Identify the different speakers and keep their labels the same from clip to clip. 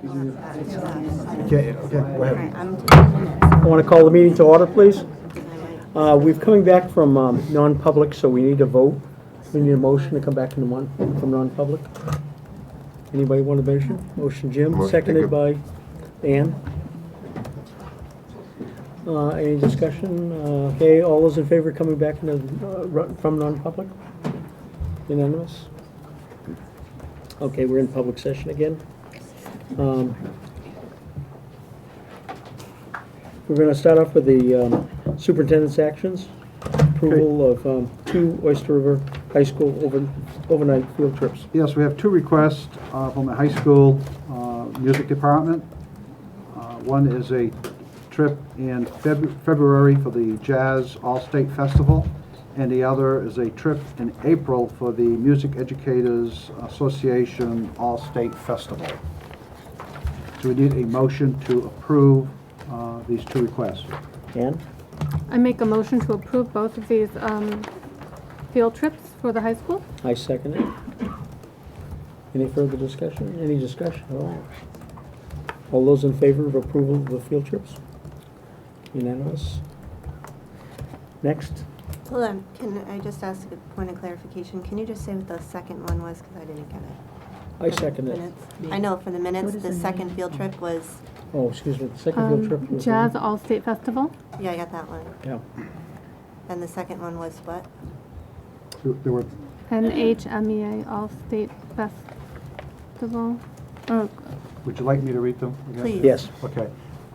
Speaker 1: Okay, go ahead.
Speaker 2: I want to call the meeting to order, please. We've coming back from non-public, so we need a vote. We need a motion to come back from non-public. Anybody want a motion? Motion, Jim,
Speaker 1: Motion,
Speaker 2: seconded by
Speaker 1: Jacob.
Speaker 2: Ann. Any discussion? Okay, all those in favor of coming back from non-public? Unanimous? Okay, we're in public session again. We're going to start off with the superintendent's actions. Approval of 2 Oyster River High School overnight field trips.
Speaker 1: Yes, we have 2 requests from the high school music department. One is a trip in February for the Jazz All-State Festival, and the other is a trip in April for the Music Educators Association All-State Festival. So we need a motion to approve these 2 requests.
Speaker 2: Ann?
Speaker 3: I make a motion to approve both of these field trips for the high school.
Speaker 2: I second it. Any further discussion? Any discussion at all? All those in favor of approval of the field trips? Unanimous? Next.
Speaker 4: Hold on, can I just ask a point of clarification? Can you just say what the second one was, because I didn't get it?
Speaker 2: I second it.
Speaker 4: Minutes. I know, for the minutes,
Speaker 3: What is
Speaker 4: the
Speaker 3: the
Speaker 4: second
Speaker 3: name?
Speaker 4: field trip was,
Speaker 2: Oh, excuse me, the second field trip was...
Speaker 3: Jazz All-State Festival.
Speaker 4: yeah, I got that one.
Speaker 2: Yeah.
Speaker 4: And the second one was what?
Speaker 1: There were
Speaker 3: NHMEA All-State Festival. Oh,
Speaker 1: Would you like me to read them again?
Speaker 4: Please.
Speaker 2: Yes.
Speaker 1: Okay.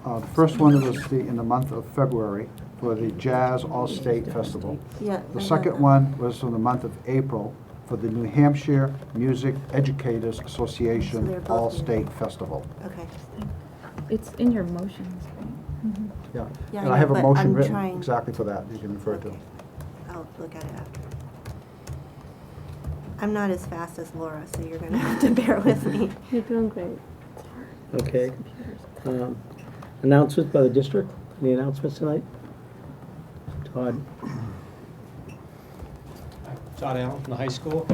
Speaker 1: The first one was in the month of February for the Jazz All-State Festival.
Speaker 4: Yeah.
Speaker 1: The
Speaker 4: I got
Speaker 1: second
Speaker 4: that.
Speaker 1: one was in the month of April for the New Hampshire Music Educators
Speaker 4: So
Speaker 1: Association
Speaker 4: they're both
Speaker 1: All-State Festival.
Speaker 4: Okay.
Speaker 5: It's in your motions.
Speaker 1: Yeah.
Speaker 4: Yeah,
Speaker 1: And
Speaker 4: I
Speaker 1: I have
Speaker 4: know,
Speaker 1: a
Speaker 4: but
Speaker 1: motion
Speaker 4: I'm
Speaker 1: written
Speaker 4: trying-
Speaker 1: exactly for that you can refer to.
Speaker 4: I'll look at it after. I'm not as fast as Laura, so you're gonna have to bear with me.
Speaker 3: you're doing great.
Speaker 2: Okay. Announcements by the district? Any announcements tonight? Todd?
Speaker 6: Todd Allen from the high school.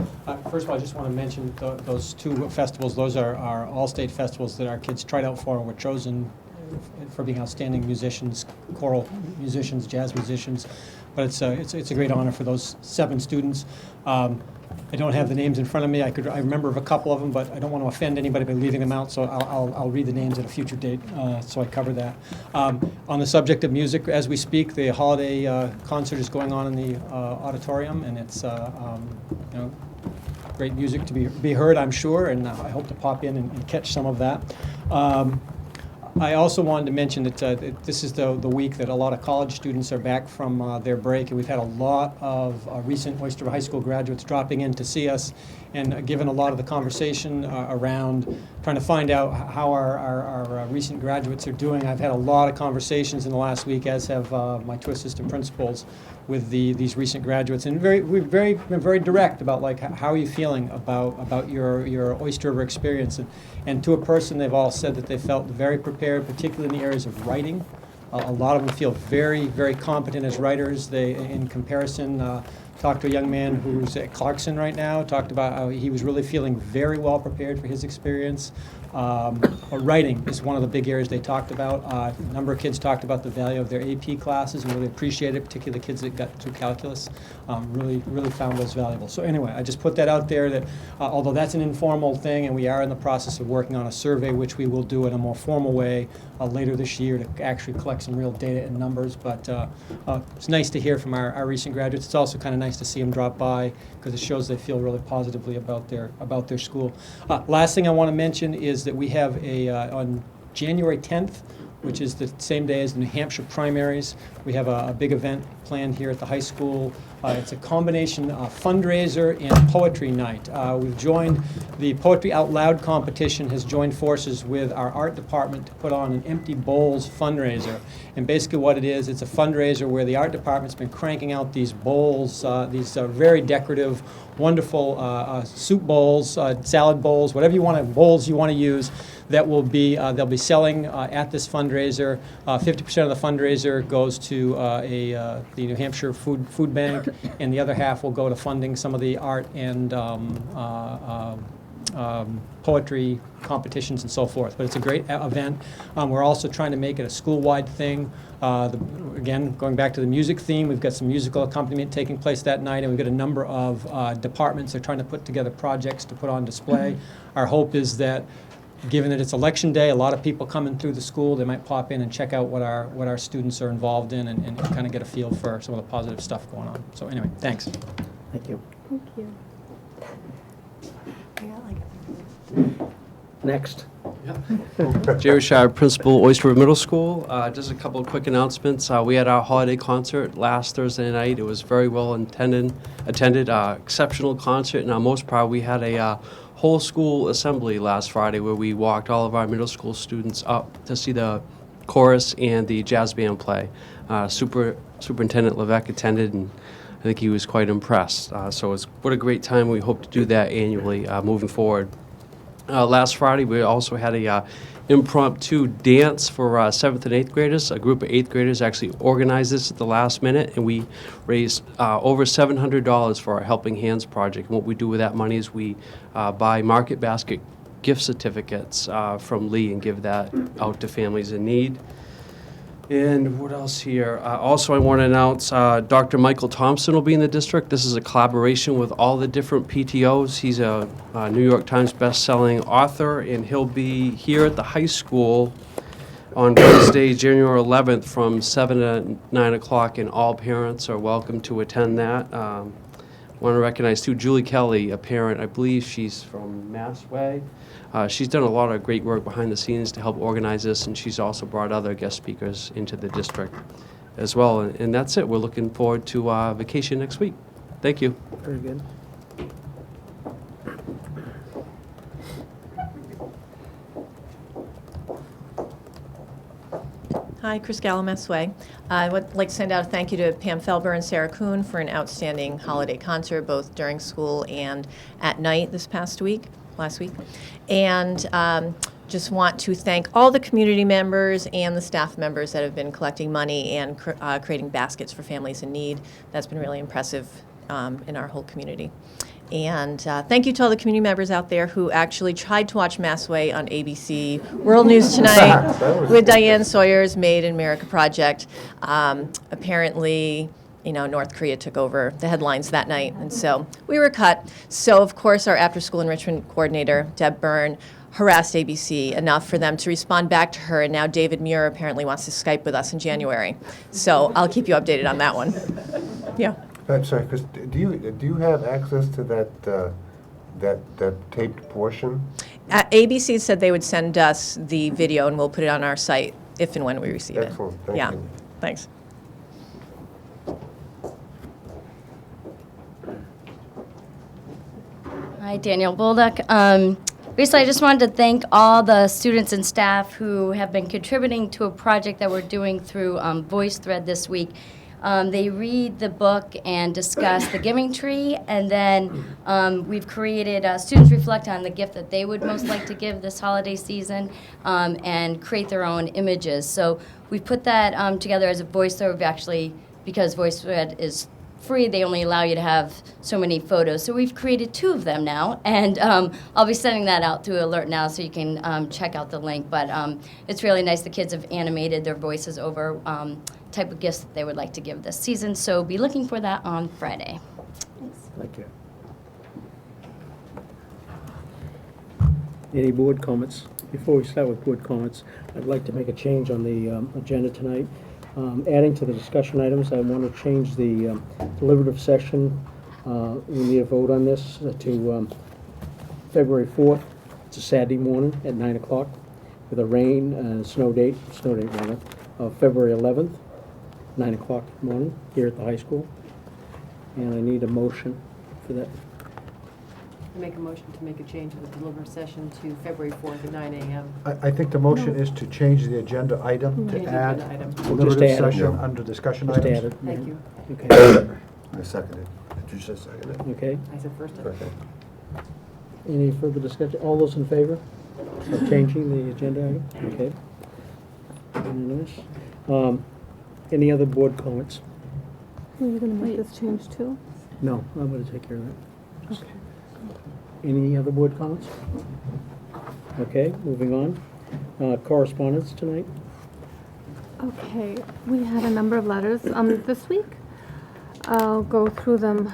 Speaker 6: First of all, I just want to mention those 2 festivals. Those are our all-state festivals that our kids tried out for and were chosen for being outstanding musicians, choral musicians, jazz musicians. But it's a great honor for those 7 students. I don't have the names in front of me. I remember of a couple of them, but I don't want to offend anybody by leaving them out, so I'll read the names at a future date, so I cover that. On the subject of music, as we speak, the holiday concert is going on in the auditorium, and it's great music to be heard, I'm sure, and I hope to pop in and catch some of that. I also wanted to mention that this is the week that a lot of college students are back from their break, and we've had a lot of recent Oyster High School graduates dropping in to see us, and given a lot of the conversation around trying to find out how our recent graduates are doing. I've had a lot of conversations in the last week, as have my 2 assistant principals, with these recent graduates, and we've been very direct about like how are you feeling about your Oyster River experience, and to a person they've all said that they felt very prepared, particularly in the areas of writing. A lot of them feel very, very competent as writers. They, in comparison, talked to a young man who's at Clarkson right now, talked about how he was really feeling very well prepared for his experience. Writing is one of the big areas they talked about. A number of kids talked about the value of their AP classes and really appreciated it, particularly the kids that got through calculus. Really found those valuable. So anyway, I just put that out there that although that's an informal thing, and we are in the process of working on a survey, which we will do in a more formal way later this year to actually collect some real data and numbers. But it's nice to hear from our recent graduates. It's also kind of nice to see them drop by because it shows they feel really positively about their school. Last thing I want to mention is that we have on January 10th, which is the same day as the New Hampshire primaries, we have a big event planned here at the high school. It's a combination fundraiser and poetry night. We've joined the Poetry Out Loud competition, has joined forces with our art department to put on an Empty Bowls fundraiser. And basically what it is, it's a fundraiser where the art department's been cranking out these bowls, these very decorative, wonderful soup bowls, salad bowls, whatever bowls you want to use, that will be they'll be selling at this fundraiser. 50% of the fundraiser goes to the New Hampshire Food Bank, and the other half will go to funding some of the art and poetry competitions and so forth. But it's a great event. We're also trying to make it a school-wide thing. Again, going back to the music theme, we've got some musical accompaniment taking place that night, and we've got a number of departments that are trying to put together projects to put on display. Our hope is that, given that it's election day, a lot of people coming through the school, they might pop in and check out what our students are involved in and kind of get a feel for some of the positive stuff going on. So anyway, thanks.
Speaker 2: Thank you.
Speaker 3: Thank you.
Speaker 2: Next.
Speaker 7: Jerry Shire, Principal, Oyster Middle School. Just a couple of quick announcements. We had our holiday concert last Thursday night. It was very well attended, exceptional concert, and I'm most proud we had a whole school assembly last Friday where we walked all of our middle school students up to see the chorus and the jazz band play. Superintendent Levesque attended, and I think he was quite impressed. So what a great time. We hope to do that annually moving forward. Last Friday, we also had a impromptu dance for 7th and 8th graders. A group of 8th graders actually organized this at the last minute, and we raised over $700 for our Helping Hands project. And what we do with that money is we buy Market Basket gift certificates from Lee and give that out to families in need. And what else here? Also, I want to announce Dr. Michael Thompson will be in the district. This is a collaboration with all the different PTOs. He's a New York Times best-selling author, and he'll be here at the high school on Wednesday, January 11th from 7 to 9 o'clock, and all parents are welcome to attend that. I want to recognize, too, Julie Kelly, a parent. I believe she's from Massway. She's done a lot of great work behind the scenes to help organize this, and she's also brought other guest speakers into the district as well. And that's it. We're looking forward to vacation next week. Thank you.
Speaker 2: Very good.
Speaker 8: Hi, Chris Gallo-Mesway. I would like to send out a thank you to Pam Felber and Sarah Kuhn for an outstanding holiday concert, both during school and at night last week. And just want to thank all the community members and the staff members that have been collecting money and creating baskets for families in need. That's been really impressive in our whole community. And thank you to all the community members out there who actually tried to watch Massway on ABC World News Tonight with Diane Sawyer's Made in America project. Apparently, North Korea took over the headlines that night, and so we were cut. So, of course, our after-school enrichment coordinator, Deb Byrne, harassed ABC enough for them to respond back to her, and now David Muir apparently wants to Skype with us in January. So I'll keep you updated on that one. Yeah.
Speaker 9: I'm sorry, Chris, do you have access to that taped portion?
Speaker 8: ABC said they would send us the video, and we'll put it on our site if and when we receive it.
Speaker 9: Excellent, thank
Speaker 8: Yeah,
Speaker 9: you.
Speaker 8: thanks.
Speaker 10: Hi, Danielle Bolduc. Basically, I just wanted to thank all the students and staff who have been contributing to a project that we're doing through VoiceThread this week. They read the book and discuss the giving tree, and then we've created, students reflect on the gift that they would most like to give this holiday season and create their own images. So we put that together as a VoiceThread. We've actually, because VoiceThread is free, they only allow you to have so many photos. So we've created 2 of them now, and I'll be sending that out through Alert now so you can check out the link. But it's really nice. The kids have animated their voices over type of gifts that they would like to give this season. So be looking for that on Friday.
Speaker 2: Thank you. Any board comments? Before we start with board comments, I'd like to make a change on the agenda tonight. Adding to the discussion items, I want to change the deliberative session. We need a vote on this to February 4th. It's a Saturday morning at 9 o'clock with a rain and snow date rather, of February 11th, 9 o'clock in the morning here at the high school. And I need a motion for that.
Speaker 11: Make a motion to make a change of the deliberative session to February 4th at 9 a.m.
Speaker 1: I think the motion is to change the agenda item
Speaker 11: Change
Speaker 1: to
Speaker 11: the
Speaker 1: add
Speaker 11: agenda item.
Speaker 1: deliberative
Speaker 2: Just add it.
Speaker 1: session
Speaker 9: Yeah.
Speaker 1: under discussion
Speaker 2: Just
Speaker 1: items.
Speaker 2: add it.
Speaker 11: Thank you.
Speaker 2: Okay.
Speaker 9: I seconded. Did you just second it?
Speaker 2: Okay.
Speaker 11: I said first.
Speaker 9: Okay.
Speaker 2: Any further discussion? All those in favor of changing the agenda item? Okay. Unanimous. Any other board comments?
Speaker 3: Are you going to make this change too?
Speaker 2: No, I'm going to take care of that.
Speaker 3: Okay.
Speaker 2: Any other board comments? Okay, moving on. Correspondence tonight?
Speaker 3: Okay, we had a number of letters this week. I'll go through them.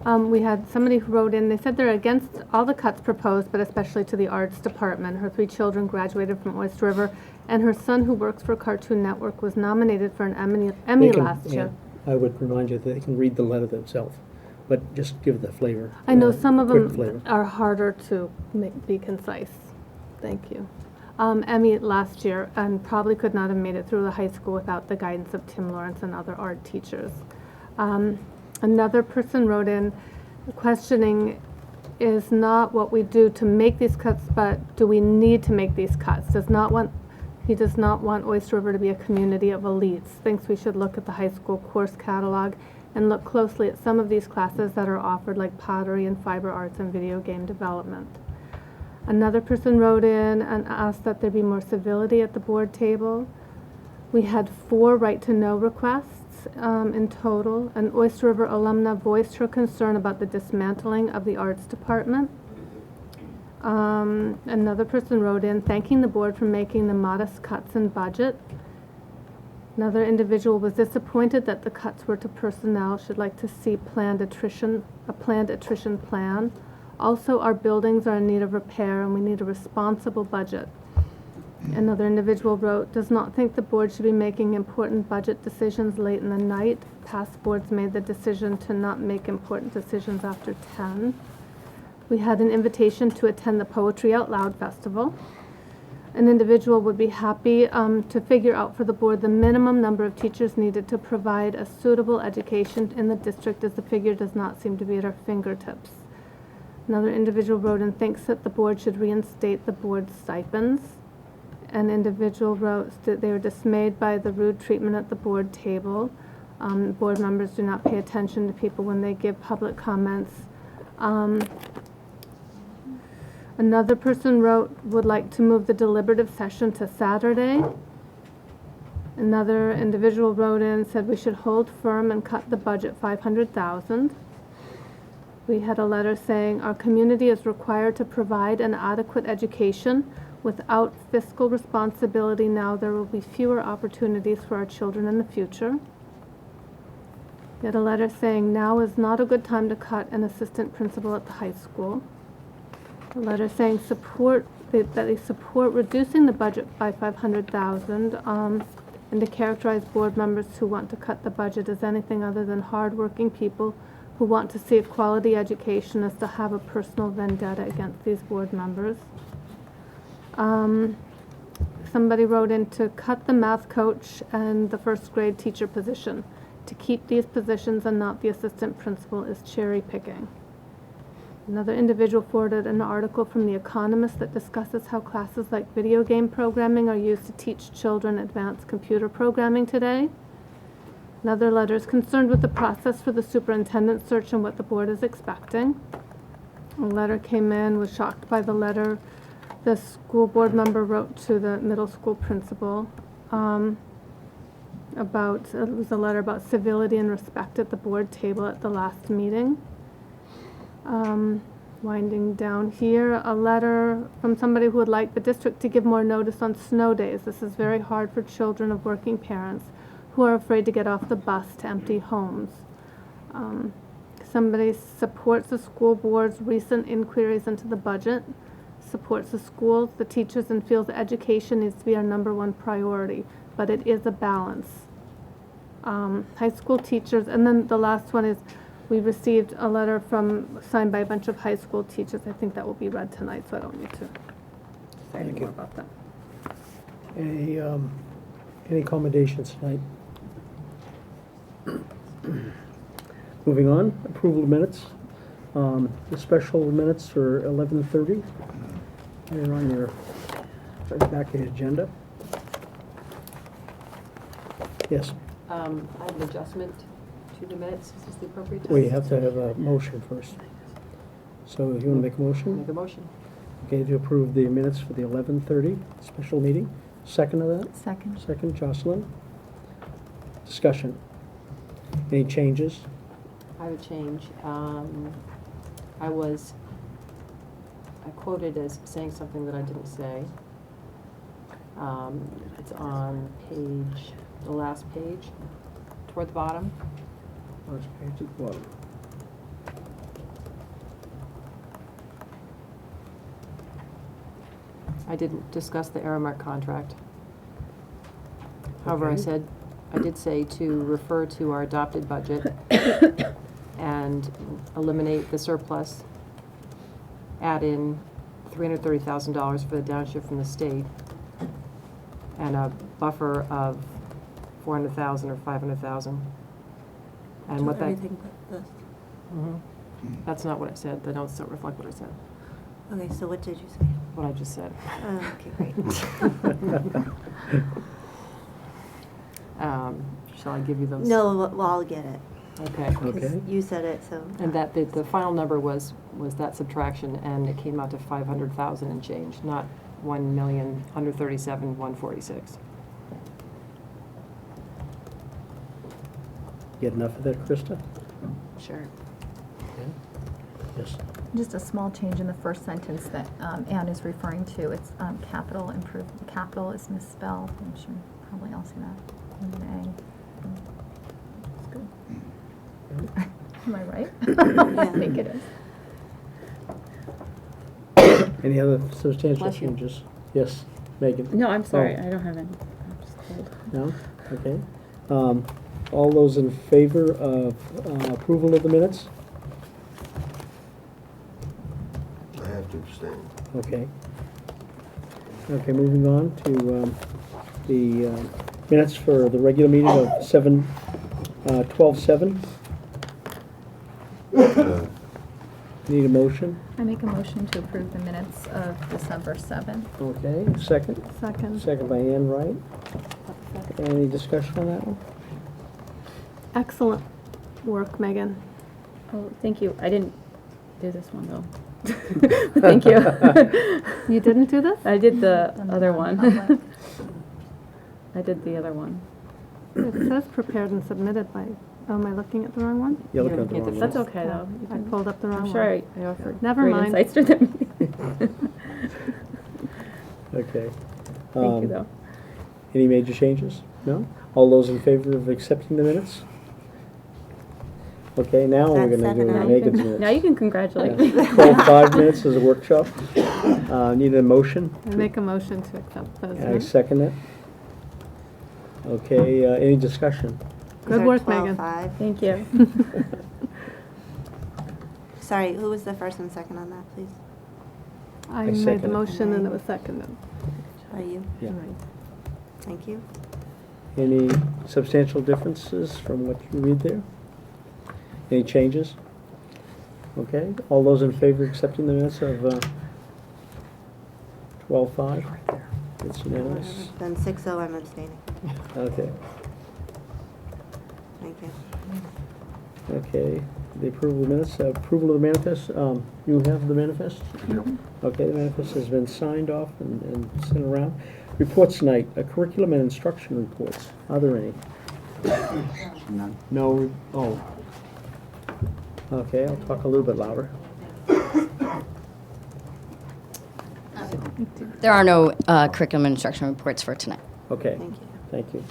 Speaker 3: We had somebody who wrote in, they said they're against all the cuts proposed, but especially to the arts department. Her 3 children graduated from Oyster River, and her son, who works for Cartoon Network, was nominated for an Emmy
Speaker 2: They can-
Speaker 3: last year.
Speaker 2: I would remind you that they can read the letter themselves, but just give the flavor.
Speaker 3: I know some of
Speaker 2: quick
Speaker 3: them
Speaker 2: flavor.
Speaker 3: are harder to be concise. Thank you. Emmy last year, and probably could not have made it through the high school without the guidance of Tim Lawrence and other art teachers. Another person wrote in questioning is not what we do to make these cuts, but do we need to make these cuts? He does not want Oyster River to be a community of elites. Thinks we should look at the high school course catalog and look closely at some of these classes that are offered, like pottery and fiber arts and video game development. Another person wrote in and asked that there be more civility at the board table. We had 4 right-to-know requests in total. An Oyster River alumna voiced her concern about the dismantling of the arts department. Another person wrote in thanking the board for making the modest cuts in budget. Another individual was disappointed that the cuts were to personnel, should like to see a planned attrition plan. Also, our buildings are in need of repair and we need a responsible budget. Another individual wrote, does not think the board should be making important budget decisions late in the night. Past boards made the decision to not make important decisions after 10. We had an invitation to attend the Poetry Out Loud Festival. An individual would be happy to figure out for the board the minimum number of teachers needed to provide a suitable education in the district, as the figure does not seem to be at our fingertips. Another individual wrote and thinks that the board should reinstate the board's stipends. An individual wrote that they were dismayed by the rude treatment at the board table. Board members do not pay attention to people when they give public comments. Another person wrote, would like to move the deliberative session to Saturday. Another individual wrote in, said we should hold firm and cut the budget $500,000. We had a letter saying our community is required to provide an adequate education. Without fiscal responsibility now, there will be fewer opportunities for our children in the future. We had a letter saying now is not a good time to cut an assistant principal at the high school. A letter saying that they support reducing the budget by $500,000 and to characterize board members who want to cut the budget as anything other than hardworking people who want to see a quality education, as to have a personal vendetta against these board members. Somebody wrote in to cut the math coach and the first grade teacher position. To keep these positions and not the assistant principal is cherry picking. Another individual forwarded an article from The Economist that discusses how classes like video game programming are used to teach children advanced computer programming today. Another letter is concerned with the process for the superintendent search and what the board is expecting. A letter came in, was shocked by the letter the school board member wrote to the middle school principal it was a letter about civility and respect at the board table at the last meeting. Winding down here, a letter from somebody who would like the district to give more notice on snow days. This is very hard for children of working parents who are afraid to get off the bus to empty homes. Somebody supports the school board's recent inquiries into the budget, supports the schools, the teachers, and feels that education needs to be our #1 priority, but it is a balance. High school teachers, and then the last one is, we received a letter signed by a bunch of high school teachers. I think that will be read tonight, so I don't need to say any more about that.
Speaker 2: Any accommodations tonight? Moving on, approval of minutes. The special minutes for 11:30. They're on your back of the agenda. Yes,
Speaker 11: I have an adjustment to the minutes. Is this the appropriate time?
Speaker 2: we have to have a motion first. So you want to make a motion?
Speaker 11: Make a motion.
Speaker 2: Okay, to approve the minutes for the 11:30 special meeting. Second of that?
Speaker 5: Second.
Speaker 2: Second, Jocelyn. Discussion. Any changes?
Speaker 11: I would change I quoted as saying something that I didn't say. It's on the last page, toward the bottom.
Speaker 2: Last page at the bottom.
Speaker 11: I didn't discuss the Aramark contract. However,
Speaker 2: Okay.
Speaker 11: I did say to refer to our adopted budget and eliminate the surplus, add in $330,000 for the downshift from the state, and a buffer of 400,000 or 500,000. And what that,
Speaker 4: Everything but this.
Speaker 11: that's not what I said. The notes don't reflect what I said,
Speaker 4: Okay, so what did you say?
Speaker 11: what I just said.
Speaker 4: Okay, great.
Speaker 11: Shall I give you those?
Speaker 4: No, well, I'll get it.
Speaker 11: Okay.
Speaker 4: 'cause
Speaker 2: Okay.
Speaker 4: You said it, so.
Speaker 11: And that the final number was that subtraction, and it came out to 500,000 and change, not 1,137,146.
Speaker 2: Get enough of that, Krista?
Speaker 11: Sure.
Speaker 2: Yes.
Speaker 5: Just a small change in the first sentence that Anne is referring to. It's capital improvement. Capital is misspelled. I'm sure probably all see that. With an A. It's good. Am I right? I think it is.
Speaker 2: Any other substantial
Speaker 11: Bless you.
Speaker 2: changes? Yes, Megan?
Speaker 5: No, I'm sorry.
Speaker 2: Oh.
Speaker 5: I don't have any. I'm just cold.
Speaker 2: No? Okay. All those in favor of approval of the minutes?
Speaker 9: I have to abstain.
Speaker 2: Okay. Okay, moving on to the minutes for the regular meeting of 12/7. Need a motion?
Speaker 5: I make a motion to approve the minutes of December 7th.
Speaker 2: Okay, second.
Speaker 3: Second.
Speaker 2: Second by Ann Wright. Any discussion on that one?
Speaker 3: Excellent work, Megan.
Speaker 5: Oh, thank you. I didn't do this one, though. Thank you.
Speaker 3: You didn't do this?
Speaker 5: I did the other one. I did the other one.
Speaker 3: It says prepared and submitted by, oh, am I looking at the wrong one?
Speaker 2: You're looking at the
Speaker 11: Yeah,
Speaker 2: wrong
Speaker 5: That's
Speaker 2: one.
Speaker 5: okay, though. You
Speaker 3: I
Speaker 5: can-
Speaker 3: pulled up the wrong
Speaker 5: I'm
Speaker 3: one.
Speaker 5: sure I offered
Speaker 3: Never
Speaker 5: great
Speaker 3: mind.
Speaker 5: insights to the meeting.
Speaker 2: Okay.
Speaker 5: Thank you, though.
Speaker 2: Any major changes? No? All those in favor of accepting the minutes? Okay, now we're
Speaker 4: That's
Speaker 2: gonna do
Speaker 4: 7,
Speaker 2: Megan's minutes.
Speaker 5: Now you can congratulate me.
Speaker 2: 12/5 minutes is a workshop. Need a motion?
Speaker 3: I make a motion to accept those
Speaker 2: I
Speaker 3: minutes.
Speaker 2: second it. Okay, any discussion?
Speaker 3: Good work, Megan.
Speaker 4: 12-5.
Speaker 5: Thank you.
Speaker 4: Sorry, who was the first and second on that, please?
Speaker 3: I
Speaker 2: I
Speaker 3: made
Speaker 2: second
Speaker 3: the
Speaker 2: it.
Speaker 3: motion and it was seconded.
Speaker 4: By you?
Speaker 2: Yeah.
Speaker 4: Thank you.
Speaker 2: Any substantial differences from what you read there? Any changes? Okay, all those in favor of accepting the minutes of 12/5? It's unanimous.
Speaker 4: Then 6-0, I'm abstaining.
Speaker 2: Okay,
Speaker 4: Thank you.
Speaker 2: okay. The approval of minutes, approval of the manifest, you have the manifest? Okay, the manifest has been signed off and sent around. Reports tonight, curriculum and instruction reports. Are there any?
Speaker 1: None.
Speaker 2: No, oh. Okay, I'll talk a little bit louder.
Speaker 10: There are no curriculum and instruction reports for tonight.
Speaker 2: Okay,
Speaker 4: Thank you.
Speaker 2: thank you.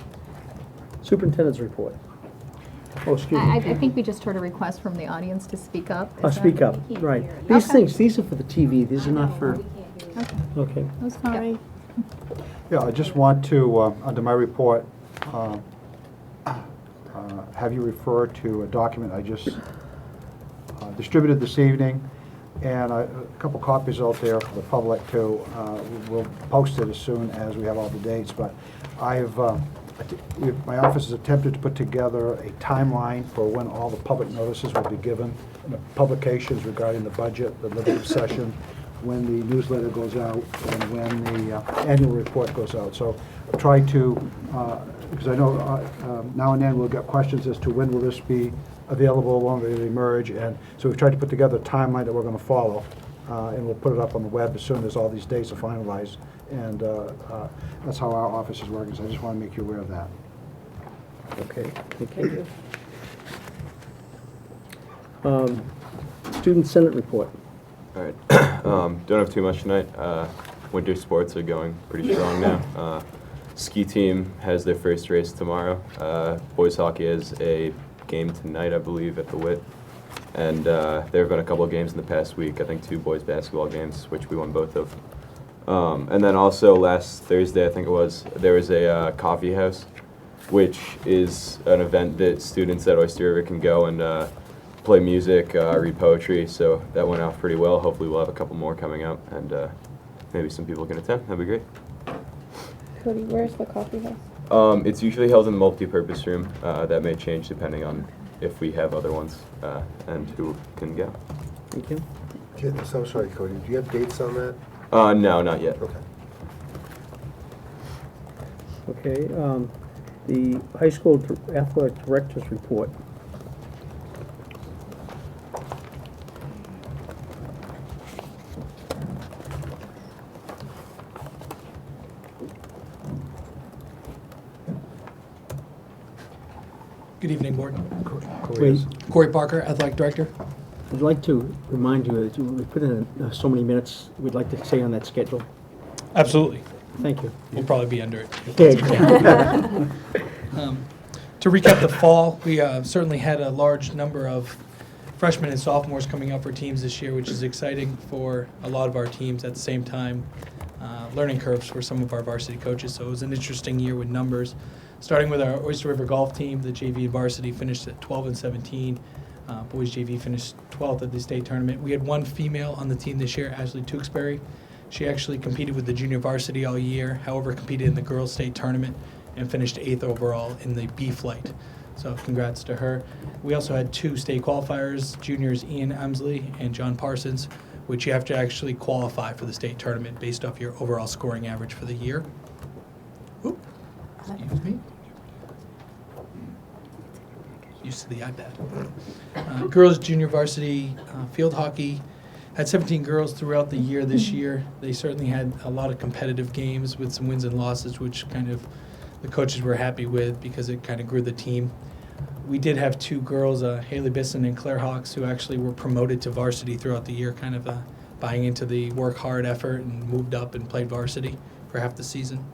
Speaker 2: Superintendent's report. Oh, excuse
Speaker 5: I
Speaker 2: me.
Speaker 5: think we just heard a request from the audience to speak up. Is that-
Speaker 2: Speak up, right. These
Speaker 5: Okay.
Speaker 2: things, these are for the TV, these are not for, okay.
Speaker 3: I'm sorry.
Speaker 1: Yeah, I just want to, under my report, have you refer to a document I just distributed this evening, and a couple copies out there for the public too. We'll post it as soon as we have all the dates, but my office has attempted to put together a timeline for when all the public notices will be given, the publications regarding the budget, the deliberative session, when the newsletter goes out, and when the annual report goes out. So I've tried to, because I know now and then we'll get questions as to when will this be available, when will it emerge, and so we've tried to put together a timeline that we're going to follow, and we'll put it up on the web as soon as all these dates are finalized, and that's how our office is working, so I just want to make you aware of that.
Speaker 2: Okay, thank you. Student Senate report.
Speaker 12: All right. Don't have too much tonight. Winter sports are going pretty strong now. Ski team has their first race tomorrow. Boys hockey has a game tonight, I believe, at the Wit. And there have been a couple of games in the past week. I think 2 boys basketball games, which we won both of. And then also last Thursday, I think it was, there was a coffee house, which is an event that students at Oyster River can go and play music, read poetry. So that went off pretty well. Hopefully we'll have a couple more coming up, and maybe some people can attend. That'd be great.
Speaker 3: Cody, where's the coffee house?
Speaker 12: It's usually held in the multi-purpose room. That may change depending on if we have other ones and who can go.
Speaker 2: Thank you.
Speaker 9: So I'm sorry, Cody, do you have dates on that?
Speaker 12: No, not yet.
Speaker 9: Okay.
Speaker 2: Okay, the high school athletic director's report.
Speaker 13: Good evening, Board.
Speaker 2: Please.
Speaker 13: Corey Parker, Athletic Director.
Speaker 2: I'd like to remind you that we put in so many minutes we'd like to stay on that schedule.
Speaker 13: Absolutely.
Speaker 2: Thank you.
Speaker 13: We'll probably be under it.
Speaker 2: Okay.
Speaker 13: To recap the fall, we certainly had a large number of freshmen and sophomores coming up for teams this year, which is exciting for a lot of our teams. At the same time, learning curves for some of our varsity coaches. So it was an interesting year with numbers. Starting with our Oyster River golf team, the JV and varsity finished at 12-17. Boys JV finished 12th at the state tournament. We had 1 female on the team this year, Ashley Tewksbury. She actually competed with the junior varsity all year, however competed in the girls state tournament and finished 8th overall in the B flight. So congrats to her. We also had 2 state qualifiers, juniors Ian Emsley and John Parsons, which you have to actually qualify for the state tournament based off your overall scoring average for the year. Oop, excuse me. Used to the iPad. Girls junior varsity field hockey had 17 girls throughout the year this year. They certainly had a lot of competitive games with some wins and losses, which kind of the coaches were happy with because it kind of grew the team. We did have 2 girls, Haley Bisson and Claire Hawks, who actually were promoted to varsity throughout the year, kind of buying into the work hard effort and moved up and played varsity for half the season.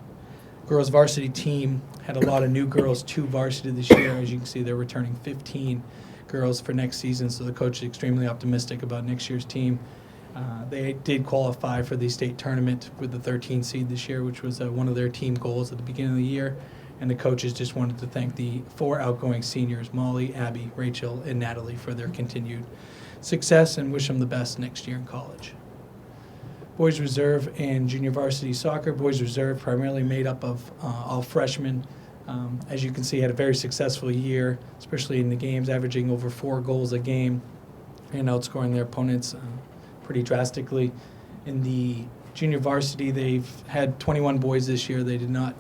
Speaker 13: Girls varsity team had a lot of new girls to varsity this year. As you can see, they're returning 15 girls for next season, so the coach is extremely optimistic about next year's team. They did qualify for the state tournament with the 13 seed this year, which was one of their team goals at the beginning of the year. And the coaches just wanted to thank the 4 outgoing seniors, Molly, Abby, Rachel, and Natalie, for their continued success and wish them the best next year in college. Boys Reserve and Junior Varsity Soccer. Boys Reserve primarily made up of all freshmen. As you can see, had a very successful year, especially in the games, averaging over 4 goals a game and outscoring their opponents pretty drastically. In the Junior Varsity, they've had 21 boys this year. They did not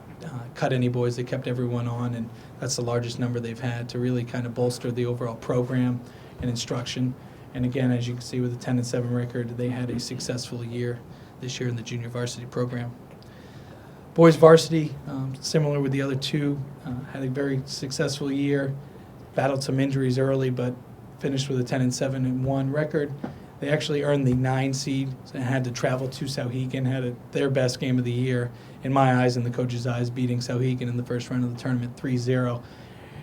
Speaker 13: cut any boys. They kept everyone on, and that's the largest number they've had to really kind of bolster the overall program and instruction. And again, as you can see with the 10-7 record, they had a successful year this year in the junior varsity program. Boys varsity, similar with the other 2, had a very successful year, battled some injuries early, but finished with a 10-7-1 record. They actually earned the 9 seed and had to travel to Sauhegan, had their best game of the year, in my eyes and the coach's eyes, beating Sauhegan in the first round of the tournament 3-0.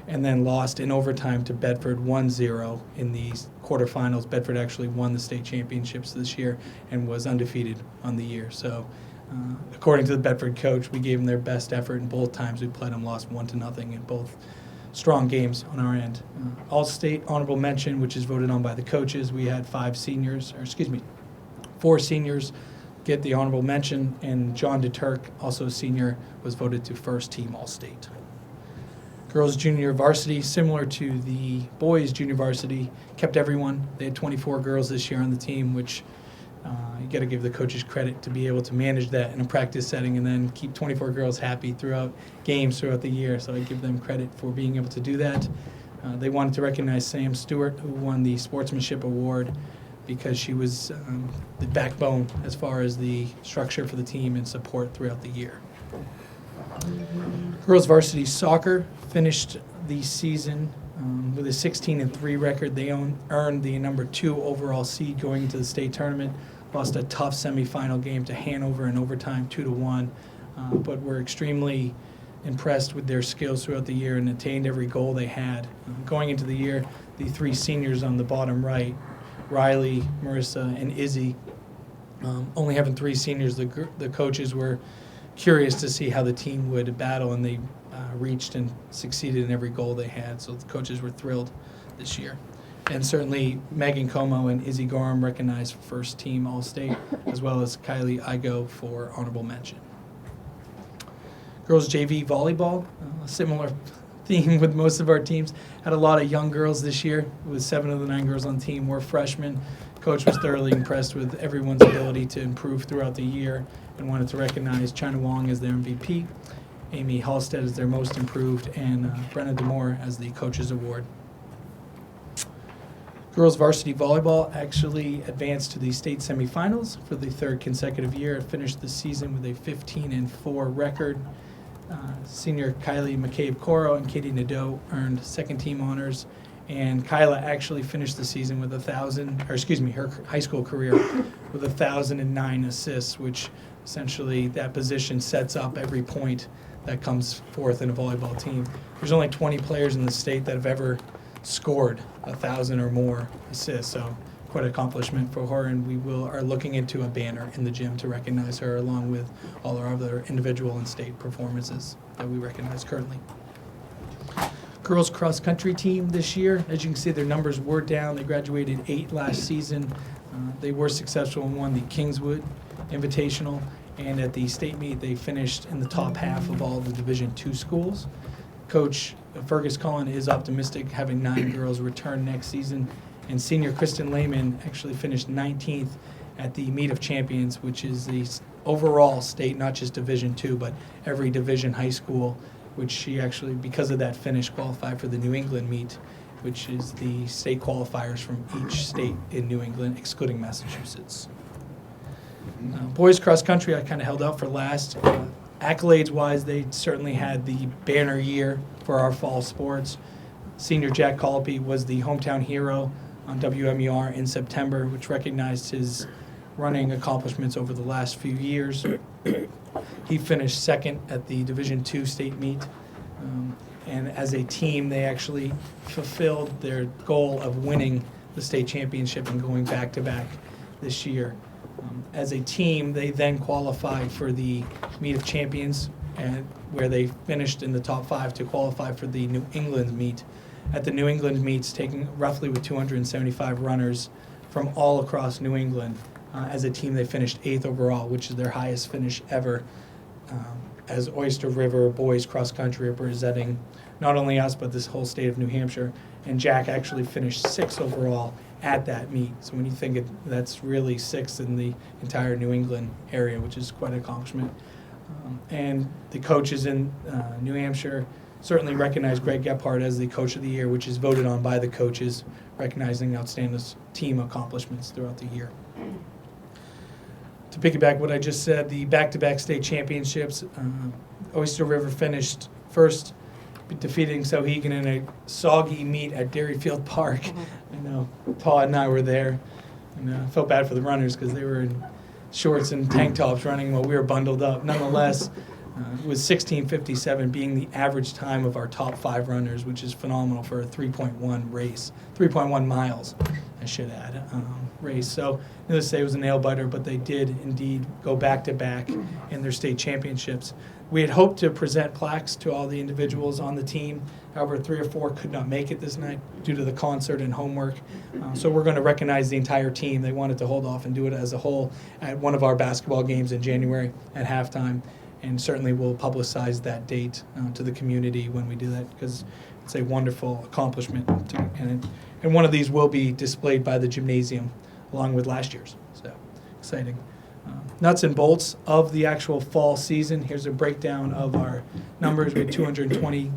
Speaker 13: And then lost in overtime to Bedford 1-0 in the quarterfinals. Bedford actually won the state championships this year and was undefeated on the year. So according to the Bedford coach, we gave them their best effort, and both times we played them lost 1-0 in both strong games on our end. All-state honorable mention, which is voted on by the coaches. We had 4 seniors get the honorable mention, and John DeTurk, also a senior, was voted to first team All-State. Girls junior varsity, similar to the boys junior varsity, kept everyone. They had 24 girls this year on the team, which you got to give the coaches credit to be able to manage that in a practice setting and then keep 24 girls happy throughout games throughout the year. So I give them credit for being able to do that. They wanted to recognize Sam Stewart, who won the Sportsmanship Award, because she was the backbone as far as the structure for the team and support throughout the year. Girls varsity soccer finished the season With a 16-3 record, they earned the number 2 overall seed going into the state tournament. Lost a tough semifinal game to Hanover in overtime, 2-1. But were extremely impressed with their skills throughout the year and attained every goal they had. Going into the year, the 3 seniors on the bottom right, Riley, Marissa, and Izzy, only having 3 seniors, the coaches were curious to see how the team would battle, and they reached and succeeded in every goal they had. So the coaches were thrilled this year. And certainly Megan Como and Izzy Gorham recognized first team All-State, as well as Kylie Igo for honorable mention. Girls JV volleyball, a similar theme with most of our teams. Had a lot of young girls this year, with 7 of the 9 girls on the team were freshmen. Coach was thoroughly impressed with everyone's ability to improve throughout the year and wanted to recognize China Wong as their MVP, Amy Halstead as their most improved, and Brenna DeMore as the coach's award. Girls varsity volleyball actually advanced to the state semifinals for the 3rd consecutive year. It finished the season with a 15-4 record. Senior Kylie McCabe-Coro and Katie Nadeau earned 2nd team honors, and Kyla actually finished the season with her high school career with 1,009 assists, which essentially that position sets up every point that comes forth in a volleyball team. There's only 20 players in the state that have ever scored 1,000 or more assists, so quite an accomplishment for her, and we are looking into a banner in the gym to recognize her, along with all our other individual and state performances that we recognize currently. Girls cross country team this year, as you can see, their numbers were down. They graduated 8 last season. They were successful and won the Kingswood Invitational, and at the state meet they finished in the top half of all the Division II schools. Coach Fergus Cullen is optimistic, having 9 girls return next season, and senior Kristen Lehman actually finished 19th at the Meet of Champions, which is the overall state, not just Division II, but every division high school, which she actually, because of that finish, qualified for the New England meet, which is the state qualifiers from each state in New England, excluding Massachusetts. Boys cross country, I kind of held out for last. Accolades-wise, they certainly had the banner year for our fall sports. Senior Jack Colopy was the hometown hero on WMUR in September, which recognized his running accomplishments over the last few years. He finished 2nd at the Division II state meet. And as a team, they actually fulfilled their goal of winning the state championship and going back-to-back this year. As a team, they then qualified for the Meet of Champions, and where they finished in the top 5 to qualify for the New England meet. At the New England meets, taking roughly with 275 runners from all across New England. As a team, they finished 8th overall, which is their highest finish ever, as Oyster River boys cross country, representing not only us but this whole state of New Hampshire. And Jack actually finished 6th overall at that meet. So when you think that's really 6th in the entire New England area, which is quite an accomplishment. And the coaches in New Hampshire certainly recognize Greg Gephardt as the Coach of the Year, which is voted on by the coaches, recognizing outstanding team accomplishments throughout the year. To piggyback what I just said, the back-to-back state championships, Oyster River finished first, defeating Sauhegan in a soggy meet at Dairyfield Park. I know Todd and I were there, and I felt bad for the runners because they were in shorts and tank tops running while we were bundled up. Nonetheless, it was 16:57 being the average time of our top 5 runners, which is phenomenal for a 3.1 race, 3.1 miles, I should add, race. So needless to say, it was a nail biter, but they did indeed go back-to-back in their state championships. We had hoped to present plaques to all the individuals on the team. However, 3 or 4 could not make it this night due to the concert and homework. So we're going to recognize the entire team. They wanted to hold off and do it as a whole at one of our basketball games in January at halftime. And certainly we'll publicize that date to the community when we do that, because it's a wonderful accomplishment. And one of these will be displayed by the gymnasium along with last year's. So exciting. Nuts and bolts of the actual fall season. Here's a breakdown of our numbers with 220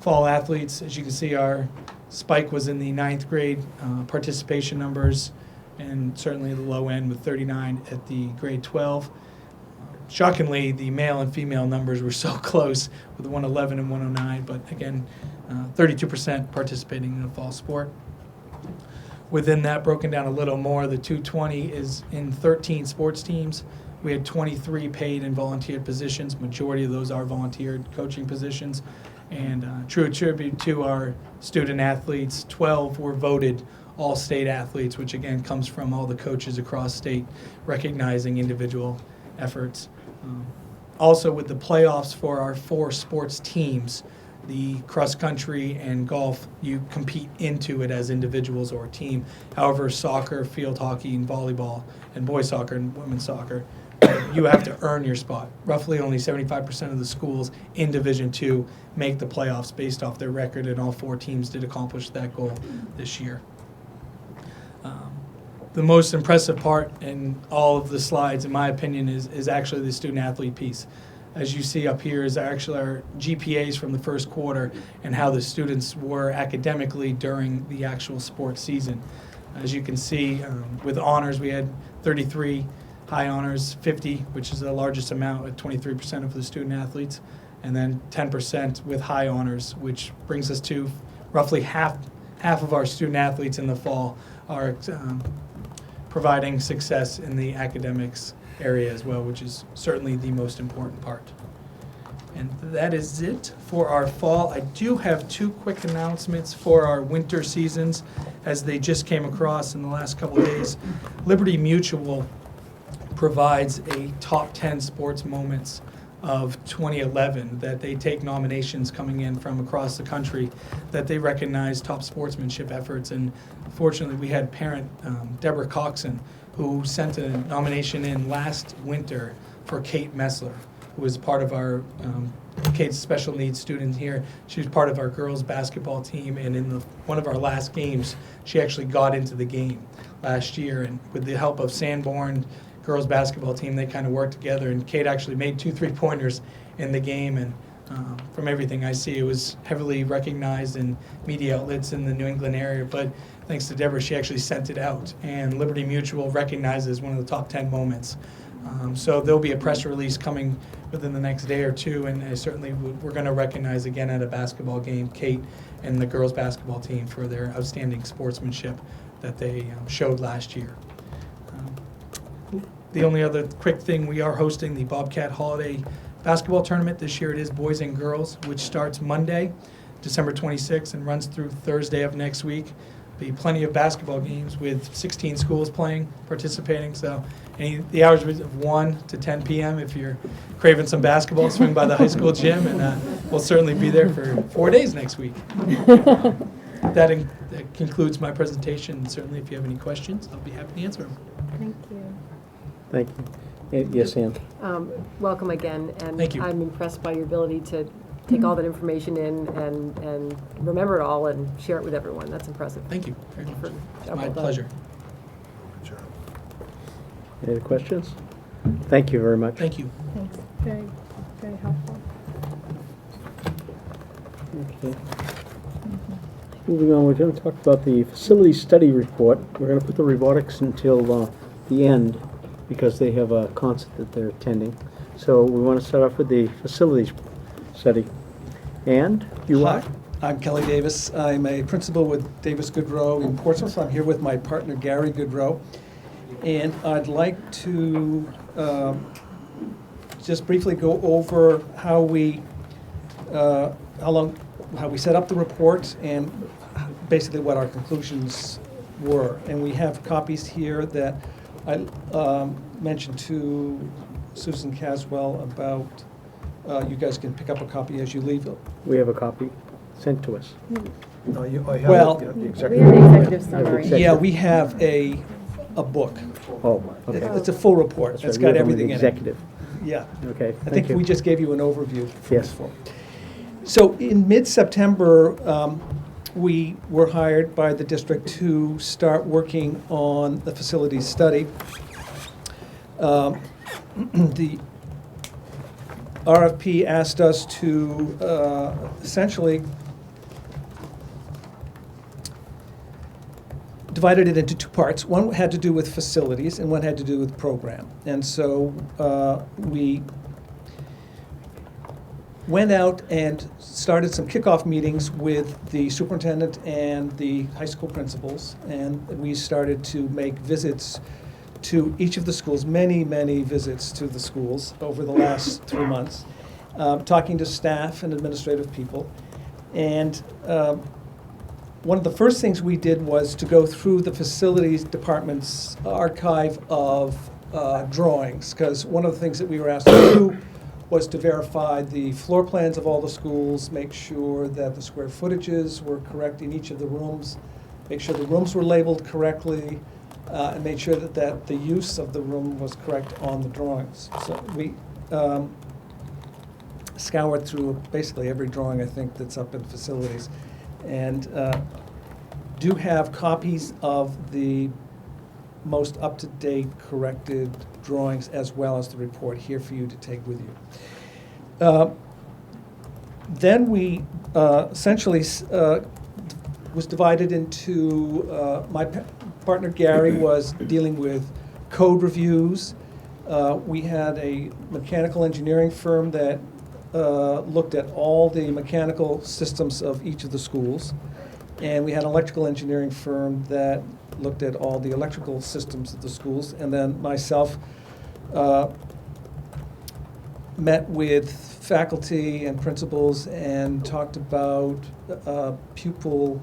Speaker 13: fall athletes. As you can see, our spike was in the 9th grade participation numbers, and certainly the low end with 39 at the grade 12. Shockingly, the male and female numbers were so close with 111 and 109, but again, 32% participating in the fall sport. Within that, broken down a little more, the 220 is in 13 sports teams. We had 23 paid and volunteered positions. Majority of those are volunteered coaching positions. And true tribute to our student athletes, 12 were voted all-state athletes, which again comes from all the coaches across state recognizing individual efforts. Also with the playoffs for our 4 sports teams, the cross country and golf, you compete into it as individuals or a team. However, soccer, field hockey, and volleyball, and boys soccer and women's soccer, you have to earn your spot. Roughly only 75% of the schools in Division II make the playoffs based off their record, and all 4 teams did accomplish that goal this year. The most impressive part in all of the slides, in my opinion, is actually the student-athlete piece. As you see up here is actually our GPAs from the first quarter and how the students were academically during the actual sports season. As you can see, with honors, we had 33 high honors, 50, which is the largest amount at 23% of the student athletes, and then 10% with high honors, which brings us to roughly half of our student athletes in the fall are providing success in the academics area as well, which is certainly the most important part. And that is it for our fall. I do have 2 quick announcements for our winter seasons as they just came across in the last couple of days. Liberty Mutual provides a top 10 sports moments of 2011 that they take nominations coming in from across the country that they recognize top sportsmanship efforts. And fortunately, we had parent Deborah Coxon, who sent a nomination in last winter for Kate Messler, who was part of our Kate's special needs student here. She was part of our girls basketball team, and in one of our last games, she actually got into the game last year. And with the help of Sanborn girls basketball team, they kind of worked together, and Kate actually made 2 3-pointers in the game. And from everything I see, it was heavily recognized in media outlets in the New England area. But thanks to Deborah, she actually sent it out, and Liberty Mutual recognizes one of the top 10 moments. So there'll be a press release coming within the next day or 2, and certainly we're going to recognize again at a basketball game Kate and the girls basketball team for their outstanding sportsmanship that they showed last year. The only other quick thing, we are hosting the Bobcat Holiday Basketball Tournament. This year it is boys and girls, which starts Monday, December 26th, and runs through Thursday of next week. Be plenty of basketball games with 16 schools participating. So the hours of 1 to 10 p.m. If you're craving some basketball, swing by the high school gym, and we'll certainly be there for 4 days next week. That concludes my presentation. Certainly, if you have any questions, I'll be happy to answer them.
Speaker 3: Thank you.
Speaker 2: Thank you. Yes, Ann.
Speaker 11: Welcome again, and
Speaker 13: Thank you.
Speaker 11: I'm impressed by your ability to take all that information in and remember it all and share it with everyone. That's impressive.
Speaker 13: Thank you very much. It's
Speaker 11: Job
Speaker 13: my
Speaker 11: well done.
Speaker 13: pleasure.
Speaker 2: Any other questions? Thank you very much.
Speaker 13: Thank you.
Speaker 3: Thanks. Very, very helpful.
Speaker 2: Okay. Moving on, we're going to talk about the facility study report. We're going to put the robotics until the end because they have a concert that they're attending. So we want to start off with the facilities study. And you are?
Speaker 14: Hi, I'm Kelly Davis. I'm a principal with Davis Goodrow in Portsmouth. I'm here with my partner Gary Goodrow. And I'd like to just briefly go over how we set up the report and basically what our conclusions were. And we have copies here that I mentioned to Susan Caswell about. You guys can pick up a copy as you leave.
Speaker 2: We have a copy sent to us.
Speaker 1: No, I have
Speaker 14: Well,
Speaker 1: the
Speaker 11: We
Speaker 1: executive.
Speaker 11: have the executive summary.
Speaker 14: Yeah, we have a book.
Speaker 2: Oh, okay.
Speaker 14: It's a full report.
Speaker 2: That's
Speaker 14: It's
Speaker 2: right. We
Speaker 14: got
Speaker 2: have one with
Speaker 14: everything in
Speaker 2: executive.
Speaker 14: it. Yeah.
Speaker 2: Okay,
Speaker 14: I
Speaker 2: thank
Speaker 14: think
Speaker 2: you.
Speaker 14: we just gave you an overview.
Speaker 2: Yes.
Speaker 14: So in mid-September, we were hired by the district to start working on the facilities study. The RFP asked us to essentially divided it into two parts. One had to do with facilities and one had to do with program. And so we went out and started some kickoff meetings with the superintendent and the high school principals. And we started to make visits to each of the schools, many, many visits to the schools over the last 3 months, talking to staff and administrative people. And one of the first things we did was to go through the facilities department's archive of drawings, because one of the things that we were asked to do was to verify the floor plans of all the schools, make sure that the square footages were correct in each of the rooms, make sure the rooms were labeled correctly, and make sure that the use of the room was correct on the drawings. So we scoured through basically every drawing, I think, that's up in facilities, and do have copies of the most up-to-date corrected drawings as well as the report here for you to take with you. Then we essentially was divided into, my partner Gary was dealing with code reviews. We had a mechanical engineering firm that looked at all the mechanical systems of each of the schools. And we had an electrical engineering firm that looked at all the electrical systems of the schools. And then myself met with faculty and principals and talked about pupil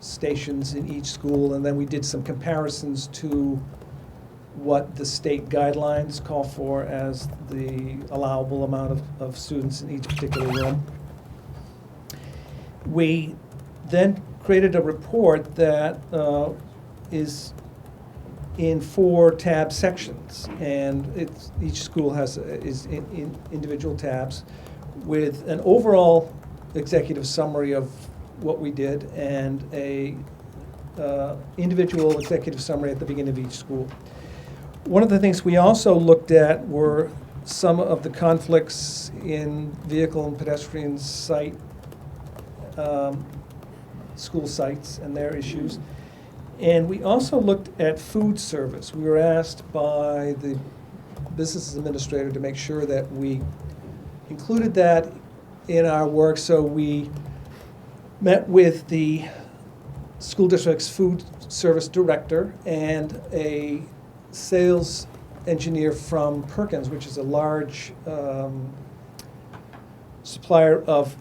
Speaker 14: stations in each school. And then we did some comparisons to what the state guidelines call for as the allowable amount of students in each particular room. We then created a report that is in 4 tab sections, and each school is in individual tabs with an overall executive summary of what we did and a individual executive summary at the beginning of each school. One of the things we also looked at were some of the conflicts in vehicle and pedestrian site, school sites and their issues. And we also looked at food service. We were asked by the business administrator to make sure that we included that in our work, so we met with the school district's food service director and a sales engineer from Perkins, which is a large supplier of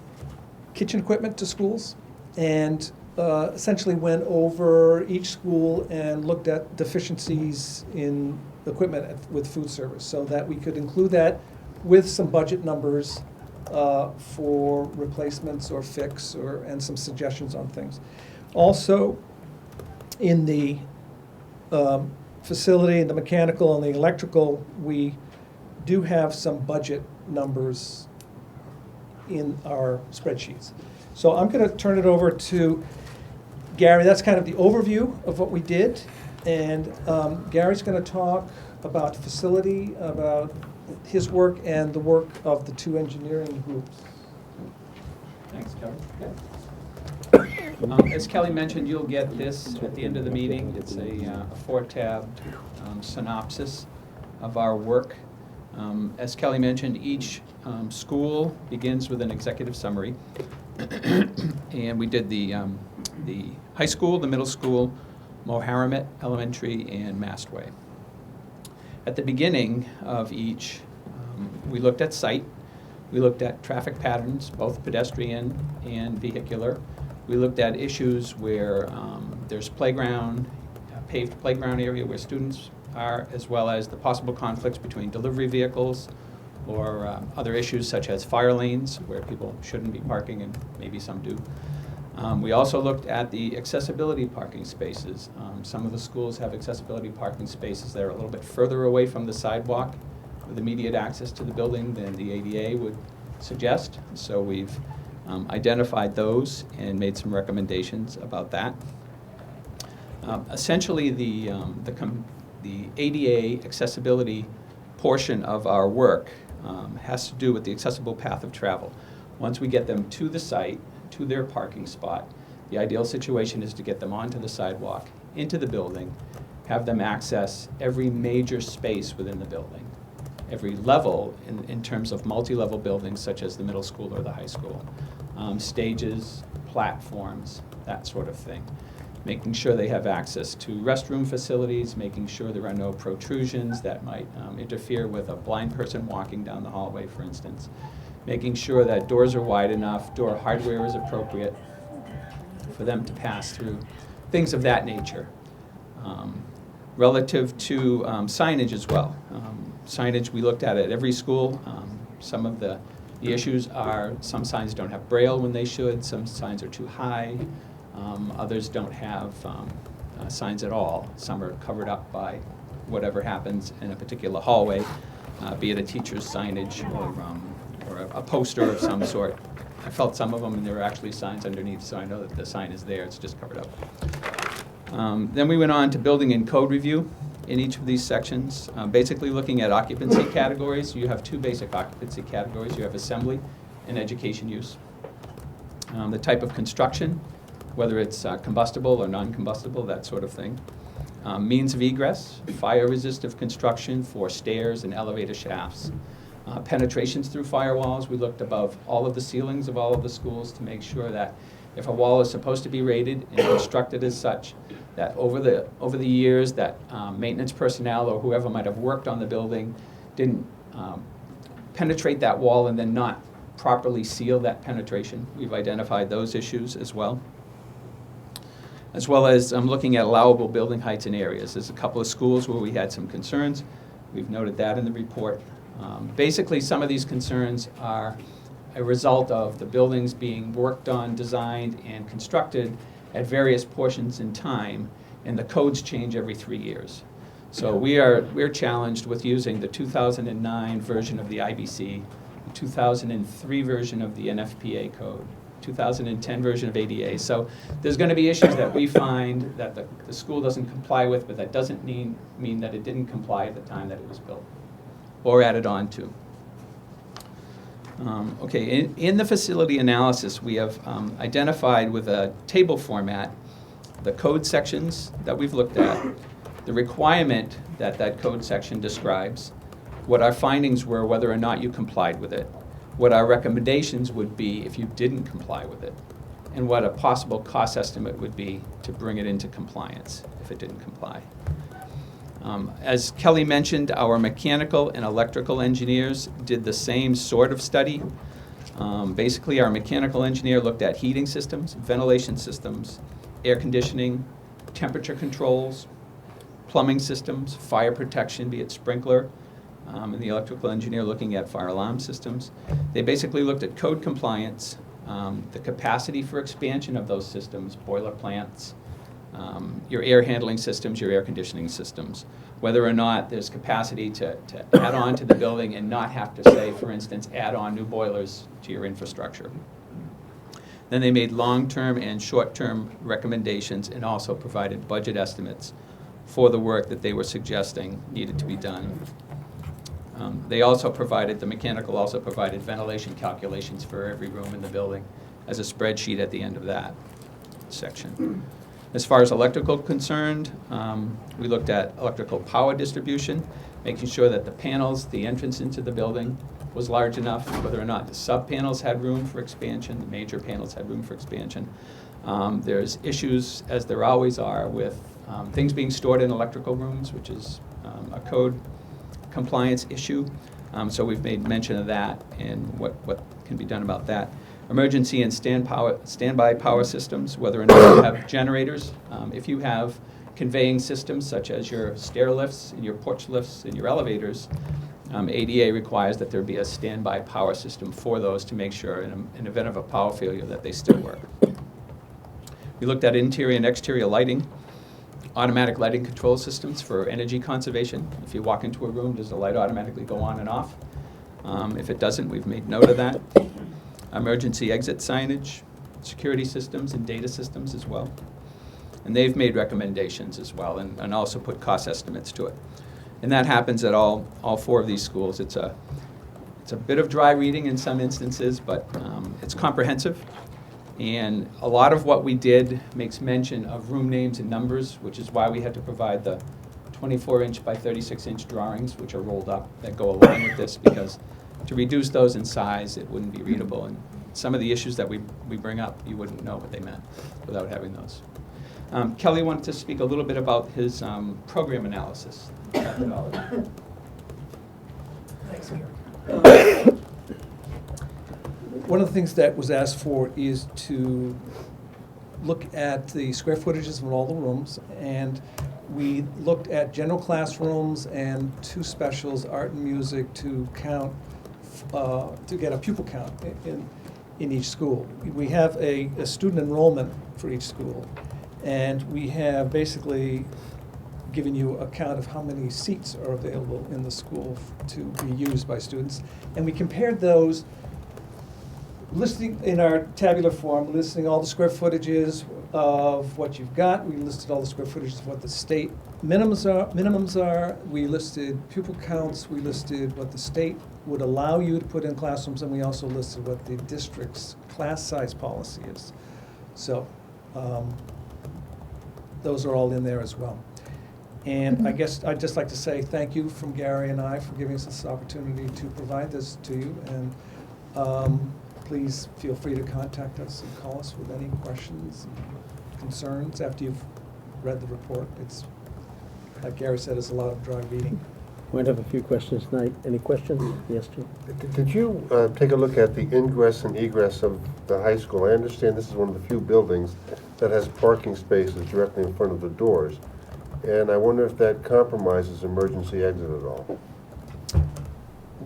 Speaker 14: kitchen equipment to schools, and essentially went over each school and looked at deficiencies in equipment with food service so that we could include that with some budget numbers for replacements or fix and some suggestions on things. Also, in the facility, the mechanical and the electrical, we do have some budget numbers in our spreadsheets. So I'm going to turn it over to Gary. That's kind of the overview of what we did. And Gary's going to talk about facility, about his work and the work of the 2 engineering groups.
Speaker 15: Thanks, Kelly. As Kelly mentioned, you'll get this at the end of the meeting. It's a 4-tab synopsis of our work. As Kelly mentioned, each school begins with an executive summary. And we did the high school, the middle school, Moharamet Elementary, and Mastway. At the beginning of each, we looked at site. We looked at traffic patterns, both pedestrian and vehicular. We looked at issues where there's playground, paved playground area where students are, as well as the possible conflicts between delivery vehicles or other issues such as fire lanes where people shouldn't be parking and maybe some do. We also looked at the accessibility parking spaces. Some of the schools have accessibility parking spaces that are a little bit further away from the sidewalk with immediate access to the building than the ADA would suggest. So we've identified those and made some recommendations about that. Essentially, the ADA accessibility portion of our work has to do with the accessible path of travel. Once we get them to the site, to their parking spot, The ideal situation is to get them onto the sidewalk, into the building, have them access every major space within the building, every level in terms of multi-level buildings such as the middle school or the high school, stages, platforms, that sort of thing. Making sure they have access to restroom facilities, making sure there are no protrusions that might interfere with a blind person walking down the hallway, for instance. Making sure that doors are wide enough, door hardware is appropriate for them to pass through, things of that nature. Relative to signage as well. Signage we looked at every school. Some of the issues are some signs don't have braille when they should, some signs are too high, others don't have signs at all. Some are covered up by whatever happens in a particular hallway, be it a teacher's signage or a poster of some sort. I felt some of them and there were actually signs underneath, so I know that the sign is there, it's just covered up. Then we went on to building and code review in each of these sections, basically looking at occupancy categories. You have two basic occupancy categories. You have assembly and education use. The type of construction, whether it's combustible or non-combustible, that sort of thing. Means of egress, fire-resistive construction for stairs and elevator shafts. Penetrations through firewalls. We looked above all of the ceilings of all of the schools to make sure that if a wall is supposed to be rated and constructed as such, that over the years that maintenance personnel or whoever might have worked on the building didn't penetrate that wall and then not properly seal that penetration. We've identified those issues as well as looking at allowable building heights in areas. There's a couple of schools where we had some concerns. We've noted that in the report. Basically, some of these concerns are a result of the buildings being worked on, designed, and constructed at various portions in time, and the codes change every 3 years. So we're challenged with using the 2009 version of the IBC, the 2003 version of the NFPA code, 2010 version of ADA. So there's going to be issues that we find that the school doesn't comply with, but that doesn't mean that it didn't comply at the time that it was built or added on to. Okay, in the facility analysis, we have identified with a table format the code sections that we've looked at, the requirement that code section describes, what our findings were, whether or not you complied with it, what our recommendations would be if you didn't comply with it, and what a possible cost estimate would be to bring it into compliance if it didn't comply. As Kelly mentioned, our mechanical and electrical engineers did the same sort of study. Basically, our mechanical engineer looked at heating systems, ventilation systems, air conditioning, temperature controls, plumbing systems, fire protection, be it sprinkler, and the electrical engineer looking at fire alarm systems. They basically looked at code compliance, the capacity for expansion of those systems, boiler plants, your air handling systems, your air conditioning systems, whether or not there's capacity to add on to the building and not have to, say, for instance, add on new boilers to your infrastructure. Then they made long-term and short-term recommendations and also provided budget estimates for the work that they were suggesting needed to be done. The mechanical also provided ventilation calculations for every room in the building as a spreadsheet at the end of that section. As far as electrical concerned, we looked at electrical power distribution, making sure that the panels, the entrance into the building was large enough, whether or not the sub-panels had room for expansion, the major panels had room for expansion. There's issues, as there always are, with things being stored in electrical rooms, which is a code compliance issue. So we've made mention of that and what can be done about that. Emergency and standby power systems, whether or not you have generators. If you have conveying systems such as your stair lifts and your porch lifts and your elevators, ADA requires that there be a standby power system for those to make sure in event of a power failure that they still work. We looked at interior and exterior lighting, automatic lighting control systems for energy conservation. If you walk into a room, does the light automatically go on and off? If it doesn't, we've made note of that. Emergency exit signage, security systems, and data systems as well. And they've made recommendations as well and also put cost estimates to it. And that happens at all 4 of these schools. It's a bit of dry reading in some instances, but it's comprehensive. And a lot of what we did makes mention of room names and numbers, which is why we had to provide the 24-inch by 36-inch drawings, which are rolled up, that go along with this, because to reduce those in size, it wouldn't be readable. And some of the issues that we bring up, you wouldn't know what they meant without having those. Kelly wanted to speak a little bit about his program analysis methodology.
Speaker 13: Thanks, Gary. One of the things that was asked for is to look at the square footages of all the rooms, and we looked at general classrooms and two specials, art and music, to count, to get a pupil count in each school. We have a student enrollment for each school, and we have basically given you a count of how many seats are available in the school to be used by students. And we compared those, listing in our tabular form, listing all the square footages of what you've got. We listed all the square footages of what the state minimums are. We listed pupil counts. We listed what the state would allow you to put in classrooms, and we also listed what the district's class size policy is. So those are all in there as well. And I guess I'd just like to say thank you from Gary and I for giving us this opportunity to provide this to you. And please feel free to contact us and call us with any questions and concerns after you've read the report. It's, like Gary said, it's a lot of dry reading.
Speaker 2: We might have a few questions tonight. Any questions? Yes, Jim?
Speaker 9: Did you take a look at the ingress and egress of the high school? I understand this is one of the few buildings that has parking spaces directly in front of the doors. And I wonder if that compromises emergency exit at all.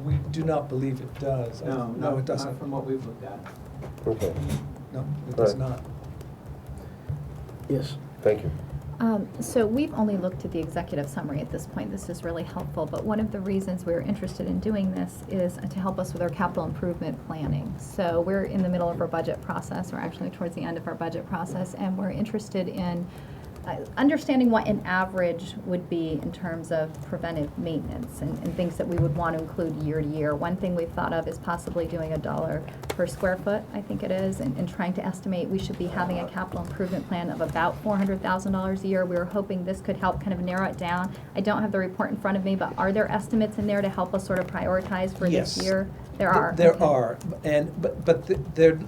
Speaker 13: We do not believe it does. No, it doesn't.
Speaker 15: Not from what we've looked at.
Speaker 9: Okay.
Speaker 13: No, it does
Speaker 9: Right.
Speaker 13: not.
Speaker 2: Yes.
Speaker 9: Thank you.
Speaker 5: So we've only looked at the executive summary at this point. This is really helpful, but one of the reasons we're interested in doing this is to help us with our capital improvement planning. So we're in the middle of our budget process. We're actually towards the end of our budget process, and we're interested in understanding what an average would be in terms of preventive maintenance and things that we would want to include year to year. One thing we've thought of is possibly doing $1 per square foot, I think it is, and trying to estimate we should be having a capital improvement plan of about $400,000 a year. We were hoping this could help kind of narrow it down. I don't have the report in front of me, but are there estimates in there to help us sort of prioritize for
Speaker 13: Yes.
Speaker 5: this year? There are.
Speaker 13: There
Speaker 5: Okay.
Speaker 13: are, but they're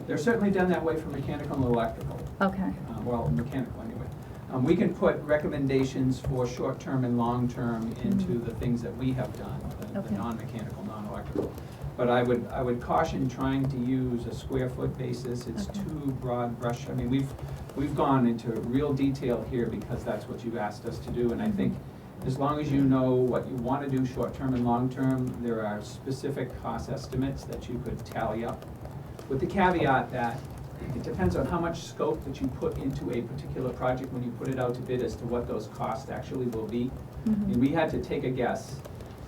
Speaker 15: They're certainly done that way for mechanical and electrical.
Speaker 5: Okay.
Speaker 15: Well, mechanical anyway. We can put recommendations for short-term and long-term into the things that we have done, the
Speaker 5: Okay.
Speaker 15: non-mechanical, non-electrical. But I would caution trying to use a square foot basis. It's
Speaker 5: Okay.
Speaker 15: too broad brush. I mean, we've gone into real detail here because that's what you've asked us to do. And I think as long as you know what you want to do short-term and long-term, there are specific cost estimates that you could tally up, with the caveat that it depends on how much scope that you put into a particular project when you put it out to bid as to what those costs actually will be. And we had to take a guess,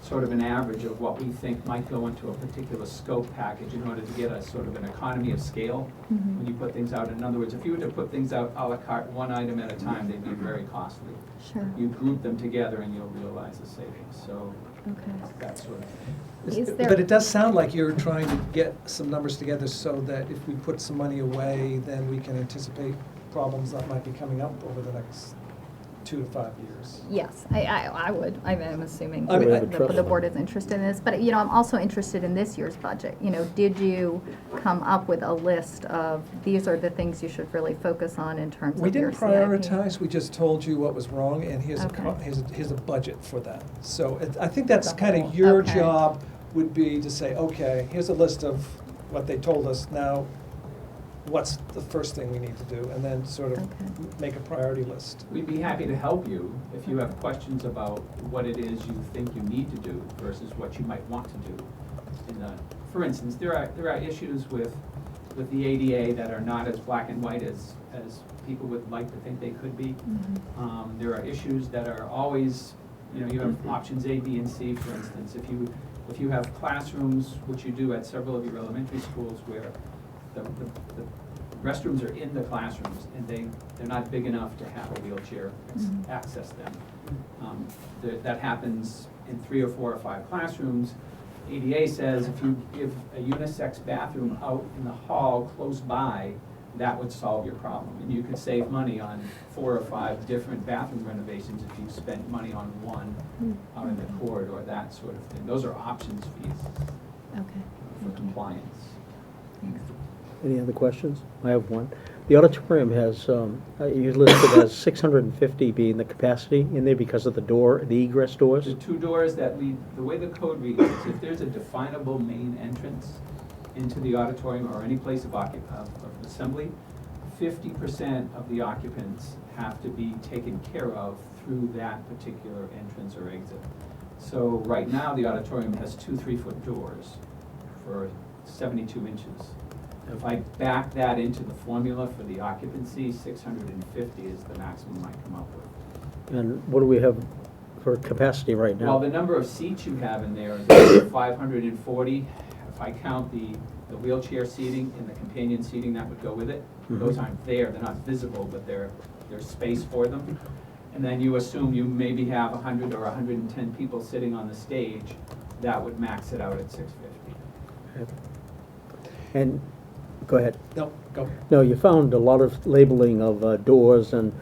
Speaker 15: sort of an average of what we think might go into a particular scope package in order to get a sort of an economy of scale when you put things out. In other words, if you were to put things out a la carte, one item at a time, they'd be very costly.
Speaker 5: Sure.
Speaker 15: You group them together and you'll realize the savings. So
Speaker 5: Okay.
Speaker 15: that sort of thing.
Speaker 5: Is there-
Speaker 13: But it does sound like you're trying to get some numbers together so that if we put some money away, then we can anticipate problems that might be coming up over the next 2 to 5 years.
Speaker 5: Yes, I would. I'm assuming
Speaker 13: I mean,
Speaker 5: the board is interested in this. But, I'm also interested in this year's budget. Did you come up with a list of, these are the things you should really focus on in terms
Speaker 13: We
Speaker 5: of your
Speaker 13: didn't
Speaker 5: CIP?
Speaker 13: prioritize, we just told you what was wrong, and here's here's a budget for that. So I think that's kind of your
Speaker 5: Okay.
Speaker 13: job would be to say, okay, here's a list of what they told us, now what's the first thing we need to do, and then sort of make a priority list.
Speaker 15: We'd be happy to help you if you have questions about what it is you think you need to do versus what you might want to do. For instance, there are issues with the ADA that are not as black and white as people would like to think they could be. There are issues that are always, you have options A, B, and C, for instance. If you have classrooms, which you do at several of your elementary schools, where the restrooms are in the classrooms and they're not big enough to have a wheelchair access them. That happens in 3 or 4 or 5 classrooms. ADA says if you give a unisex bathroom out in the hall close by, that would solve your problem. And you could save money on 4 or 5 different bathroom renovations if you spent money on one out in the corridor, that sort of thing. Those are options fees
Speaker 5: Okay.
Speaker 15: for compliance.
Speaker 2: Any other questions? I have one. The auditorium has, you listed as 650 being the capacity in there because of the egress doors?
Speaker 15: The 2 doors that lead, the way the code reads is if there's a definable main entrance into the auditorium or any place of assembly, 50% of the occupants have to be taken care of through that particular entrance or exit. So right now, the auditorium has 2 3-foot doors for 72 inches. If I back that into the formula for the occupancy, 650 is the maximum I come up with.
Speaker 2: And what do we have for capacity right now?
Speaker 15: Well, the number of seats you have in there is 540. If I count the wheelchair seating and the companion seating that would go with it, those aren't there, they're not visible, but there's space for them. And then you assume you maybe have 100 or 110 people sitting on the stage, that would max it out at 650.
Speaker 2: Okay. And, go ahead.
Speaker 14: No, go.
Speaker 2: No, you found a lot of labeling of doors and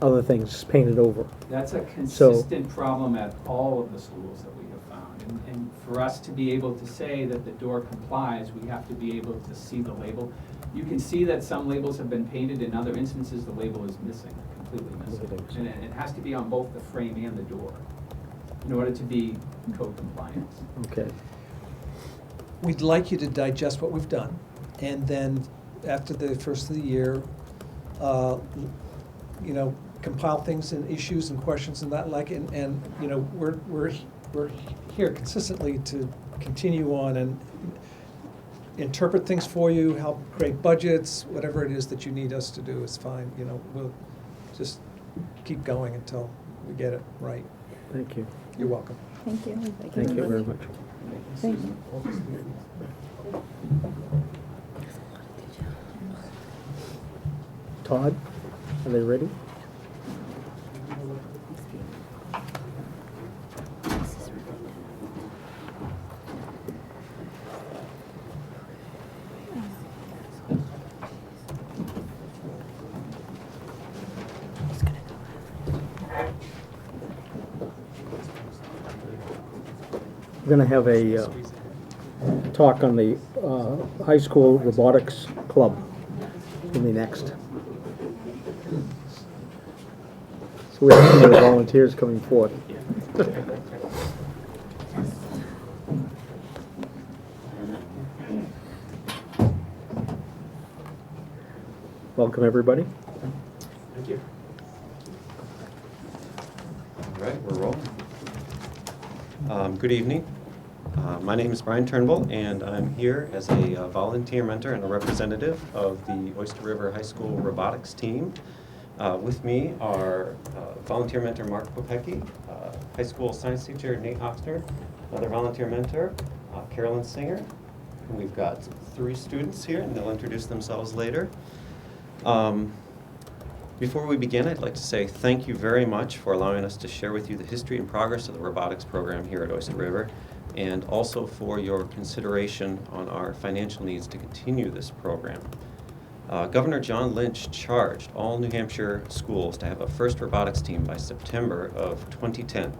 Speaker 2: other things painted over.
Speaker 15: That's a consistent problem at all of the schools that we have found. And for us to be able to say that the door complies, we have to be able to see the label. You can see that some labels have been painted. In other instances, the label is missing, completely missing. And it has to be on both the frame and the door in order to be code compliant.
Speaker 2: Okay.
Speaker 14: We'd like you to digest what we've done, and then after the first of the year, compile things and issues and questions and that like, and we're here consistently to continue on and interpret things for you, help create budgets, whatever it is that you need us to do is fine. We'll just keep going until we get it right.
Speaker 2: Thank you.
Speaker 14: You're welcome.
Speaker 5: Thank you.
Speaker 2: Thank you very much.
Speaker 5: Thank you.
Speaker 2: Todd, are they ready? We're going to have a talk on the high school robotics club in the next. So we have some of the volunteers coming forth. Welcome, everybody.
Speaker 16: Thank you. All right, we're rolling. Good evening. My name is Brian Turnbull, and I'm here as a volunteer mentor and a representative of the Oyster River High School robotics team. With me are volunteer mentor Mark Popecki, high school science teacher Nate Oxner, another volunteer mentor, Carolyn Singer. And we've got 3 students here, and they'll introduce themselves later. Before we begin, I'd like to say thank you very much for allowing us to share with you the history and progress of the robotics program here at Oyster River, and also for your consideration on our financial needs to continue this program. Governor John Lynch charged all New Hampshire schools to have a first robotics team by September of 2010.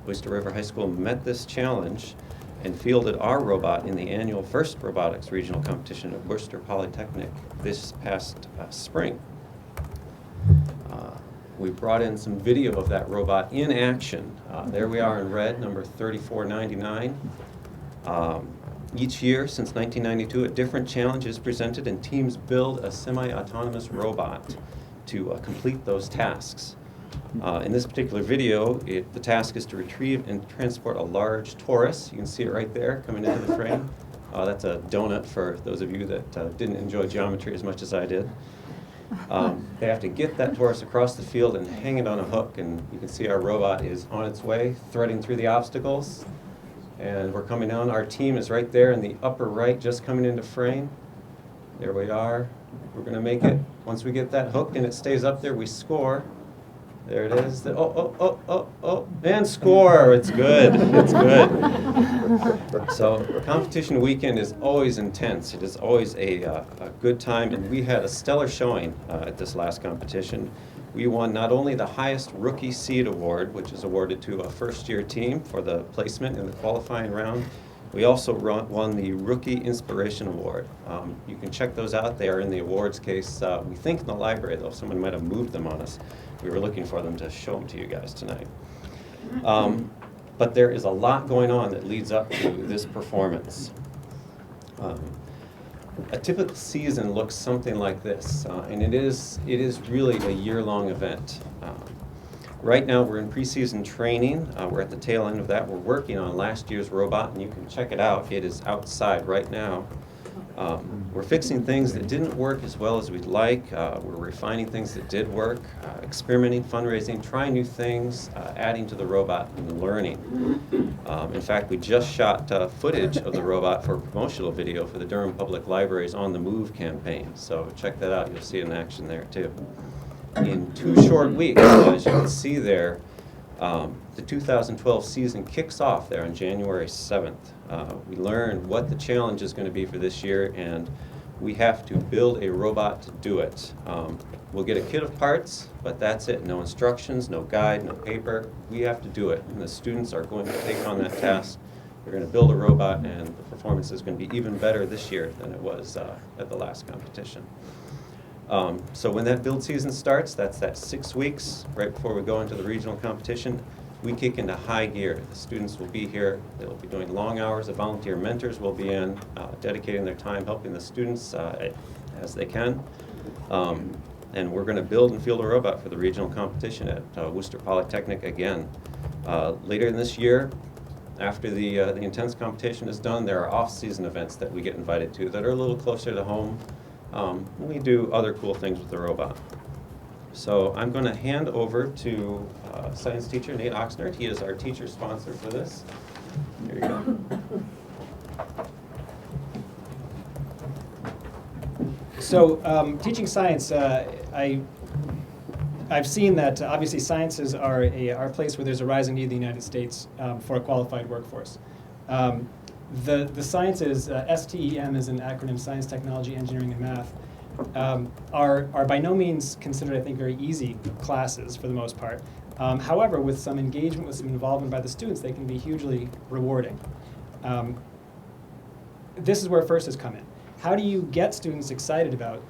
Speaker 16: Oyster River High School met this challenge and fielded our robot in the annual First Robotics Regional Competition at Worcester Polytechnic this past spring. We brought in some video of that robot in action. There we are in red, number 3499. Each year since 1992, a different challenge is presented and teams build a semi-autonomous robot to complete those tasks. In this particular video, the task is to retrieve and transport a large torus. You can see it right there coming into the frame. That's a donut for those of you that didn't enjoy geometry as much as I did. They have to get that torus across the field and hang it on a hook, and you can see our robot is on its way, threading through the obstacles. And we're coming down. Our team is right there in the upper right, just coming into frame. There we are. We're going to make it. Once we get that hook and it stays up there, we score. There it is. And score. It's good. It's good. So competition weekend is always intense. It is always a good time, and we had a stellar showing at this last competition. We won not only the highest rookie seed award, which is awarded to a first-year team for the placement in the qualifying round, we also won the Rookie Inspiration Award. You can check those out. They are in the awards case. We think in the library, though. Someone might have moved them on us. We were looking for them to show them to you guys tonight. But there is a lot going on that leads up to this performance. A typical season looks something like this, and it is really a year-long event. Right now we're in preseason training. We're at the tail end of that. We're working on last year's robot, and you can check it out. It is outside right now. We're fixing things that didn't work as well as we'd like. We're refining things that did work, experimenting, fundraising, trying new things, adding to the robot, and learning. In fact, we just shot footage of the robot for a promotional video for the Durham Public Library's On the Move campaign. So check that out. You'll see it in action there, too. In 2 short weeks, as you can see there, the 2012 season kicks off there on January 7th. We learn what the challenge is going to be for this year, and we have to build a robot to do it. We'll get a kit of parts, but that's it. No instructions, no guide, no paper. We have to do it, and the students are going to take on that task. We're going to build a robot, and the performance is going to be even better this year than it was at the last competition. So when that build season starts, that's that 6 weeks right before we go into the regional competition. We kick into high gear. The students will be here. They'll be doing long hours. The volunteer mentors will be in, dedicating their time helping the students as they can. And we're going to build and field a robot for the regional competition at Worcester Polytechnic again. Later in this year, after the intense competition is done, there are off-season events that we get invited to that are a little closer to home. We do other cool things with the robot. So I'm going to hand over to science teacher Nate Oxnard. He is our teacher sponsor for this. Here you go.
Speaker 6: So teaching science, I've seen that obviously sciences are a place where there's a rising need in the United States for a qualified workforce. The sciences, STEM is an acronym, Science, Technology, Engineering, and Math, are by no means considered, I think, very easy classes for the most part. However, with some engagement, with some involvement by the students, they can be hugely rewarding. This is where FIRST has come in. How do you get students excited about,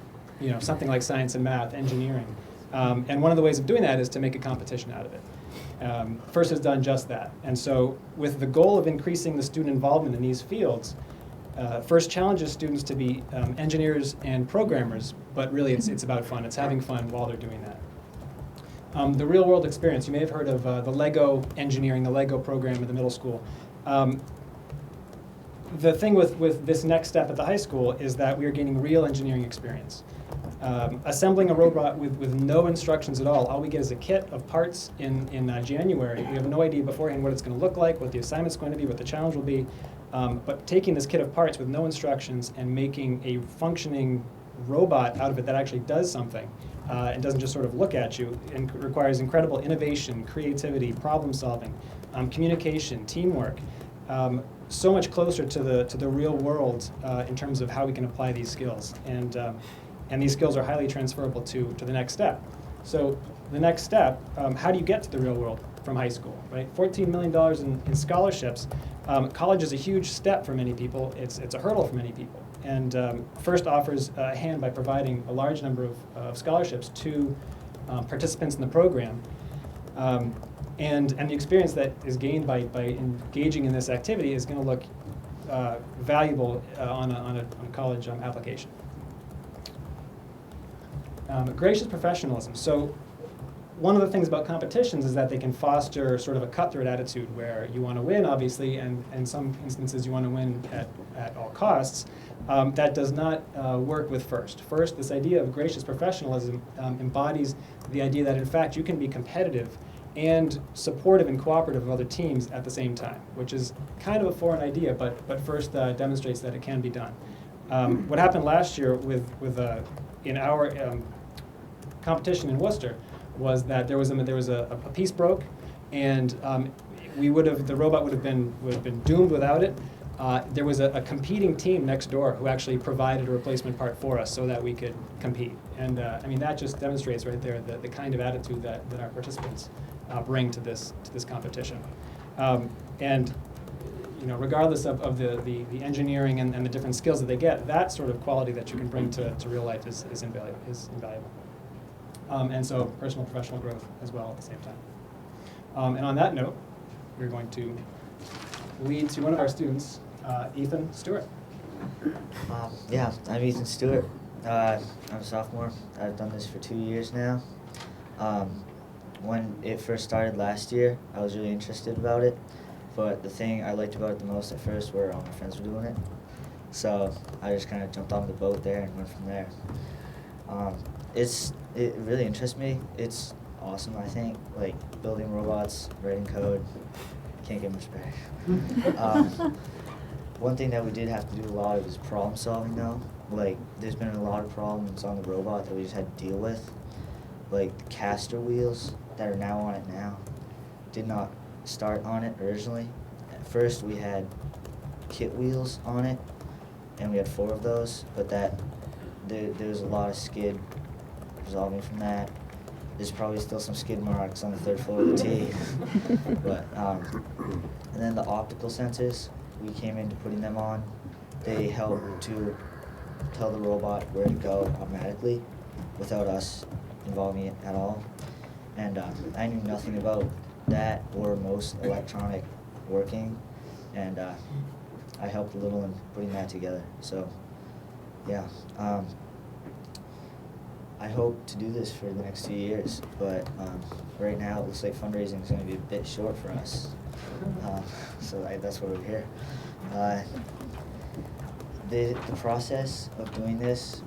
Speaker 6: something like science and math, engineering? And one of the ways of doing that is to make a competition out of it. FIRST has done just that. And so with the goal of increasing the student involvement in these fields, FIRST challenges students to be engineers and programmers, but really it's about fun. It's having fun while they're doing that. The real world experience, you may have heard of the Lego engineering, the Lego program at the middle school. The thing with this next step at the high school is that we are gaining real engineering experience. Assembling a robot with no instructions at all we get is a kit of parts in January. We have no idea beforehand what it's going to look like, what the assignment's going to be, what the challenge will be. But taking this kit of parts with no instructions and making a functioning robot out of it that actually does something and doesn't just sort of look at you, and requires incredible innovation, creativity, problem solving, communication, teamwork. So much closer to the real world in terms of how we can apply these skills. And these skills are highly transferable to the next step. So the next step, how do you get to the real world from high school, right? $14 million in scholarships. College is a huge step for many people. It's a hurdle for many people. And FIRST offers a hand by providing a large number of scholarships to participants in the program. And the experience that is gained by engaging in this activity is going to look valuable on a college application. Gracious professionalism. So one of the things about competitions is that they can foster sort of a cutthroat attitude where you want to win, obviously, and in some instances you want to win at all costs. That does not work with FIRST. FIRST, this idea of gracious professionalism embodies the idea that, in fact, you can be competitive and supportive and cooperative of other teams at the same time, which is kind of a foreign idea, but FIRST demonstrates that it can be done. What happened last year in our competition in Worcester was that there was a piece broke, and the robot would have been doomed without it. There was a competing team next door who actually provided a replacement part for us so that we could compete. And I mean, that just demonstrates right there the kind of attitude that our participants bring to this competition. And you know, regardless of the engineering and the different skills that they get, that sort of quality that you can bring to real life is invaluable. And so personal and professional growth as well at the same time. And on that note, we're going to lead to one of our students, Ethan Stewart.
Speaker 17: Yeah, I'm Ethan Stewart. I'm a sophomore. I've done this for 2 years now. When it first started last year, I was really interested about it. But the thing I liked about it the most at first were all my friends were doing it. So I just kind of jumped on the boat there and went from there. It really interests me. It's awesome, I think. Like building robots, writing code, can't get much better. One thing that we did have to do a lot of is problem solving though. Like there's been a lot of problems on the robot that we just had to deal with. Like the caster wheels that are now on it now did not start on it originally. At first we had kit wheels on it and we had 4 of those, but there was a lot of skid resulting from that. There's probably still some skid marks on the 3rd floor of the T. But and then the optical sensors, we came into putting them on. They help to tell the robot where to go automatically without us involving it at all. And I knew nothing about that or most electronic working, and I helped a little in putting that together. So yeah, I hope to do this for the next 2 years, but right now it looks like fundraising is going to be a bit short for us. So that's why we're here. The process of doing this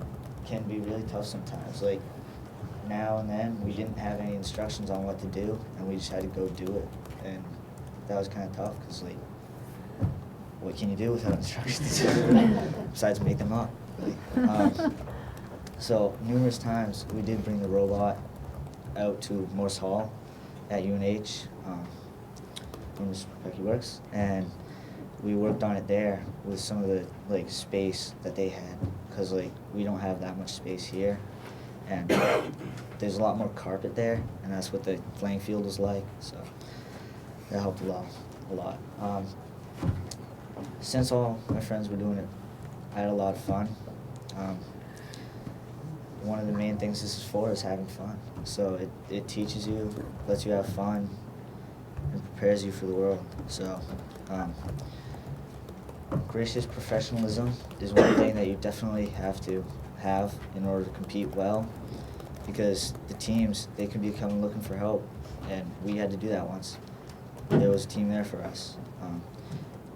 Speaker 17: can be really tough sometimes. Like now and then we didn't have any instructions on what to do, and we just had to go do it, and that was kind of tough because like, what can you do without instructions besides make them up? Like, so numerous times we did bring the robot out to Morse Hall at UNH, when Ms. Becky works, and we worked on it there with some of the like space that they had, because like we don't have that much space here, and there's a lot more carpet there, and that's what the playing field was like, so that helped a lot. Since all my friends were doing it, I had a lot of fun. One of the main things this is for is having fun. So it teaches you, lets you have fun, and prepares you for the world. So gracious professionalism is one thing that you definitely have to have in order to compete well, because the teams, they can be coming looking for help, and we had to do that once. There was a team there for us.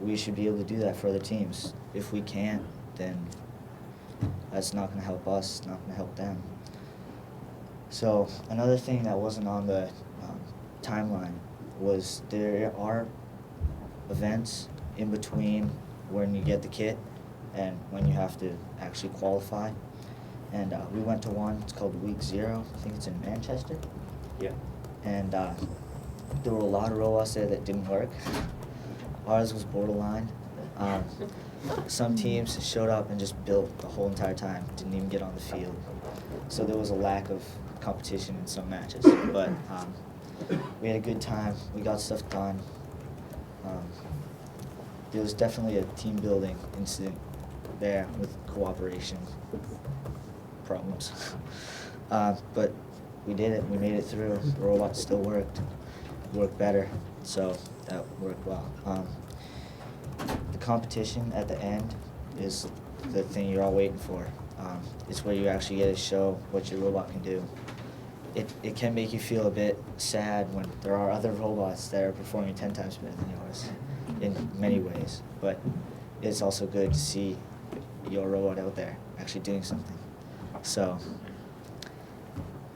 Speaker 17: We should be able to do that for other teams. If we can't, then that's not going to help us, it's not going to help them. So another thing that wasn't on the timeline was there are events in between when you get the kit and when you have to actually qualify. And we went to one, it's called Week 0, I think it's in Manchester.
Speaker 16: Yeah.
Speaker 17: And there were a lot of robots there that didn't work. Ours was borderline. Some teams showed up and just built the whole entire time, didn't even get on the field. So there was a lack of competition in some matches. But we had a good time, we got stuff done. There was definitely a team building incident there with cooperation problems. But we did it, we made it through. The robot still worked better, so that worked well. The competition at the end is the thing you're all waiting for. It's where you actually get to show what your robot can do. It can make you feel a bit sad when there are other robots that are performing 10 times better than yours in many ways, but it's also good to see your robot out there actually doing something. So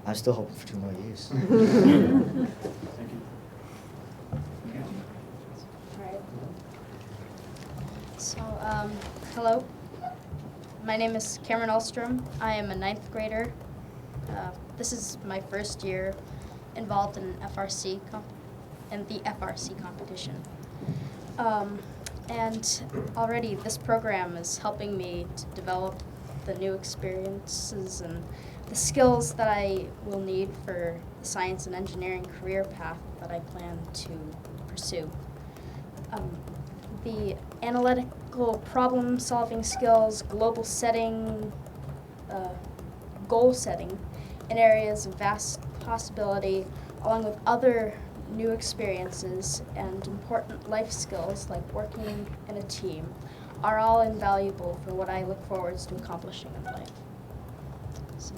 Speaker 17: I'm still hoping for 2 more years.
Speaker 6: Thank you.
Speaker 18: So, hello. My name is Cameron Alstrom. I am a 9th grader. This is my first year involved in the FRC competition. And already this program is helping me to develop the new experiences and the skills that I will need for the science and engineering career path that I plan to pursue. The analytical problem-solving skills, global setting, goal setting in areas of vast possibility, along with other new experiences and important life skills like working in a team, are all invaluable for what I look forward to accomplishing in life. So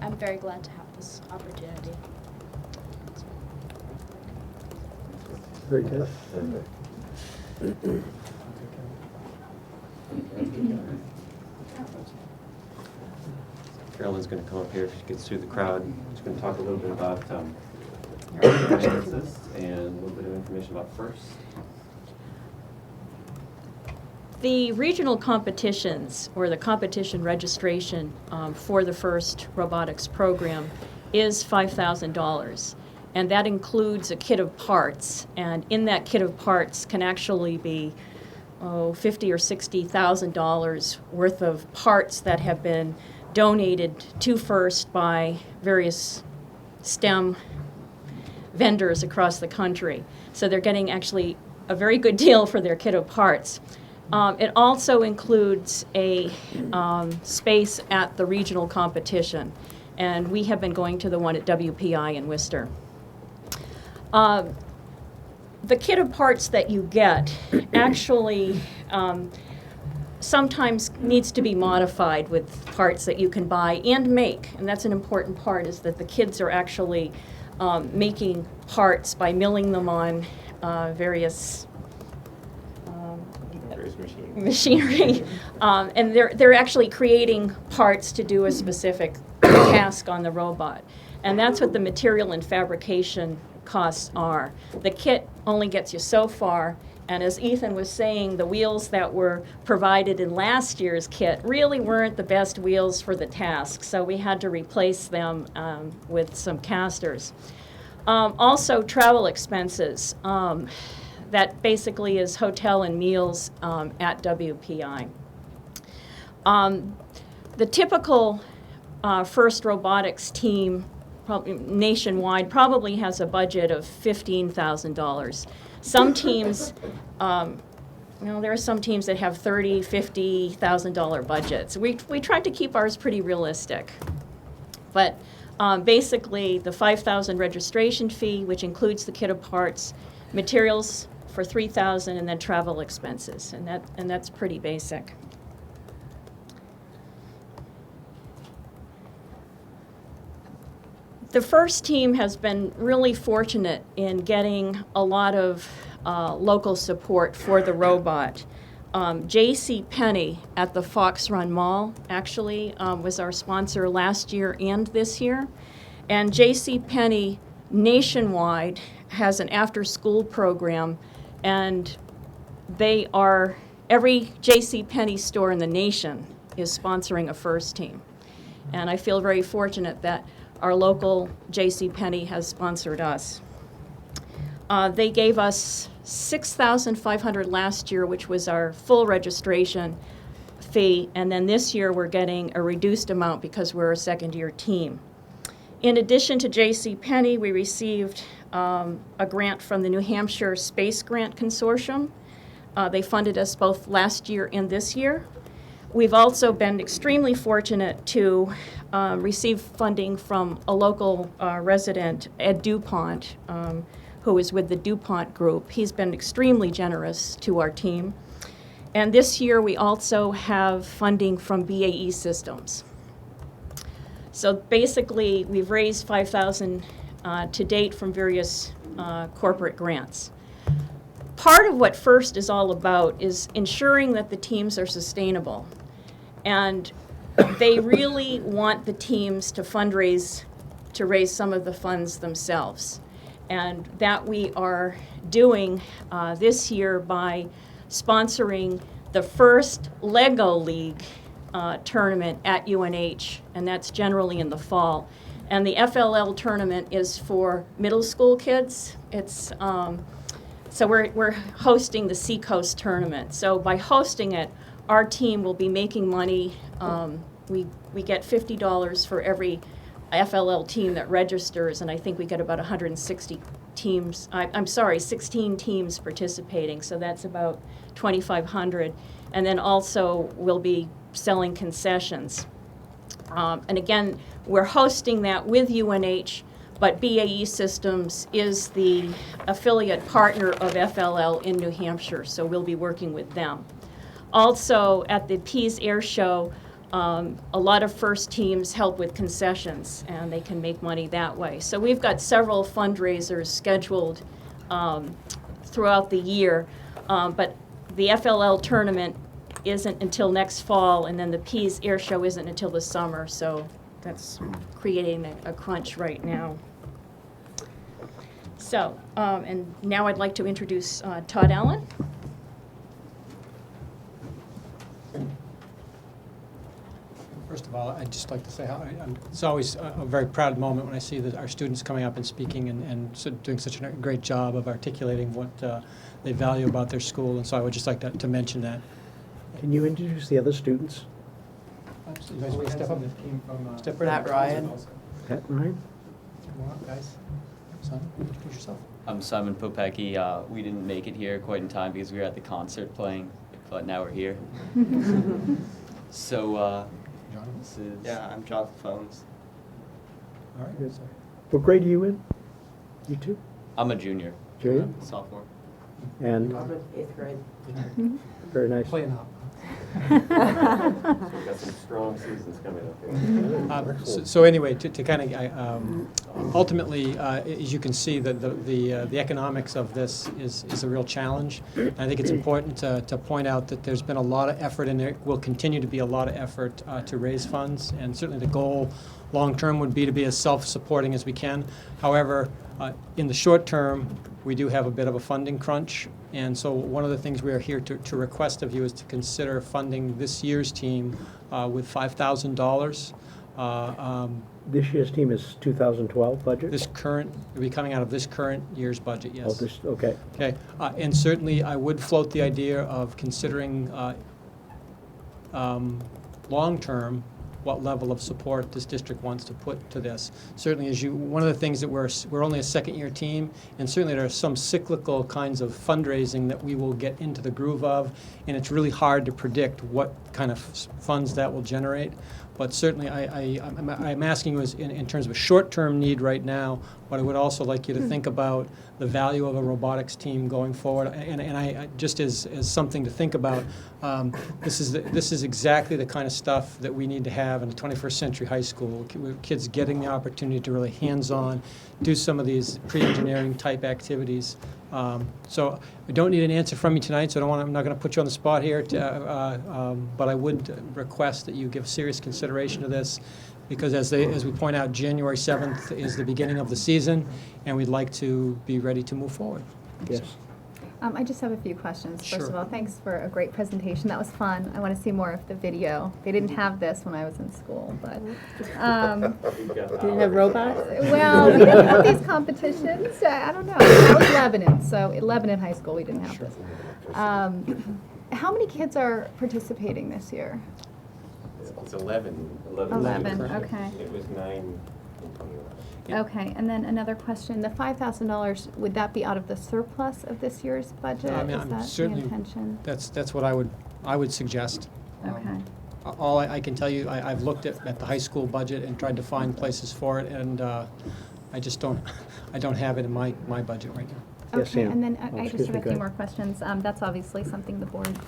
Speaker 18: I'm very glad to have this opportunity.
Speaker 2: Very good.
Speaker 16: Carolyn's going to come up here if she gets through the crowd. She's going to talk a little bit about our finances and a little bit of information about First.
Speaker 19: The regional competitions, or the competition registration for the First robotics program, is $5,000. And that includes a kit of parts. And in that kit of parts can actually be $50,000 or $60,000 worth of parts that have been donated to First by various STEM vendors across the country. So they're getting actually a very good deal for their kit of parts. It also includes a space at the regional competition, and we have been going to the one at WPI in Worcester. The kit of parts that you get actually sometimes needs to be modified with parts that you can buy and make, and that's an important part, is that the kids are actually making parts by milling them on various machinery, and they're actually creating parts to do a specific task on the robot. And that's what the material and fabrication costs are. The kit only gets you so far, and as Ethan was saying, the wheels that were provided in last year's kit really weren't the best wheels for the task, so we had to replace them with some casters. Also, travel expenses. That basically is hotel and meals at WPI. The typical First robotics team nationwide probably has a budget of $15,000. Some teams, there are some teams that have $30,000, $50,000 budgets. We tried to keep ours pretty realistic. But basically, the $5,000 registration fee, which includes the kit of parts, materials for $3,000, and then travel expenses, and that's pretty basic. The First team has been really fortunate in getting a lot of local support for the robot. J.C. Penney at the Fox Run Mall actually was our sponsor last year and this year. And J.C. Penney nationwide has an after-school program, and every J.C. Penney store in the nation is sponsoring a First team. And I feel very fortunate that our local J.C. Penney has sponsored us. They gave us $6,500 last year, which was our full registration fee, and then this year we're getting a reduced amount because we're a second-year team. In addition to J.C. Penney, we received a grant from the New Hampshire Space Grant Consortium. They funded us both last year and this year. We've also been extremely fortunate to receive funding from a local resident, Ed DuPont, who is with the DuPont Group. He's been extremely generous to our team. And this year we also have funding from BAE Systems. So basically, we've raised $5,000 to date from various corporate grants. Part of what First is all about is ensuring that the teams are sustainable. And they really want the teams to fundraise, to raise some of the funds themselves. And that we are doing this year by sponsoring the first Lego League tournament at UNH, and that's generally in the fall. And the FLL tournament is for middle school kids. It's so we're hosting the Seacoast tournament. So by hosting it, our team will be making money. We get $50 for every FLL team that registers, and I think we get about 160 teams. I'm sorry, 16 teams participating. So that's about 2,500. And then also we'll be selling concessions. And again, we're hosting that with UNH, but BAE Systems is the affiliate partner of FLL in New Hampshire, so we'll be working with them. Also, at the Pease Air Show, a lot of first teams help with concessions, and they can make money that way. So we've got several fundraisers scheduled throughout the year, but the FLL tournament isn't until next fall, and then the Pease Air Show isn't until the summer, so that's creating a crunch right now. So, and now I'd like to introduce Todd Allen.
Speaker 6: First of all, I'd just like to say how it's always a very proud moment when I see that our students coming up and speaking and doing such a great job of articulating what they value about their school, and so I would just like to mention that.
Speaker 2: Can you introduce the other students?
Speaker 6: You guys want to step up? Step right
Speaker 20: Matt
Speaker 6: up.
Speaker 20: Ryan.
Speaker 2: Pat Ryan?
Speaker 6: Come on up, guys. Son, introduce yourself.
Speaker 20: I'm Simon Popecki. We didn't make it here quite in time because we were at the concert playing, but now we're here. So, this is...
Speaker 21: Yeah, I'm Jonathan Phones.
Speaker 6: All right.
Speaker 2: Yes. What grade are you in? You too?
Speaker 20: I'm a junior.
Speaker 2: Junior?
Speaker 20: Sophomore.
Speaker 2: And?
Speaker 21: I'm in 8th grade.
Speaker 2: Very nice.
Speaker 6: Playing up.
Speaker 12: We've got some strong seasons coming up here.
Speaker 6: So anyway, to kind of ultimately, as you can see, the economics of this is a real challenge. I think it's important to point out that there's been a lot of effort, and there will continue to be a lot of effort to raise funds. And certainly the goal, long term, would be to be as self-supporting as we can. However, in the short term, we do have a bit of a funding crunch. And so one of the things we are here to request of you is to consider funding this year's team with $5,000.
Speaker 2: This year's team is 2012 budget?
Speaker 6: It'll be coming out of this current year's budget, yes.
Speaker 2: Oh, okay.
Speaker 6: Okay, and certainly I would float the idea of considering long-term what level of support this district wants to put to this. Certainly, one of the things that we're only a second-year team, and certainly there are some cyclical kinds of fundraising that we will get into the groove of, and it's really hard to predict what kind of funds that will generate. But certainly, I'm asking you in terms of a short-term need right now, but I would also like you to think about the value of a robotics team going forward. And I just as something to think about, this is exactly the kind of stuff that we need to have in a 21st century high school. Kids getting the opportunity to really hands-on do some of these pre-engineering type activities. So I don't need an answer from you tonight, so I'm not going to put you on the spot here, but I would request that you give serious consideration to this, because as we point out, January 7th is the beginning of the season, and we'd like to be ready to move forward.
Speaker 2: Yes.
Speaker 3: I just have a few questions.
Speaker 6: Sure.
Speaker 3: First of all, thanks for a great presentation. That was fun. I want to see more of the video. They didn't have this when I was in school, but
Speaker 11: Didn't have robots?
Speaker 3: well, we didn't have these competitions. I don't know. I was Lebanon, so in Lebanon High School we didn't have this. How many kids are participating this year?
Speaker 12: It's 11.
Speaker 3: 11, okay.
Speaker 12: It was 9 in 2011.
Speaker 3: Okay, and then another question. The $5,000, would that be out of the surplus of this year's budget?
Speaker 6: I mean,
Speaker 3: Is that the
Speaker 6: certainly,
Speaker 3: intention?
Speaker 6: that's what I would suggest.
Speaker 3: Okay.
Speaker 6: All I can tell you, I've looked at the high school budget and tried to find places for it, and I just don't have it in my budget right now.
Speaker 3: Okay, and then I just have a few more questions. That's obviously something the board,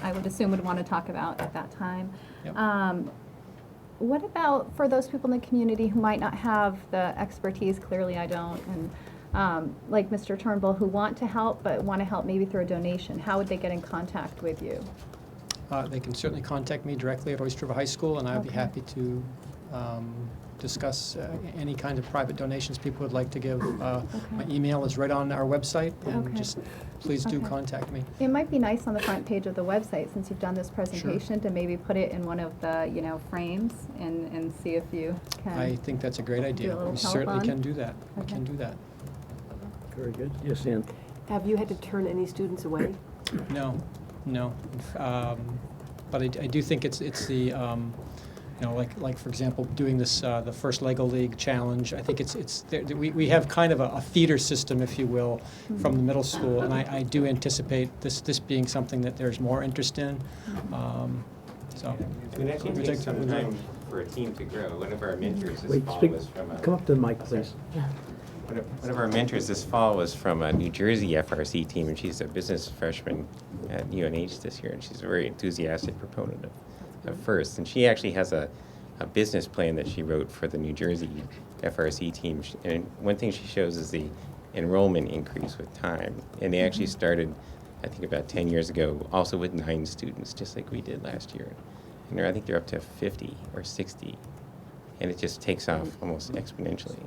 Speaker 3: I would assume would want to talk about at that time.
Speaker 6: Yep.
Speaker 3: What about for those people in the community who might not have the expertise? Clearly, I don't, and like Mr. Turnbull, who want to help but want to help maybe through a donation. How would they get in contact with you?
Speaker 6: They can certainly contact me directly at Oyster High School, and I'd be happy to discuss any kind of private donations people would like to give. My email is right on our website, and
Speaker 5: Okay.
Speaker 6: just please do
Speaker 5: Okay.
Speaker 6: contact me.
Speaker 5: It might be nice on the front page of the website, since you've done this presentation, to maybe put it in one of the, frames and see if you can.
Speaker 6: I think that's a great
Speaker 5: do a
Speaker 6: idea.
Speaker 5: little
Speaker 6: We certainly
Speaker 5: telethon.
Speaker 6: can do that. We
Speaker 5: Okay.
Speaker 6: can do that.
Speaker 2: Very good. Yes, Ann?
Speaker 11: Have you had to turn any students away?
Speaker 6: No, no. But I do think it's the, like for example, doing this, the first Lego League challenge. I think we have kind of a feeder system, if you will, from the middle school, and I do anticipate this being something that there's more interest in. So.
Speaker 7: It would actually take some time for a team to grow. One of our mentors this
Speaker 2: Wait,
Speaker 7: fall
Speaker 2: speak,
Speaker 7: was from a...
Speaker 2: come up to the mic, please.
Speaker 7: One of our mentors this fall was from a New Jersey FRC team, and she's a business freshman at UNH this year, and she's a very enthusiastic proponent of FIRST. And she actually has a business plan that she wrote for the New Jersey FRC team. And one thing she shows is the enrollment increase with time. And they actually started, I think, about 10 years ago, also with 9 students, just like we did last year. And I think they're up to 50 or 60. And it just takes off almost exponentially.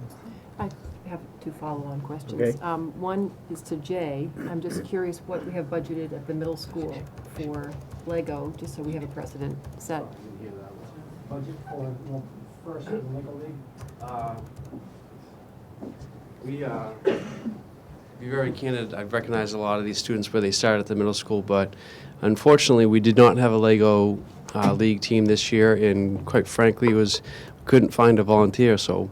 Speaker 11: I have 2 follow-on questions.
Speaker 2: Okay.
Speaker 11: One is to Jay. I'm just curious what we have budgeted at the middle school for Lego, just so we have a precedent set.
Speaker 6: Budget for first Lego League.
Speaker 22: To be very candid, I've recognized a lot of these students where they started at the middle school, but unfortunately, we did not have a Lego League team this year, and quite frankly, couldn't find a volunteer, so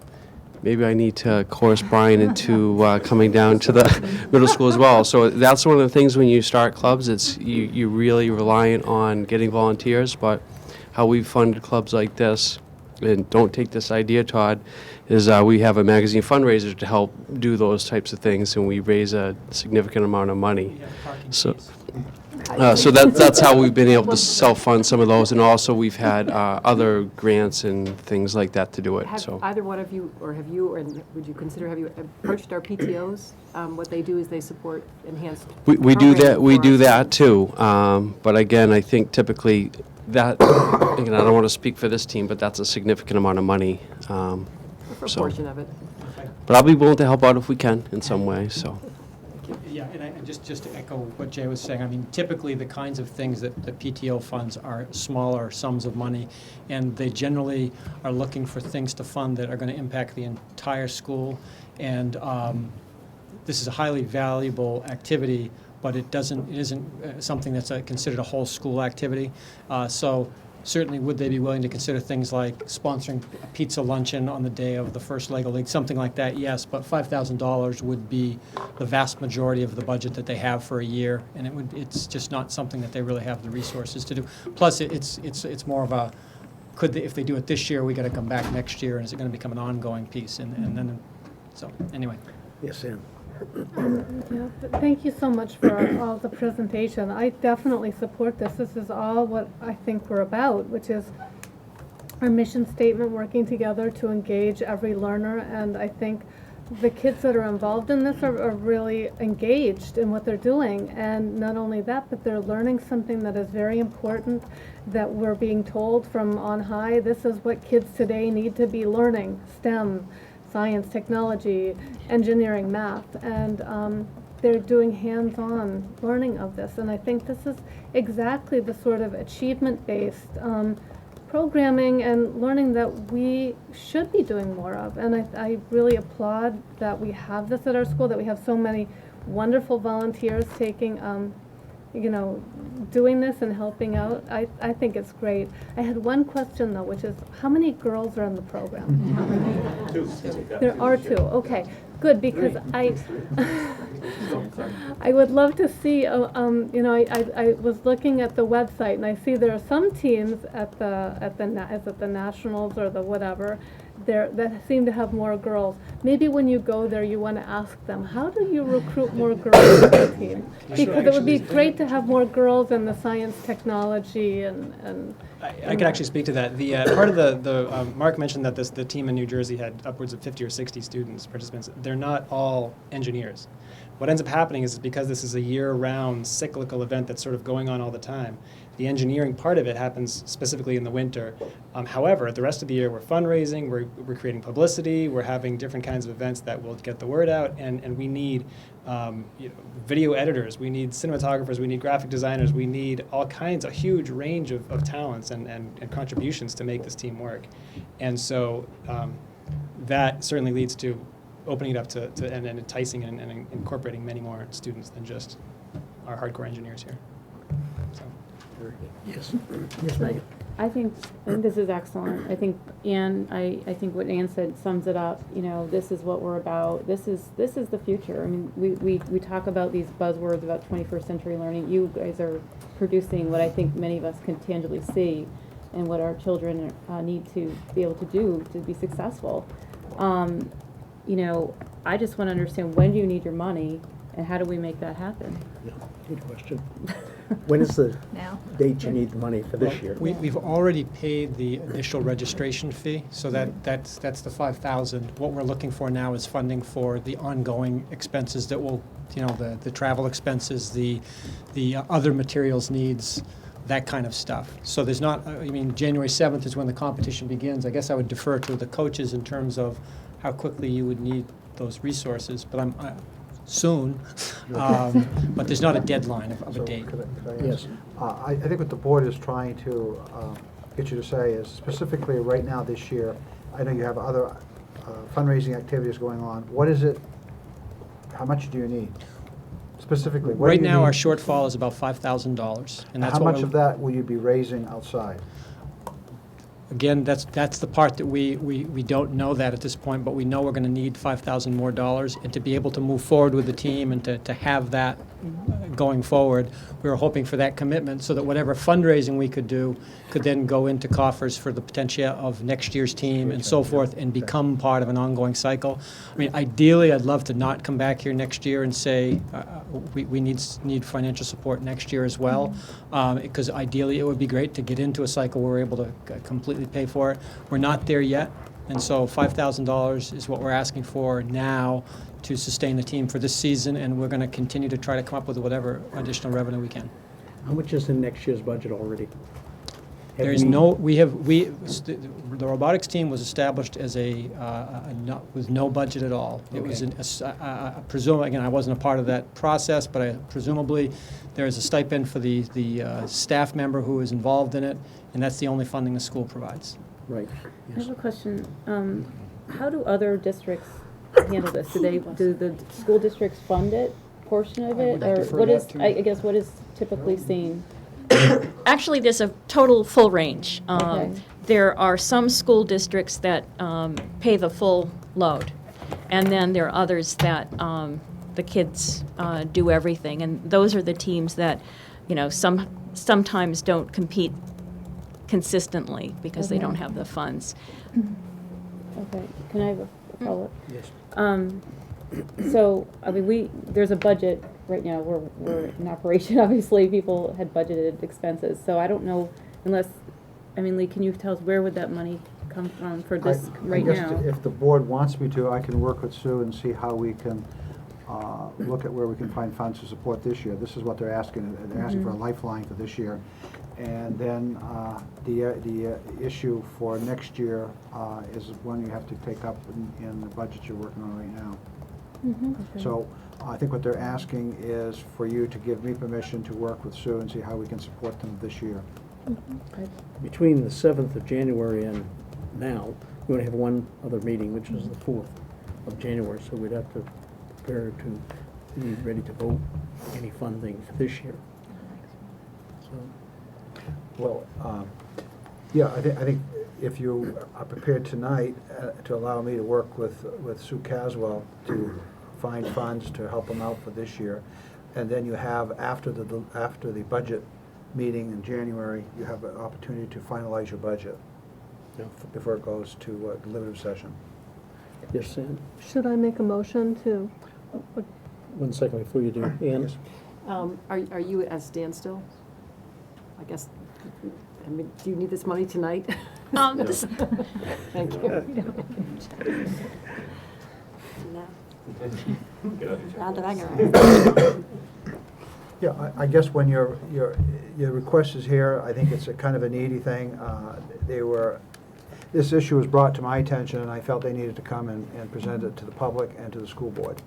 Speaker 22: maybe I need to coerce Brian into coming down to the middle school as well. So that's one of the things when you start clubs, it's you really reliant on getting volunteers, but how we've funded clubs like this, and don't take this idea, Todd, is we have a magazine fundraiser to help do those types of things, and we raise a significant amount of money. So that's how we've been able to self-fund some of those, and also we've had other grants and things like that to do it.
Speaker 11: Have
Speaker 22: So
Speaker 11: either one of you, or have you, and would you consider, have you approached our PTOs? What they do is they support enhanced
Speaker 22: we do that.
Speaker 11: programming
Speaker 22: We
Speaker 11: for
Speaker 22: do
Speaker 11: our
Speaker 22: that too. But again, I think typically that, again, I don't want to speak for this team, but that's a significant amount of money.
Speaker 11: A proportion of it.
Speaker 22: But I'll be willing to help out if we can in some way. So.
Speaker 6: Yeah, and just to echo what Jay was saying, I mean, typically the kinds of things that the PTO funds are smaller sums of money, and they generally are looking for things to fund that are going to impact the entire school. And this is a highly valuable activity, but it isn't something that's considered a whole school activity. So certainly, would they be willing to consider things like sponsoring a pizza luncheon on the day of the first Lego League, something like that? Yes, but $5,000 would be the vast majority of the budget that they have for a year, and it's just not something that they really have the resources to do. Plus, it's more of a if they do it this year, we got to come back next year, and is it going to become an ongoing piece? And then, so anyway.
Speaker 2: Yes, Ann.
Speaker 3: Yeah, thank you so much for all the presentation. I definitely support this. This is all what I think we're about, which is our mission statement, working together to engage every learner. And I think the kids that are involved in this are really engaged in what they're doing. And not only that, but they're learning something that is very important, that we're being told from on high. This is what kids today need to be learning: STEM, science, technology, engineering, math, and they're doing hands-on learning of this. And I think this is exactly the sort of achievement-based programming and learning that we should be doing more of. And I really applaud that we have this at our school, that we have so many wonderful volunteers taking doing this and helping out. I think it's great. I had one question though, which is how many girls are in the program?
Speaker 22: 2.
Speaker 3: There are 2. Okay, good, because I would love to see. I was looking at the website and I see there are some teams at the nationals or the whatever there that seem to have more girls. Maybe when you go there, you want to ask them, how do you recruit more girls to the team? Because it would be great to have more girls in the science, technology, and
Speaker 6: I can actually speak to that. The part of the Mark mentioned that the team in New Jersey had upwards of 50 or 60 students, participants. They're not all engineers. What ends up happening is because this is a year-round cyclical event that's sort of going on all the time, The engineering part of it happens specifically in the winter. However, the rest of the year, we're fundraising, we're creating publicity, we're having different kinds of events that will get the word out, and we need video editors, we need cinematographers, we need graphic designers, we need all kinds, a huge range of talents and contributions to make this team work. And so that certainly leads to opening it up to and enticing and incorporating many more students than just our hardcore engineers here. So.
Speaker 2: Yes. Yes, Megan.
Speaker 8: I think this is excellent. I think I think what Ann said sums it up. You know, this is what we're about. This is the future. I mean, we talk about these buzzwords about 21st century learning. You guys are producing what I think many of us can tangibly see, and what our children need to be able to do to be successful. You know, I just want to understand, when do you need your money, and how do we make that happen?
Speaker 2: Yeah, good question. When is the
Speaker 5: Now.
Speaker 2: date you need the money for this year?
Speaker 6: We've already paid the initial registration fee, so that's the $5,000. What we're looking for now is funding for the ongoing expenses that will, the travel expenses, the other materials needs, that kind of stuff. So there's not, January 7th is when the competition begins. I guess I would defer to the coaches in terms of how quickly you would need those resources, but soon, but there's not a deadline of a date.
Speaker 1: Could I ask?
Speaker 2: Yes.
Speaker 1: I think what the board is trying to get you to say is, specifically right now this year, I know you have other fundraising activities going on. What is it, how much do you need? Specifically, what
Speaker 6: Right
Speaker 1: do you
Speaker 6: now,
Speaker 1: need?
Speaker 6: our shortfall is about $5,000, and that's
Speaker 1: How
Speaker 6: what
Speaker 1: much of that will you be raising outside?
Speaker 6: Again, that's the part that we don't know that at this point, but we know we're going to need $5,000 more, and to be able to move forward with the team and to have that going forward, we were hoping for that commitment so that whatever fundraising we could do could then go into coffers for the potential of next year's team and so forth, and become part of an ongoing cycle. I mean, ideally, I'd love to not come back here next year and say we need financial support next year as well, because ideally it would be great to get into a cycle where we're able to completely pay for it. We're not there yet, and so $5,000 is what we're asking for now to sustain the team for this season, and we're going to continue to try to come up with whatever additional revenue we can.
Speaker 2: How much is in next year's budget already?
Speaker 6: The robotics team was established as with no budget at all. It was, again, I wasn't a part of that process, but presumably there is a stipend for the staff member who is involved in it, and that's the only funding the school provides.
Speaker 2: Right.
Speaker 8: I have a question. How do other districts handle this? Do the school districts fund it, portion of it, or what is? I guess what is typically seen?
Speaker 19: Actually, there's a total full range.
Speaker 8: Okay.
Speaker 19: There are some school districts that pay the full load, and then there are others that the kids do everything, and those are the teams that, sometimes don't compete consistently because they don't have the funds.
Speaker 8: Okay. Can I have a follow-up?
Speaker 2: Yes.
Speaker 8: So, there's a budget right now. We're in operation. Obviously, people had budgeted expenses. So I don't know, Lee, can you tell us where would that money come from for this right
Speaker 1: I guess
Speaker 8: now?
Speaker 1: if the board wants me to, I can work with Sue and see how we can look at where we can find funds to support this year. This is what they're asking. They're asking for a lifeline for this year. And then the issue for next year is one you have to take up in the budget you're working on right now.
Speaker 8: Okay.
Speaker 1: So I think what they're asking is for you to give me permission to work with Sue and see how we can support them this year.
Speaker 8: Okay.
Speaker 2: Between the 7th of January and now, we're going to have one other meeting, which is the 4th of January, so we'd have to prepare to be ready to vote any funding for this year. So,
Speaker 1: Well, yeah, I think if you are prepared tonight to allow me to work with Sue Caswell to find funds to help them out for this year, and then you have, after the budget meeting in January, you have an opportunity to finalize your budget before it goes to deliberative session.
Speaker 2: yes, Sam?
Speaker 3: Should I make a motion to?
Speaker 2: 1 second before you do. Ann?
Speaker 11: Are you at a standstill? I guess, do you need this money tonight? Thank you.
Speaker 4: No. Not that I can remember.
Speaker 1: Yeah, I guess when your request is here, I think it's a kind of a needy thing. This issue was brought to my attention, and I felt they needed to come and present it to the public and to the school board.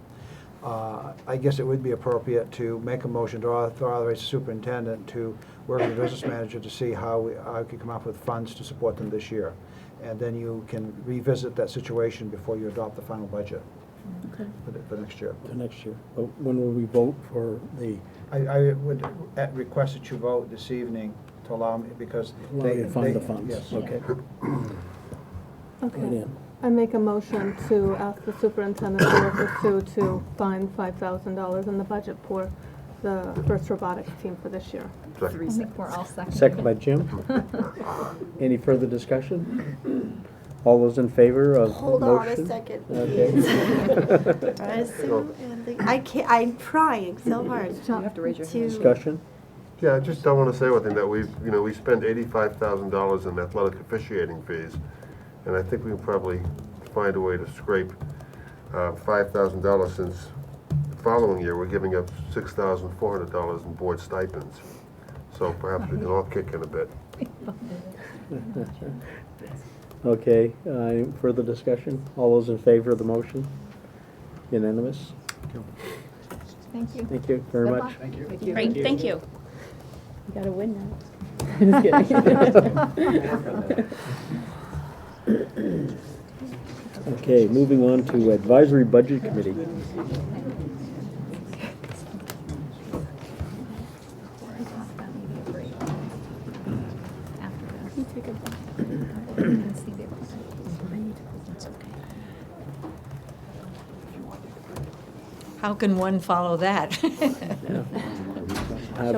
Speaker 1: I guess it would be appropriate to make a motion to authorize the superintendent to work with the business manager to see how we could come up with funds to support them this year. And then you can revisit that situation before you adopt the final budget for next year.
Speaker 2: For next year. But when will we vote for the?
Speaker 1: I would request that you vote this evening to allow me, because
Speaker 2: Allow you to fund the funds.
Speaker 1: Yes.
Speaker 2: Okay.
Speaker 3: Okay.
Speaker 2: Right in.
Speaker 3: I make a motion to ask the superintendent to work with Sue to find $5,000 in the budget for the first robotics team for this year.
Speaker 5: I think we're all second.
Speaker 2: Second by Jim. Any further discussion? All those in favor of the
Speaker 4: Hold on
Speaker 2: motion?
Speaker 4: a second,
Speaker 2: Okay.
Speaker 4: I'm trying so hard.
Speaker 5: You have to raise your hand.
Speaker 2: Discussion?
Speaker 9: Yeah, I just don't want to say one thing, that we spend $85,000 in athletic officiating fees, and I think we can probably find a way to scrape $5,000, since the following year, we're giving up $6,400 in board stipends. So perhaps we can all kick in a bit.
Speaker 2: Okay, any further discussion? All those in favor of the motion? Unanimous?
Speaker 5: Thank you.
Speaker 2: Thank you very
Speaker 5: Good
Speaker 2: much.
Speaker 5: luck.
Speaker 1: Thank you.
Speaker 19: Great, thank you.
Speaker 8: You gotta win now. Just kidding.
Speaker 2: Okay, moving on to Advisory Budget Committee.
Speaker 5: You take a break. And see the equipment. It's okay.
Speaker 10: How can one follow that?
Speaker 4: Show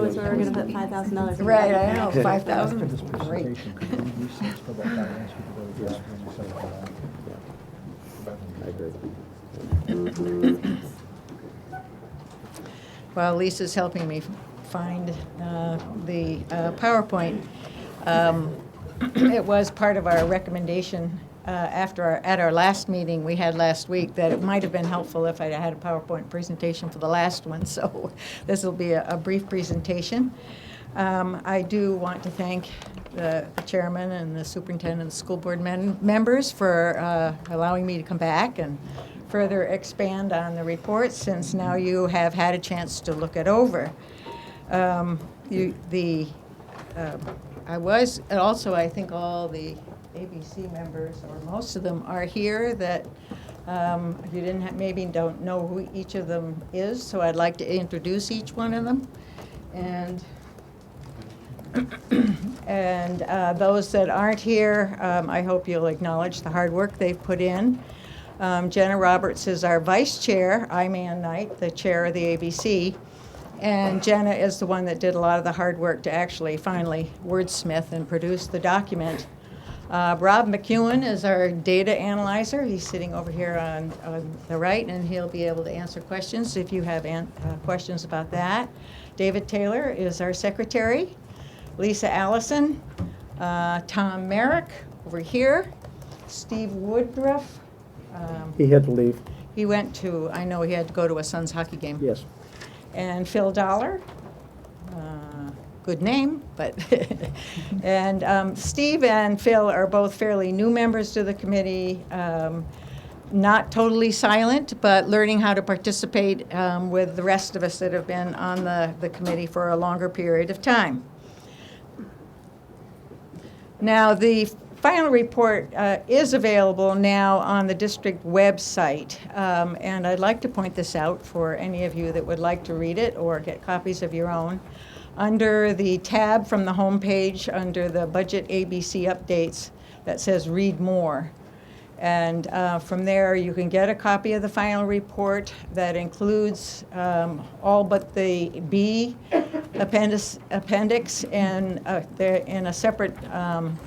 Speaker 4: us where we're gonna put $5,000.
Speaker 10: Right, I know, 5,000, great. Well, Lisa's helping me find the PowerPoint. It was part of our recommendation at our last meeting we had last week, that it might have been helpful if I had a PowerPoint presentation for the last one, so this will be a brief presentation. I do want to thank the chairman and the superintendent and the school board members for allowing me to come back and further expand on the report, since now you have had a chance to look it over. I think all the ABC members, or most of them, are here that you maybe don't know who each of them is, so I'd like to introduce each one of them. And those that aren't here, I hope you'll acknowledge the hard work they've put in. Jenna Roberts is our vice chair. I'm Ann Knight, the chair of the ABC. And Jenna is the one that did a lot of the hard work to actually finally wordsmith and produce the document. Rob McEwen is our data analyzer. He's sitting over here on the right, and he'll be able to answer questions if you have questions about that. David Taylor is our secretary. Lisa Allison, Tom Merrick over here, Steve Woodruff.
Speaker 2: He had to leave.
Speaker 10: He went to, I know he had to go to a Suns hockey game.
Speaker 2: Yes.
Speaker 10: And Phil Dollar, good name, but, and Steve and Phil are both fairly new members to the committee, not totally silent, but learning how to participate with the rest of us that have been on the committee for a longer period of time. Now, the final report is available now on the district website, and I'd like to point this out for any of you that would like to read it or get copies of your own. Under the tab from the home page, under the Budget ABC Updates, that says Read More. And from there, you can get a copy of the final report that includes all but the B appendix, and in a separate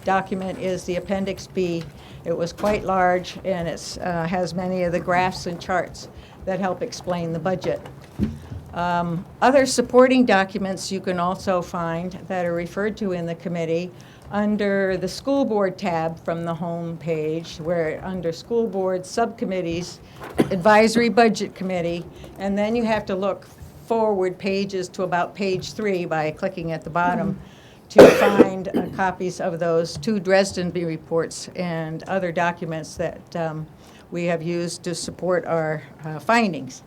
Speaker 10: document is the Appendix B. It was quite large, and it has many of the graphs and charts that help explain the budget. Other supporting documents you can also find that are referred to in the committee under the school board tab from the home page, where under school board subcommittees, advisory budget committee, and then you have to look forward pages to about page 3 by clicking at the bottom to find copies of those 2 Dresden reports and other documents that we have used to support our findings.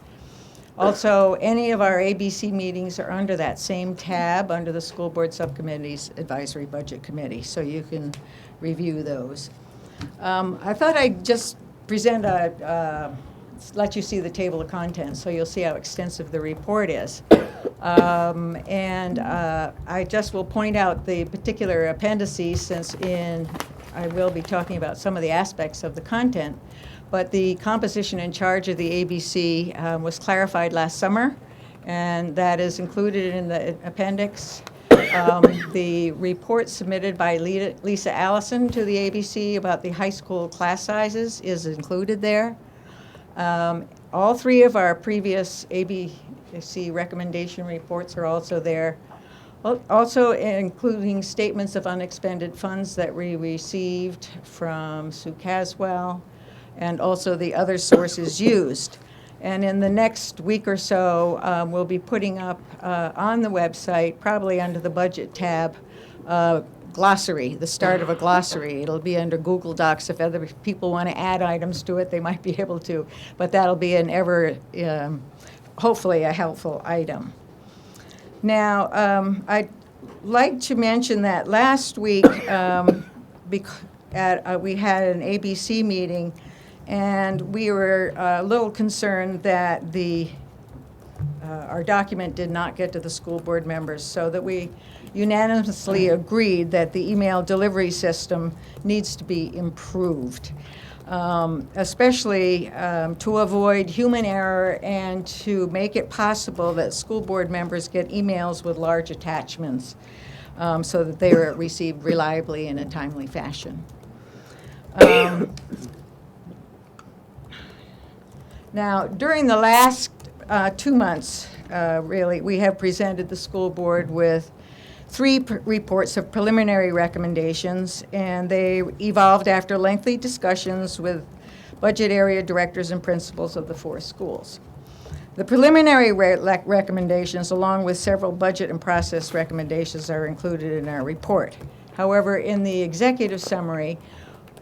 Speaker 10: Also, any of our ABC meetings are under that same tab, under the School Board Subcommittee's Advisory Budget Committee, so you can review those. I thought I'd just present let you see the table of contents, so you'll see how extensive the report is. I just will point out the particular appendices, since I will be talking about some of the aspects of the content. But the composition and charge of the ABC was clarified last summer, and that is included in the appendix. The report submitted by Lisa Allison to the ABC about the high school class sizes is included there. All 3 of our previous ABC recommendation reports are also there. Also including statements of unexpended funds that we received from Sue Caswell, and also the other sources used. And in the next week or so, we'll be putting up on the website, probably under the budget tab, glossary, the start of a glossary. It'll be under Google Docs. If other people want to add items to it, they might be able to. But that'll be hopefully a helpful item. Now, I'd like to mention that last week we had an ABC meeting, and we were a little concerned that our document did not get to the school board members, so that we unanimously agreed that the email delivery system needs to be improved, especially to avoid human error and to make it possible that school board members get emails with large attachments, so that they are received reliably in a timely fashion. Now, during the last 2 months, really, we have presented the school board with 3 reports of preliminary recommendations, and they evolved after lengthy discussions with budget area directors and principals of the 4 schools. The preliminary recommendations, along with several budget and process recommendations, are included in our report. However, in the executive summary,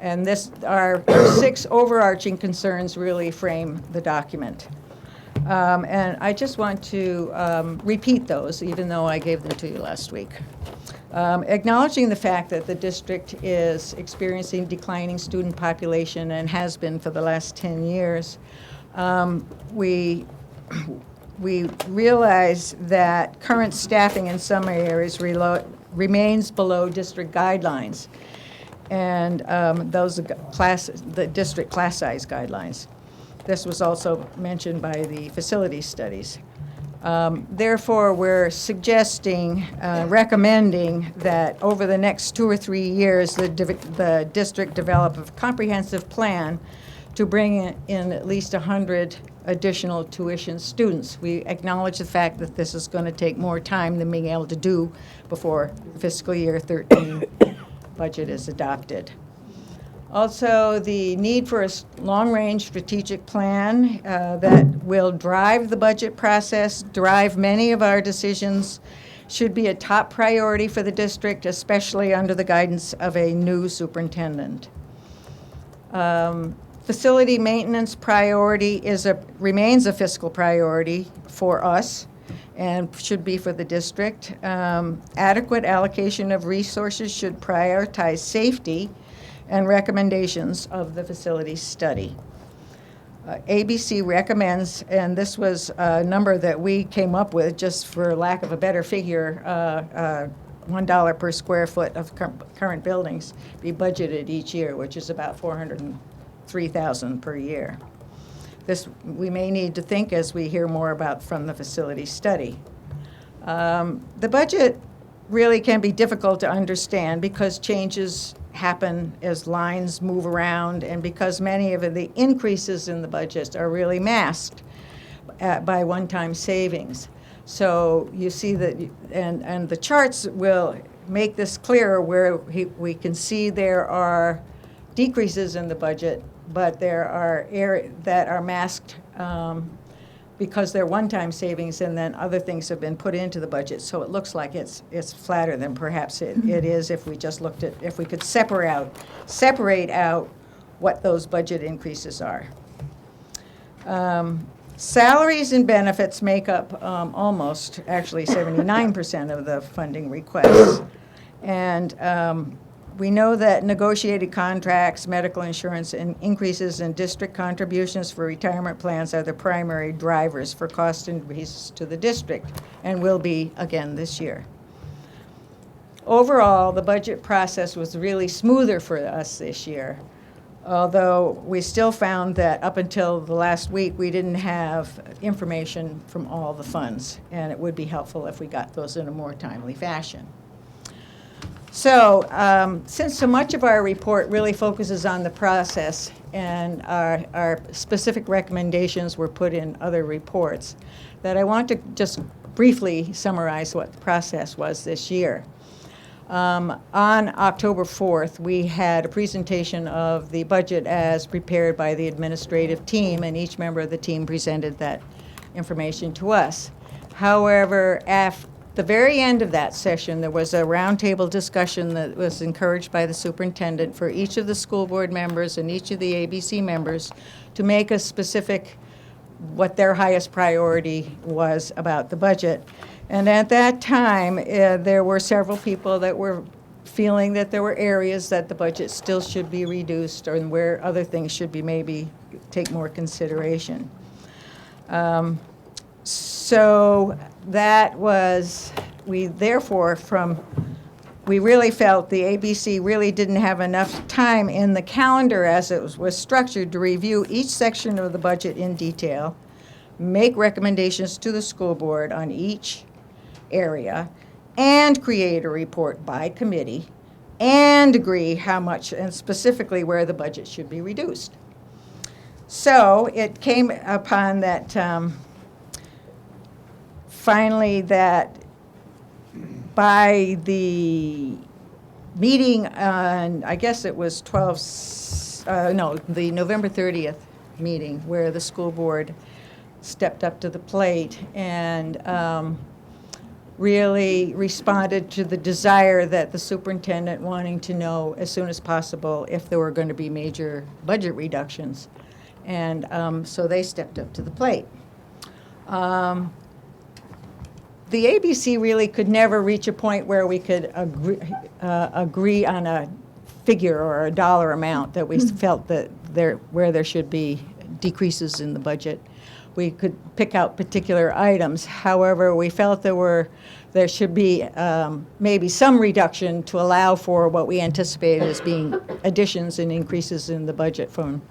Speaker 10: and our 6 overarching concerns really frame the document. And I just want to repeat those, even though I gave them to you last week. Acknowledging the fact that the district is experiencing declining student population and has been for the last 10 years, we realize that current staffing in some areas remains below district guidelines, and those are the district class size guidelines. This was also mentioned by the facility studies. Therefore, we're recommending that over the next 2 or 3 years, the district develop a comprehensive plan to bring in at least 100 additional tuition students. We acknowledge the fact that this is going to take more time than being able to do before fiscal year 13 budget is adopted. Also, the need for a long-range strategic plan that will drive the budget process, drive many of our decisions, should be a top priority for the district, especially under the guidance of a new superintendent. Facility maintenance priority remains a fiscal priority for us and should be for the district. Adequate allocation of resources should prioritize safety and recommendations of the facility study. ABC recommends, and this was a number that we came up with just for lack of a better figure, $1 per square foot of current buildings be budgeted each year, which is about $403,000 per year. This we may need to think as we hear more about from the facility study. The budget really can be difficult to understand because changes happen as lines move around, and because many of the increases in the budget are really masked by one-time savings. So you see that, and the charts will make this clearer, where we can see there are decreases in the budget, but there are areas that are masked because they're one-time savings and then other things have been put into the budget. So it looks like it's flatter than perhaps it is if we just looked at, if we could separate out what those budget increases are. Salaries and benefits make up almost, actually 79% of the funding requests. And we know that negotiated contracts, medical insurance, and increases in district contributions for retirement plans are the primary drivers for cost increases to the district, and will be again this year. Overall, the budget process was really smoother for us this year, although we still found that up until the last week, we didn't have information from all the funds, and it would be helpful if we got those in a more timely fashion. So, since so much of our report really focuses on the process and our specific recommendations were put in other reports, that I want to just briefly summarize what the process was this year. On October 4th, we had a presentation of the budget as prepared by the administrative team, and each member of the team presented that information to us. However, at the very end of that session, there was a roundtable discussion that was encouraged by the superintendent for each of the school board members and each of the ABC members to make a specific what their highest priority was about the budget. And at that time, there were several people that were feeling that there were areas that the budget still should be reduced, or where other things should be maybe take more consideration. So that was, we therefore we really felt the ABC really didn't have enough time in the calendar as it was structured to review each section of the budget in detail, make recommendations to the school board on each area, and create a report by committee, and agree how much and specifically where the budget should be reduced. So it came upon that finally that by the meeting on, I guess it was the November 30th meeting where the school board stepped up to the plate and really responded to the desire that the superintendent wanting to know as soon as possible if there were going to be major budget reductions. And so they stepped up to the plate. The ABC really could never reach a point where we could agree on a figure or a dollar amount that we felt that where there should be decreases in the budget. We could pick out particular items. However, we felt there should be maybe some reduction to allow for what we anticipated as being additions and increases in the budget from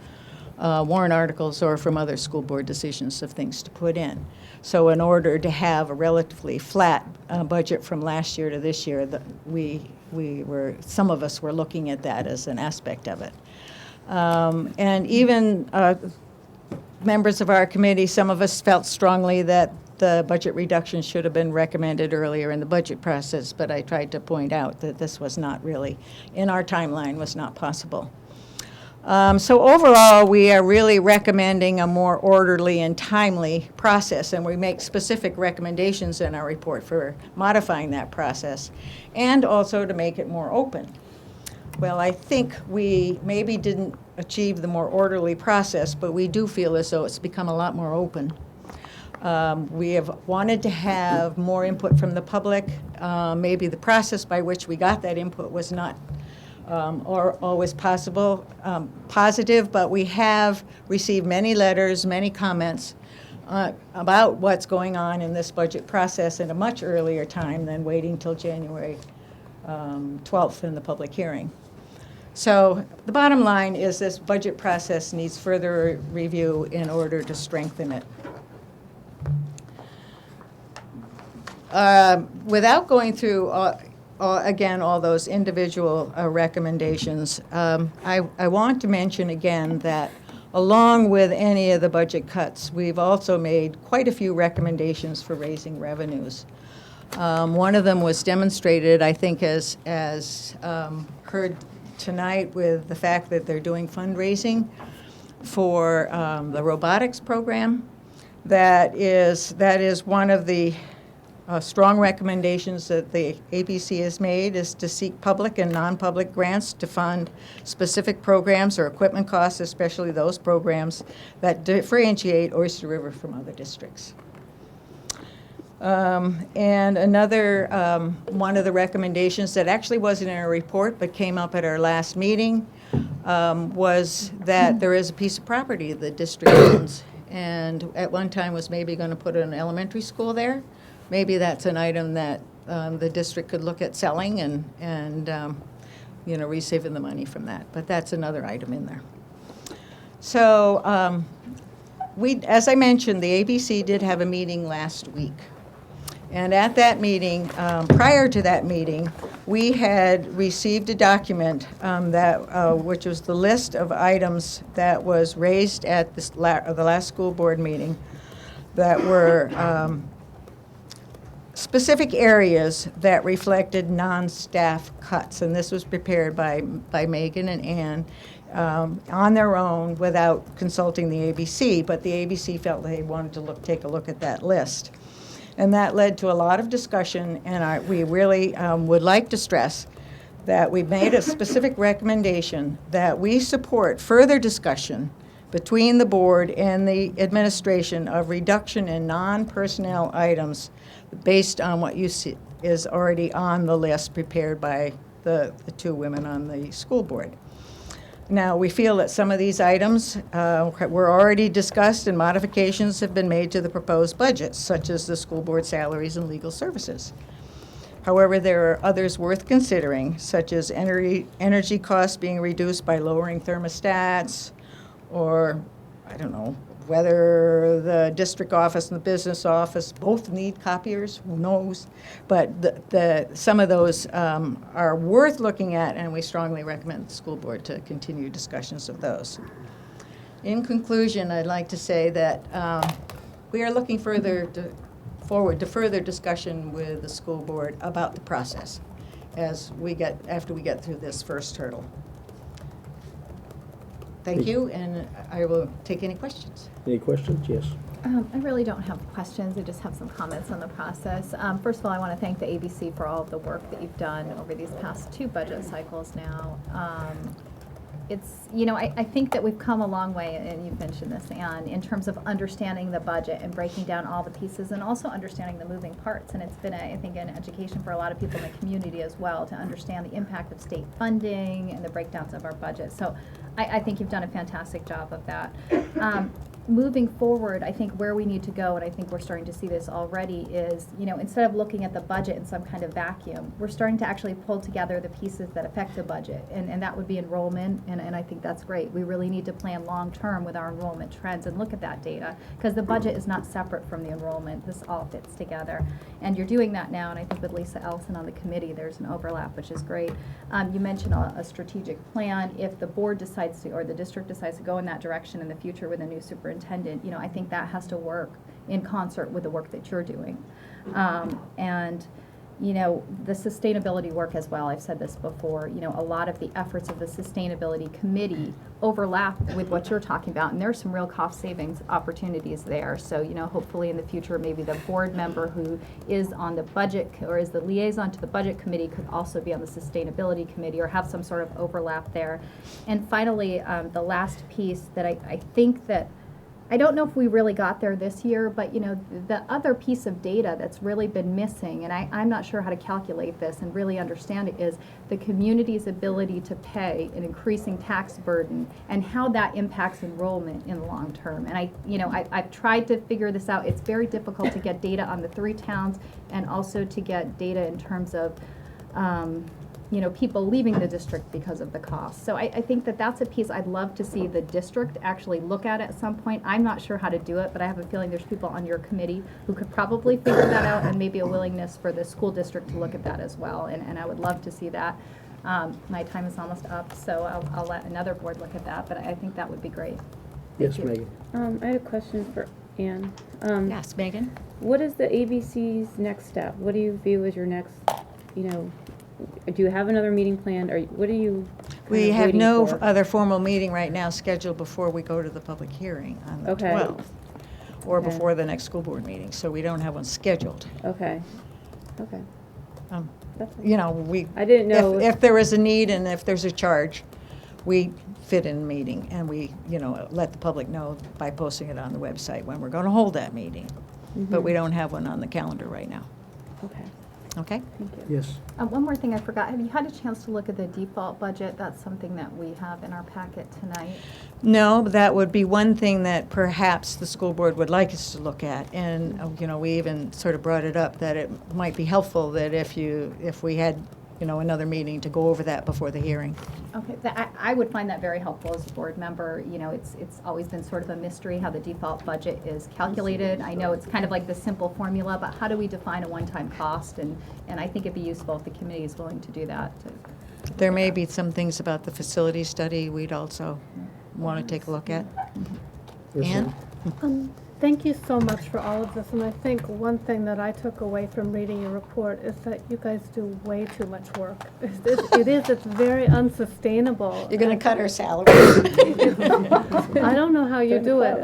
Speaker 10: warrant articles or from other school board decisions of things to put in. So in order to have a relatively flat budget from last year to this year, some of us were looking at that as an aspect of it. And even members of our committee, some of us felt strongly that the budget reduction should have been recommended earlier in the budget process, but I tried to point out that this was not really, in our timeline, was not possible. So overall, we are really recommending a more orderly and timely process, and we make specific recommendations in our report for modifying that process, and also to make it more open. Well, I think we maybe didn't achieve the more orderly process, but we do feel as though it's become a lot more open. We have wanted to have more input from the public. Maybe the process by which we got that input was not or always positive, but we have received many letters, many comments about what's going on in this budget process at a much earlier time than waiting till January 12th in the public hearing. So the bottom line is this budget process needs further review in order to strengthen it. Without going through again, all those individual recommendations. I want to mention again that along with any of the budget cuts, we've also made quite a few recommendations for raising revenues. One of them was demonstrated, I think, as heard tonight with the fact that they're doing fundraising for the robotics program. that is one of the strong recommendations that the ABC has made, is to seek public and non-public grants to fund specific programs or equipment costs, especially those programs that differentiate Oyster River from other districts. And another one of the recommendations that actually wasn't in our report but came up at our last meeting was that there is a piece of property the district owns, and at one time was maybe going to put an elementary school there. Maybe that's an item that the district could look at selling and you know, receiving the money from that. But that's another item in there. So as I mentioned, the ABC did have a meeting last week. And at that meeting, prior to that meeting, we had received a document which was the list of items that was raised at the last school board meeting that were specific areas that reflected non-staff cuts. And this was prepared by Megan and Ann on their own without consulting the ABC, but the ABC felt they wanted to take a look at that list. And that led to a lot of discussion, and we really would like to stress that we made a specific recommendation that we support further discussion between the board and the administration of reduction in non-personnel items based on what you see is already on the list prepared by the two women on the school board. Now, we feel that some of these items were already discussed and modifications have been made to the proposed budgets, such as the school board salaries and legal services. However, there are others worth considering, such as energy costs being reduced by lowering thermostats, or, I don't know, whether the district office and the business office both need copiers, who knows? But some of those are worth looking at, and we strongly recommend the school board to continue discussions of those. In conclusion, I'd like to say that we are looking forward to further discussion with the school board about the process after we get through this first hurdle. Thank you, and I will take any questions.
Speaker 2: Any questions? Yes.
Speaker 5: I really don't have questions. I just have some comments on the process. First of all, I want to thank the ABC for all of the work that you've done over these past 2 budget cycles now. I think that we've come a long way, and you've mentioned this, Anne, in terms of understanding the budget and breaking down all the pieces and also understanding the moving parts. And it's been, I think, an education for a lot of people in the community as well to understand the impact of state funding and the breakdowns of our budget. So I think you've done a fantastic job of that. Moving forward, I think where we need to go, and I think we're starting to see this already, is, instead of looking at the budget in some kind of vacuum, we're starting to actually pull together the pieces that affect the budget, and that would be enrollment, and I think that's great. We really need to plan long-term with our enrollment trends and look at that data, because the budget is not separate from the enrollment. This all fits together, and you're doing that now, and I think with Lisa Ellison on the committee, there's an overlap, which is great. You mentioned a strategic plan. If the board decides to, or the district decides to go in that direction in the future with a new superintendent, I think that has to work in concert with the work that you're doing. And the sustainability work as well, I've said this before, a lot of the efforts of the sustainability committee overlap with what you're talking about, and there's some real cost savings opportunities there. So, hopefully in the future, maybe the board member who is on the budget or is the liaison to the budget committee could also be on the sustainability committee or have some sort of overlap there. And finally, the last piece that I think that I don't know if we really got there this year, but the other piece of data that's really been missing, and I'm not sure how to calculate this and really understand it, is the community's ability to pay an increasing tax burden and how that impacts enrollment in the long term. And I've tried to figure this out. It's very difficult to get data on the 3 towns and also to get data in terms of people leaving the district because of the cost. So I think that that's a piece I'd love to see the district actually look at some point. I'm not sure how to do it, but I have a feeling there's people on your committee who could probably figure that out, and maybe a willingness for the school district to look at that as well. And I would love to see that. My time is almost up, so I'll let another board look at that, but I think that would be great.
Speaker 2: Yes, Megan.
Speaker 8: I had a question for Anne.
Speaker 10: Yes, Megan?
Speaker 8: What is the ABC's next step? What do you view as your next, do you have another meeting planned, or what are you
Speaker 10: We have no
Speaker 8: for?
Speaker 10: other formal meeting right now scheduled before we go to the public hearing on the 12th. or
Speaker 8: Okay.
Speaker 10: before the next school board meeting, so we don't have one scheduled.
Speaker 8: Okay, okay. That's
Speaker 10: You know, we.
Speaker 8: I didn't know.
Speaker 10: If there is a need and if there's a charge, we fit in a meeting and we, you know, let the public know by posting it on the website when we're going to hold that meeting. But we don't have one on the calendar right now.
Speaker 8: Okay.
Speaker 10: Okay?
Speaker 8: Thank you.
Speaker 2: Yes.
Speaker 5: One more thing I forgot. Have you had a chance to look at the default budget? That's something that we have in our packet tonight.
Speaker 10: No, but that would be one thing that perhaps the school board would like us to look at. And, you know, we even sort of brought it up that it might be helpful that if we had, you know, another meeting to go over that before the hearing.
Speaker 5: Okay, I would find that very helpful as a board member. You know, it's always been sort of a mystery how the default budget is calculated. I know it's kind of like the simple formula, but how do we define a one-time cost? And I think it'd be useful if the committee is willing to do that.
Speaker 10: There may be some things about the facility study we'd also want to take a look at. Ann?
Speaker 3: Thank you so much for all of this, and I think one thing that I took away from reading your report is that you guys do way too much work. It's very unsustainable.
Speaker 10: You're going to cut her salary.
Speaker 3: I don't know how you do it,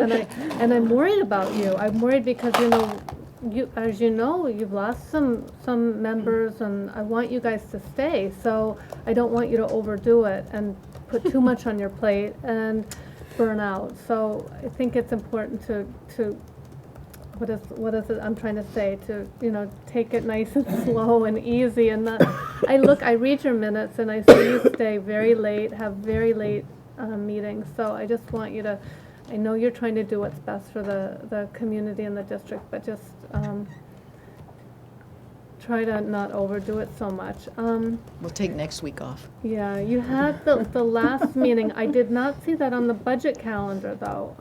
Speaker 3: and I'm worried about you. I'm worried because, you know, as you know, you've lost some members, and I want you guys to stay, so I don't want you to overdo it and put too much on your plate and burn out. So I think it's important to what is it I'm trying to say, to, you know, take it nice and slow and easy, and not, I read your minutes and I see you stay very late, have very late meetings, so I just want you to, I know you're trying to do what's best for the community and the district, but just try to not overdo it so much.
Speaker 10: We'll take next week off.
Speaker 3: Yeah, you had the last meeting. I did not see that on the budget calendar, though.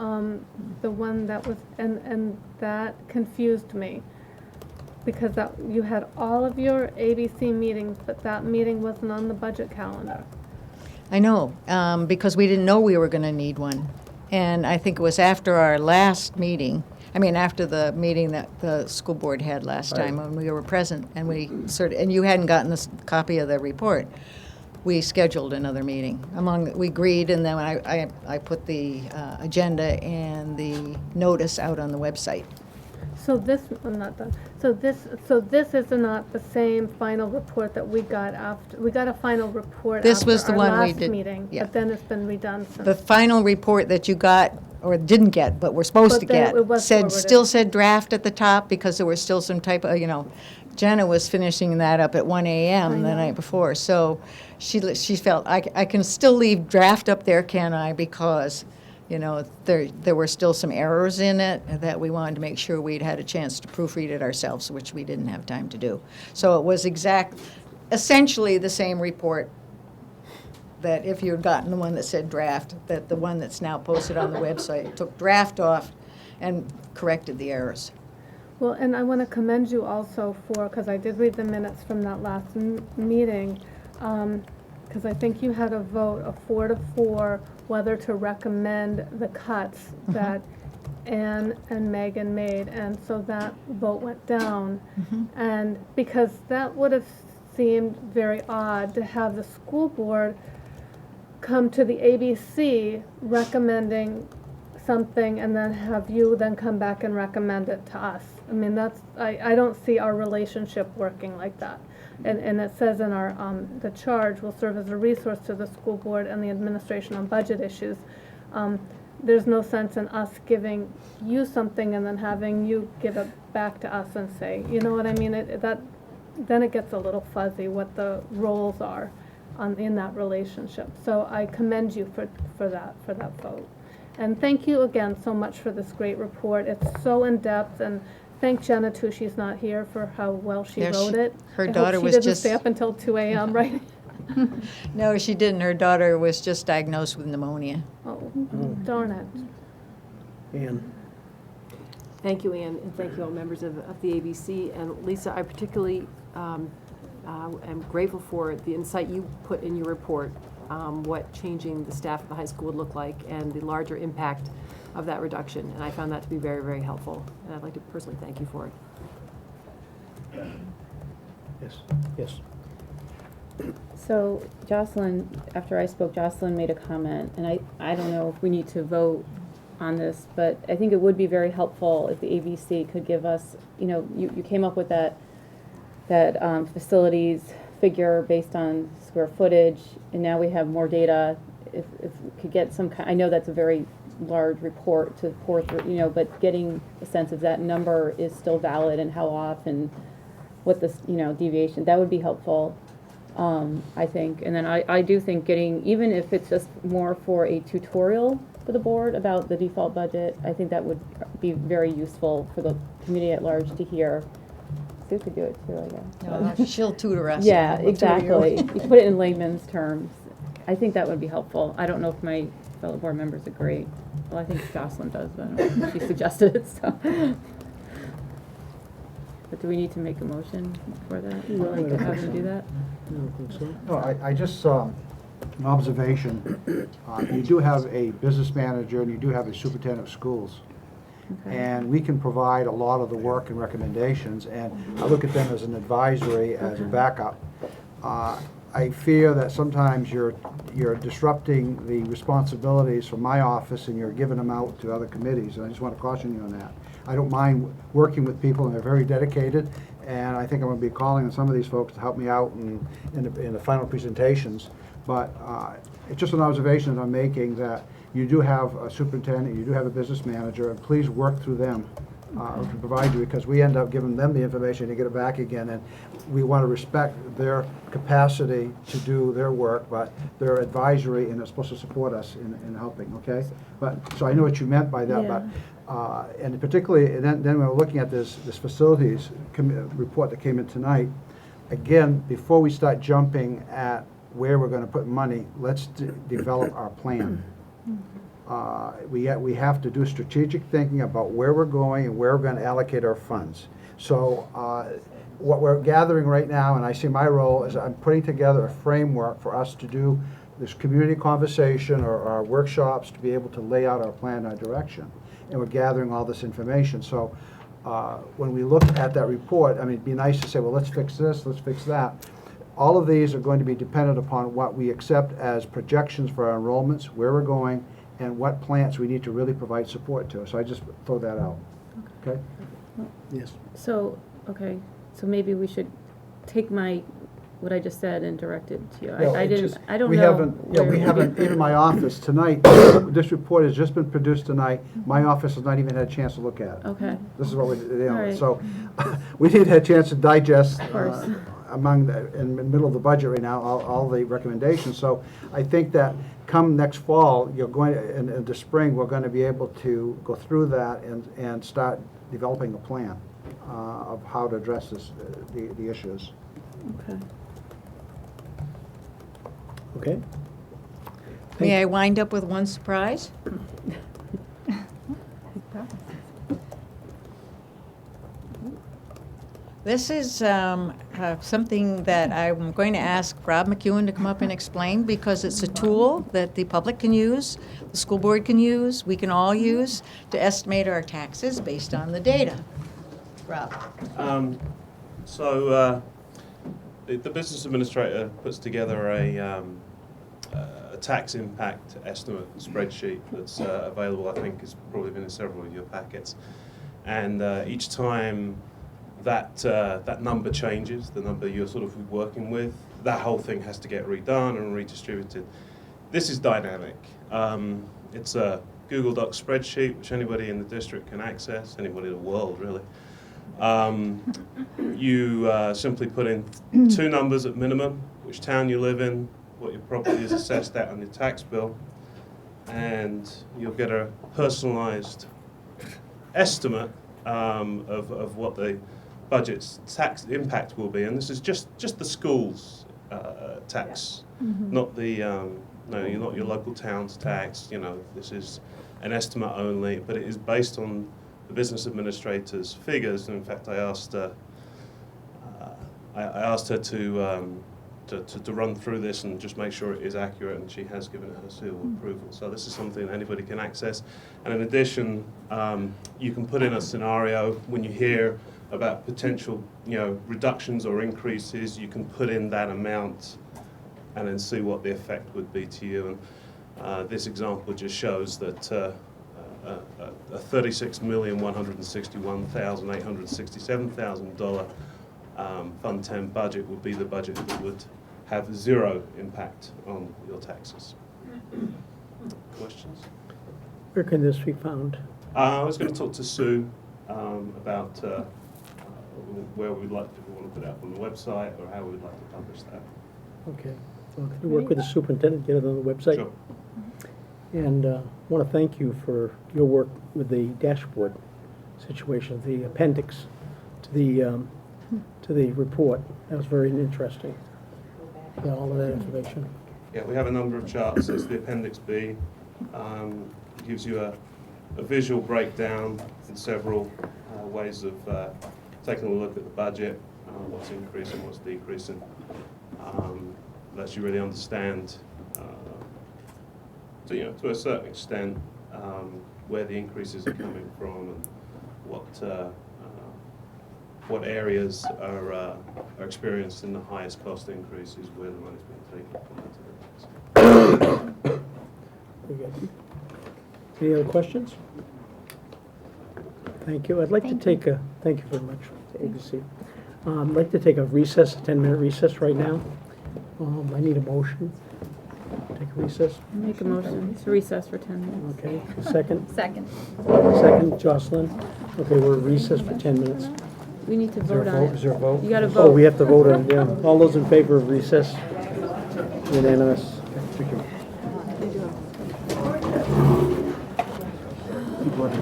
Speaker 3: The one that was, and that confused me, because that you had all of your ABC meetings, but that meeting wasn't on the budget calendar.
Speaker 10: I know, because we didn't know we were going to need one. And I think it was after our last meeting, after the meeting that the school board had last time when we were present, and and you hadn't gotten this copy of the report, we scheduled another meeting. We agreed, and then I put the agenda and the notice out on the website.
Speaker 3: So this, I'm not done. So this is not the same final report that we got after. We got a final report
Speaker 10: This
Speaker 3: after
Speaker 10: was the
Speaker 3: our
Speaker 10: one we
Speaker 3: last
Speaker 10: did-
Speaker 3: meeting,
Speaker 10: yeah.
Speaker 3: but then it's been redone since.
Speaker 10: The final report that you got, or didn't get, but were supposed
Speaker 3: But
Speaker 10: to
Speaker 3: then
Speaker 10: get,
Speaker 3: it was
Speaker 10: still
Speaker 3: forwarded.
Speaker 10: said draft at the top, because there was still some type of, Jenna was finishing that up at 1 a.m. the night before, so she felt, I can still leave draft up there, can I, because, there were still some errors in it that we wanted to make sure we'd had a chance to proofread it ourselves, which we didn't have time to do. So it was essentially the same report, that if you had gotten the one that said draft, that the one that's now posted on the website took draft off and corrected the errors.
Speaker 3: Well, and I want to commend you also because I did read the minutes from that last meeting, because I think you had a vote of 4-4 whether to recommend the cuts that Ann and Megan made, and so that vote went down. And because that would have seemed very odd to have the school board come to the ABC recommending something and then have you then come back and recommend it to us. I don't see our relationship working like that. And it says in our, the charge will serve as a resource to the school board and the administration on budget issues. There's no sense in us giving you something and then having you give it back to us and say, you know what I mean? Then it gets a little fuzzy what the roles are in that relationship. So I commend you for that vote. And thank you again so much for this great report. It's so in-depth, and thank Jenna too, she's not here, for how well she wrote it.
Speaker 10: Her daughter was
Speaker 3: She didn't
Speaker 10: just-
Speaker 3: stay up until 2 a.m., right?
Speaker 10: No, she didn't. Her daughter was just diagnosed with pneumonia.
Speaker 3: Oh, darn it.
Speaker 2: Ann.
Speaker 11: Thank you, Ann, and thank you all members of the ABC. And Lisa, I particularly am grateful for the insight you put in your report, what changing the staff at the high school would look like and the larger impact of that reduction. And I found that to be very, very helpful. And I'd like to personally thank you for it.
Speaker 2: Yes.
Speaker 8: So Jocelyn, after I spoke, Jocelyn made a comment, and I don't know if we need to vote on this, but I think it would be very helpful if the ABC could give us, you came up with that facilities figure based on square footage, and now we have more data. If we could get some I know that's a very large report to pour through, but getting a sense if that number is still valid and how often, what the, deviation, that would be helpful, I think. And then I do think getting, even if it's just more for a tutorial for the board about the default budget, I think that would be very useful for the community at large to hear. Sue could do it too, I guess.
Speaker 10: No, she'll tutor us.
Speaker 8: Yeah,
Speaker 10: We'll tutor you.
Speaker 8: exactly. You put it in layman's terms. I think that would be helpful. I don't know if my fellow board members agree. Well, I think Jocelyn does, but I don't know if she suggested it, so. But do we need to make a motion for that?
Speaker 2: No,
Speaker 8: Like
Speaker 2: I
Speaker 8: to
Speaker 2: don't
Speaker 8: have
Speaker 2: think
Speaker 8: them
Speaker 2: so.
Speaker 8: do that?
Speaker 2: I don't think so.
Speaker 1: No, I just saw an observation. You do have a business manager and you do have a superintendent of schools.
Speaker 8: Okay.
Speaker 1: And we can provide a lot of the work and recommendations, and I look at them as an advisory, as a backup. I fear that sometimes you're disrupting the responsibilities from my office and you're giving them out to other committees, and I just want to caution you on that. I don't mind working with people, and they're very dedicated, and I think I'm going to be calling on some of these folks to help me out in the final presentations. But it's just an observation that I'm making, that you do have a superintendent, you do have a business manager, and please work through them to provide you, because we end up giving them the information to get it back again, and we want to respect their capacity to do their work, but they're advisory and they're supposed to support us in helping, okay? But, so I know what you meant by that,
Speaker 8: Yeah.
Speaker 1: but, and particularly, and then when we're looking at this facilities report that came in tonight, again, before we start jumping at where we're going to put money, let's develop our plan. We have to do strategic thinking about where we're going and where we're going to allocate our funds. So what we're gathering right now, and I see my role, is I'm putting together a framework for us to do this community conversation or our workshops to be able to lay out our plan and our direction. And we're gathering all this information. So when we look at that report, I mean, it'd be nice to say, well, let's fix this, let's fix that. All of these are going to be dependent upon what we accept as projections for our enrollments, where we're going, and what plants we need to really provide support to. So I just throw that out, okay?
Speaker 2: Yes.
Speaker 8: So, okay, so maybe we should take what I just said and direct it to you.
Speaker 1: Well,
Speaker 8: I
Speaker 1: it
Speaker 8: didn't,
Speaker 1: just-
Speaker 8: I don't
Speaker 1: we
Speaker 8: know.
Speaker 1: haven't- Yeah,
Speaker 8: where
Speaker 1: we
Speaker 8: it
Speaker 1: haven't,
Speaker 8: would be.
Speaker 1: in my office tonight, this report has just been produced tonight. My office has not even had a chance to look at it.
Speaker 8: Okay.
Speaker 1: This is what we're dealing
Speaker 8: All right.
Speaker 1: with. So we didn't have a chance to digest
Speaker 8: Of course.
Speaker 1: in the middle of the budget right now, all the recommendations. So I think that come next fall, you're going, in the spring, we're going to be able to go through that and start developing a plan of how to address the issues.
Speaker 8: Okay.
Speaker 2: Okay.
Speaker 10: May I wind up with one surprise? This is something that I'm going to ask Rob McEwen to come up and explain, because it's a tool that the public can use, the school board can use, we can all use to estimate our taxes based on the data. Rob?
Speaker 13: The business administrator puts together a tax impact estimate spreadsheet that's available. I think it's probably been in several of your packets. And each time that number changes, the number you're sort of working with, that whole thing has to get redone and redistributed. This is dynamic. It's a Google Doc spreadsheet which anybody in the district can access, anybody in the world really. You simply put in two numbers at minimum, which town you live in, what your property is assessed at on your tax bill, and you'll get a personalized estimate of what the budget's tax impact will be. And this is just the school's tax, not the, no, you're not your local town's tax, you know, this is an estimate only, but it is based on the business administrator's figures. And in fact, I asked her to run through this and just make sure it is accurate, and she has given it her seal of approval. So this is something anybody can access. And in addition, you can put in a scenario when you hear about potential, reductions or increases. You can put in that amount and then see what the effect would be to you. And this example just shows that a $36,161,867,000 Fund 10 budget would be the budget that would have zero impact on your taxes. Questions?
Speaker 2: Where can this be found?
Speaker 13: I was going to talk to Sue about where we'd like to, if we want to put it up on the website or how we would like to publish that.
Speaker 2: Okay. Well, can you work with the superintendent, get it on the website?
Speaker 13: Sure.
Speaker 2: And want to thank you for your work with the dashboard situation, the appendix to the report. That was very interesting. Yeah, all of that information.
Speaker 13: Yeah, we have a number of charts. It's the Appendix B. Gives you a visual breakdown in several ways of taking a look at the budget, what's increasing, what's decreasing. Lets you really understand, to a certain extent, where the increases are coming from and what areas are experiencing the highest cost increases, where the money's being taken from.
Speaker 2: Very good. Any other questions? Thank you. I'd like to take a, thank you very much. Take a seat. I'd like to take a recess, a 10-minute recess right now. I need a motion. Take a recess.
Speaker 8: Make a motion to recess for 10 minutes.
Speaker 2: Okay, second?
Speaker 5: Second.
Speaker 2: Second, Jocelyn. Okay, we're recessed for 10 minutes.
Speaker 8: We need to
Speaker 2: Is there a
Speaker 8: vote on
Speaker 2: vote?
Speaker 8: it.
Speaker 2: Is there a vote?
Speaker 8: You gotta
Speaker 2: Oh,
Speaker 8: vote.
Speaker 2: we have to vote on it, yeah. All those in favor of recess? Unanimous. Okay, thank you. People have to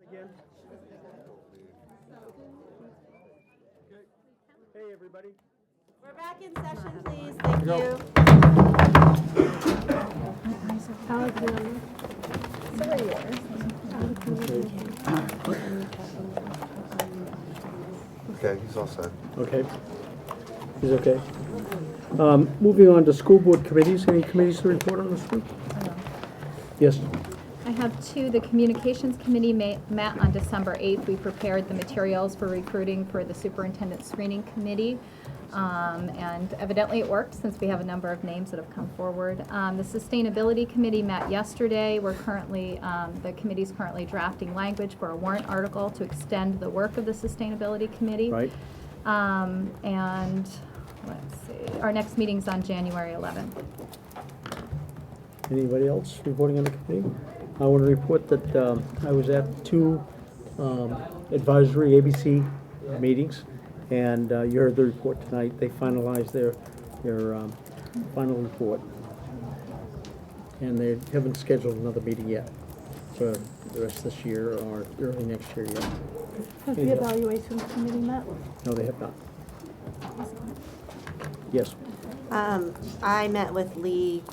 Speaker 2: Again. Hey, everybody.
Speaker 4: We're back in session, please. Thank
Speaker 2: Go.
Speaker 4: you.
Speaker 3: Alexander.
Speaker 9: Okay, he's all set.
Speaker 2: Okay. He's okay. Moving on to school board committees. Any committees to report on this week? Yes.
Speaker 5: I have two. The Communications Committee met on December 8th. We prepared the materials for recruiting for the Superintendent Screening Committee. And evidently it worked since we have a number of names that have come forward. The Sustainability Committee met yesterday. We're currently, the committee's currently drafting language for a warrant article to extend the work of the Sustainability Committee.
Speaker 2: Right.
Speaker 5: And let's see, our next meeting's on January 11th.
Speaker 2: Anybody else reporting on the committee? I want to report that I was at two advisory ABC meetings, and you heard the report tonight. They finalized their final report, and they haven't scheduled another meeting yet for the rest of this year or early next year yet.
Speaker 3: Has the evaluations committee met?
Speaker 2: No, they have not. Yes.
Speaker 4: I met with Lee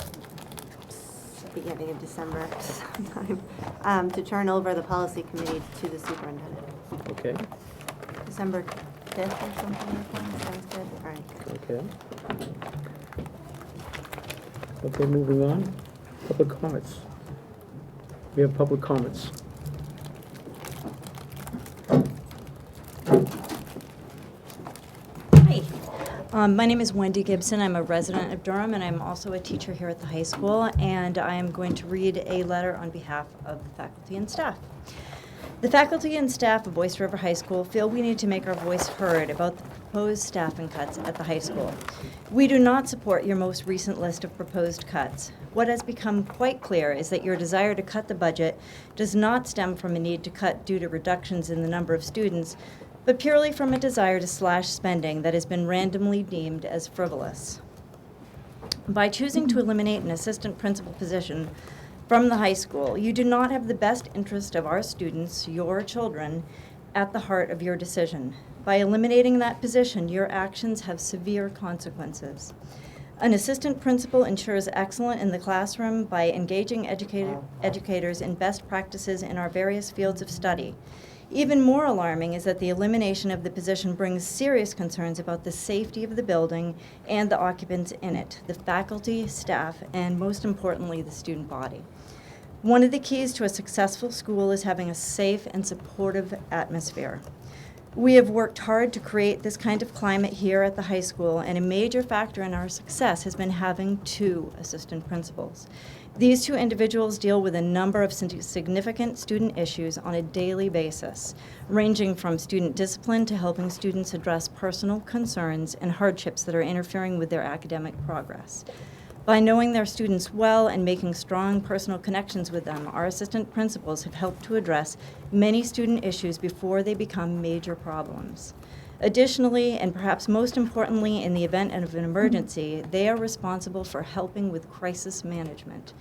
Speaker 4: beginning of December sometime to turn over the policy committee to the superintendent.
Speaker 2: Okay.
Speaker 4: December 5th or something like that. Sounds good. All right.
Speaker 2: Okay. Okay, moving on. Public comments. We have public comments.
Speaker 14: Hi. My name is Wendy Gibson. I'm a resident of Durham, and I'm also a teacher here at the high school, and I am going to read a letter on behalf of the faculty and staff. The faculty and staff of Oyster River High School feel we need to make our voice heard about the proposed staffing cuts at the high school. We do not support your most recent list of proposed cuts. What has become quite clear is that your desire to cut the budget does not stem from a need to cut due to reductions in the number of students, but purely from a desire to slash spending that has been randomly deemed as frivolous. By choosing to eliminate an assistant principal position from the high school, you do not have the best interest of our students, your children, at the heart of your decision. By eliminating that position, your actions have severe consequences. An assistant principal ensures excellence in the classroom by engaging educators in best practices in our various fields of study. Even more alarming is that the elimination of the position brings serious concerns about the safety of the building and the occupants in it, the faculty, staff, and most importantly, the student body. One of the keys to a successful school is having a safe and supportive atmosphere. We have worked hard to create this kind of climate here at the high school, and a major factor in our success has been having two assistant principals. These two individuals deal with a number of significant student issues on a daily basis, ranging from student discipline to helping students address personal concerns and hardships that are interfering with their academic progress. By knowing their students well and making strong personal connections with them, our assistant principals have helped to address many student issues before they become major problems. Additionally, and perhaps most importantly, in the event of an emergency, they are responsible for helping with crisis management.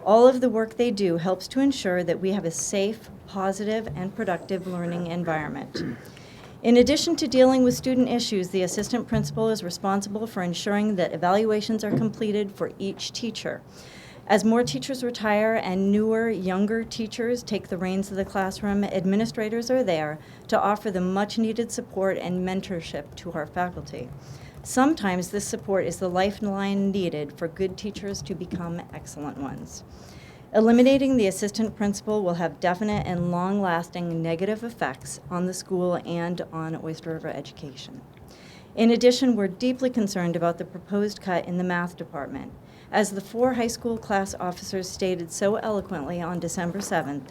Speaker 14: All of the work they do helps to ensure that we have a safe, positive, and productive learning environment. In addition to dealing with student issues, the assistant principal is responsible for ensuring that evaluations are completed for each teacher. As more teachers retire and newer, younger teachers take the reins of the classroom, administrators are there to offer the much-needed support and mentorship to our faculty. Sometimes this support is the lifeline needed for good teachers to become excellent ones. Eliminating the assistant principal will have definite and long-lasting negative effects on the school and on Oyster River education. In addition, we're deeply concerned about the proposed cut in the math department. As the 4 high school class officers stated so eloquently on December 7th,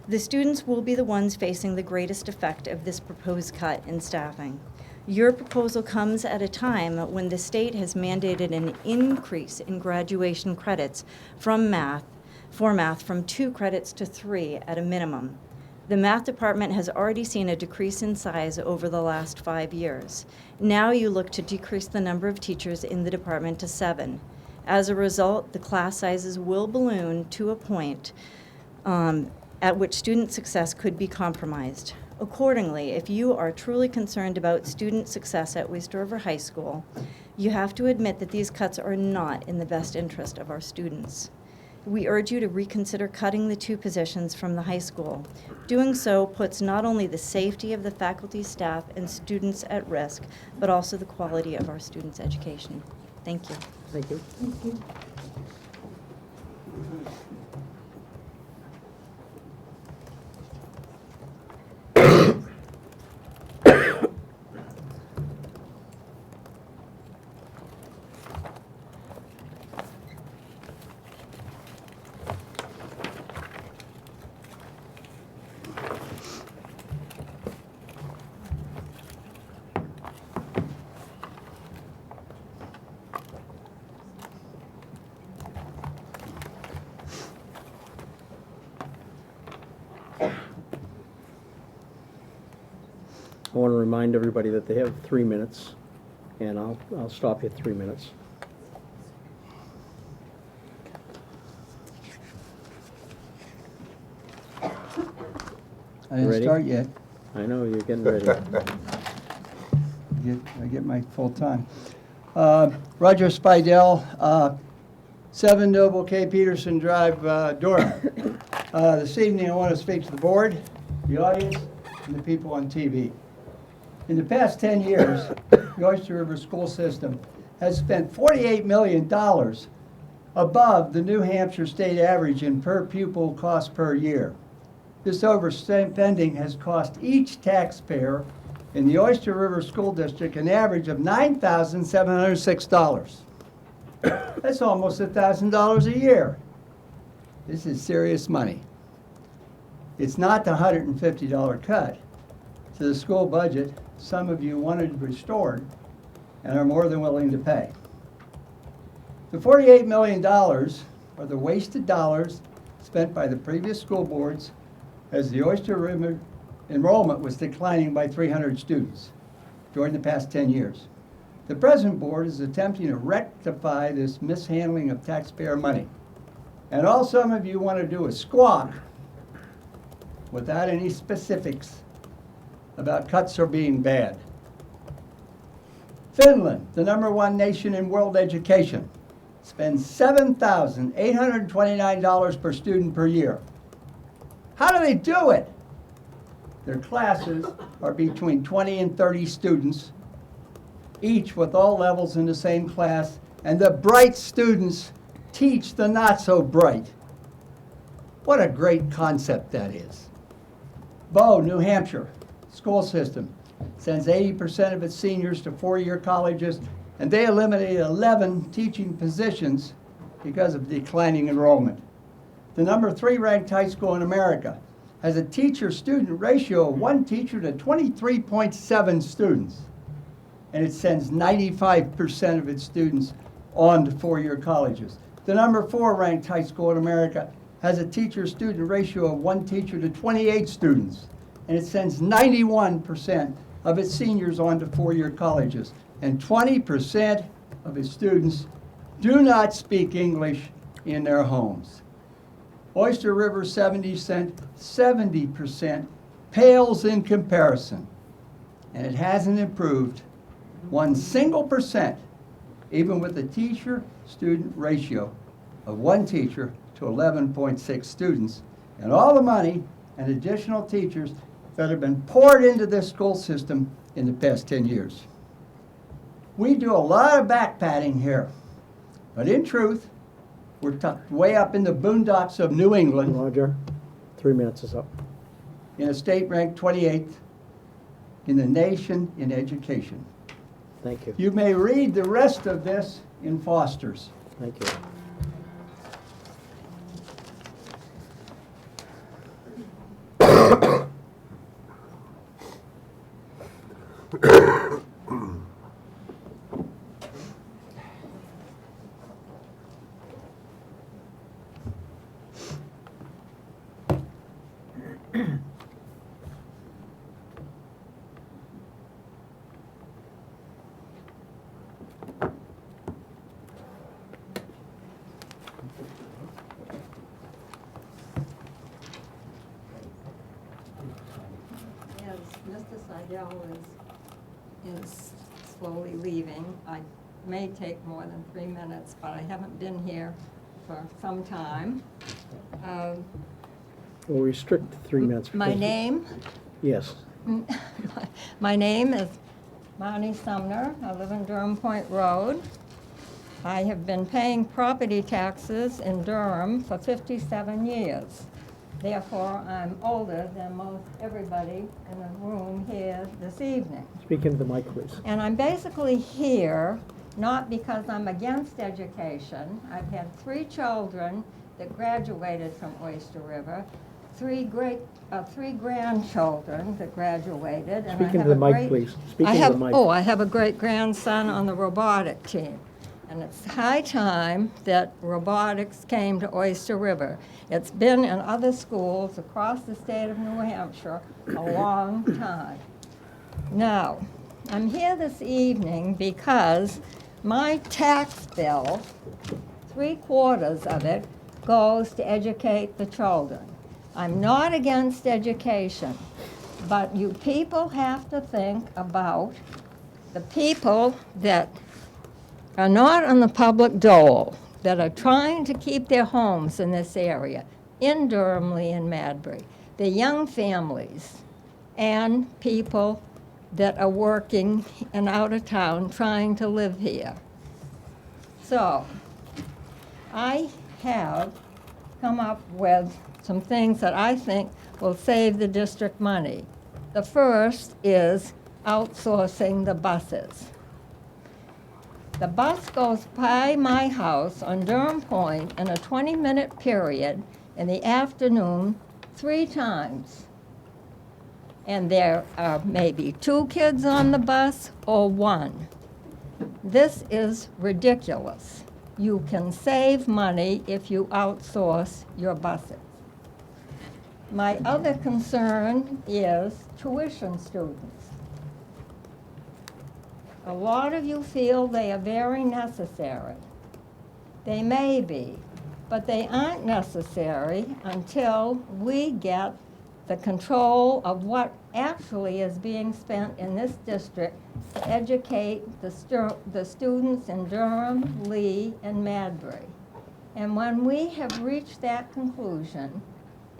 Speaker 14: the students will be the ones facing the greatest effect of this proposed cut in staffing. Your proposal comes at a time when the state has mandated an increase in graduation credits for math from 2 credits to 3 at a minimum. The math department has already seen a decrease in size over the last 5 years. Now you look to decrease the number of teachers in the department to 7. As a result, the class sizes will balloon to a point at which student success could be compromised. Accordingly, if you are truly concerned about student success at Oyster River High School, you have to admit that these cuts are not in the best interest of our students. We urge you to reconsider cutting the 2 positions from the high school. Doing so puts not only the safety of the faculty, staff, and students at risk, but also the quality of our students' education. Thank you.
Speaker 2: Thank you.
Speaker 8: Thank you.
Speaker 2: I want to remind everybody that they have 3 minutes, and I'll stop at 3 minutes.
Speaker 15: I didn't
Speaker 2: Ready?
Speaker 15: start yet.
Speaker 2: I know, you're getting ready.
Speaker 15: I get my full time. Roger Spidell, 7 Noble K. Peterson Drive, Durham. This evening, I want to speak to the board, the audience, and the people on TV. In the past 10 years, the Oyster River school system has spent $48 million above the New Hampshire state average in per pupil cost per year. This overspending has cost each taxpayer in the Oyster River School District an average of $9,706. That's almost $1,000 a year. This is serious money. It's not the $150 cut to the school budget some of you wanted restored and are more than willing to pay. The $48 million are the wasted dollars spent by the previous school boards as the Oyster River enrollment was declining by 300 students during the past 10 years. The present board is attempting to rectify this mishandling of taxpayer money. And all some of you want to do is squawk without any specifics about cuts or being bad. Finland, the #1 nation in world education, spends $7,829 per student per year. How do they do it? Their classes are between 20 and 30 students, each with all levels in the same class, and the bright students teach the not so bright. What a great concept that is. Bow, New Hampshire, school system sends 80% of its seniors to 4-year colleges, and they eliminated 11 teaching positions because of declining enrollment. The #3 ranked high school in America has a teacher-student ratio of 1 teacher to 23.7 students, and it sends 95% of its students on to 4-year colleges. The #4 ranked high school in America has a teacher-student ratio of 1 teacher to 28 students, and it sends 91% of its seniors on to 4-year colleges, and 20% of its students do not speak English in their homes. Oyster River 70% pales in comparison, and it hasn't improved 1 single percent, even with the teacher-student ratio of 1 teacher to 11.6 students, and all the money and additional teachers that have been poured into this school system in the past 10 years. We do a lot of back-patting here, but in truth, we're tucked way up in the boondocks of New England.
Speaker 2: Roger, 3 minutes is up.
Speaker 15: In a state ranked 28th in the nation in education.
Speaker 2: Thank you.
Speaker 15: You may read the rest of this in Foster's.
Speaker 2: Thank you.
Speaker 17: Seidel is slowly leaving. I may take more than 3 minutes, but I haven't been here for some time.
Speaker 2: We'll restrict to 3 minutes.
Speaker 17: My name?
Speaker 2: Yes.
Speaker 17: My name is Marnie Sumner. I live in Durham Point Road. I have been paying property taxes in Durham for 57 years. Therefore, I'm older than most everybody in the room here this evening.
Speaker 2: Speak into the mic, please.
Speaker 17: And I'm basically here not because I'm against education. I've had 3 children that graduated from Oyster River, 3 grandchildren that graduated. And
Speaker 2: Speak into the mic, please. Speak into the mic.
Speaker 17: I have a great-grandson on the robotic team. And it's high time that robotics came to Oyster River. It's been in other schools across the state of New Hampshire a long time. Now, I'm here this evening because my tax bill, 3/4 of it, goes to educate the children. I'm not against education, but you people have to think about the people that are not on the public dole, that are trying to keep their homes in this area, in Durham, Lee, and Madbury. The young families and people that are working and out of town trying to live here. So, I have come up with some things that I think will save the district money. The first is outsourcing the buses. The bus goes by my house on Durham Point in a 20-minute period in the afternoon 3 times. And there are maybe 2 kids on the bus or 1. This is ridiculous. You can save money if you outsource your buses. My other concern is tuition students. A lot of you feel they are very necessary. They may be, but they aren't necessary until we get the control of what actually is being spent in this district to educate the students in Durham, Lee, and Madbury. And when we have reached that conclusion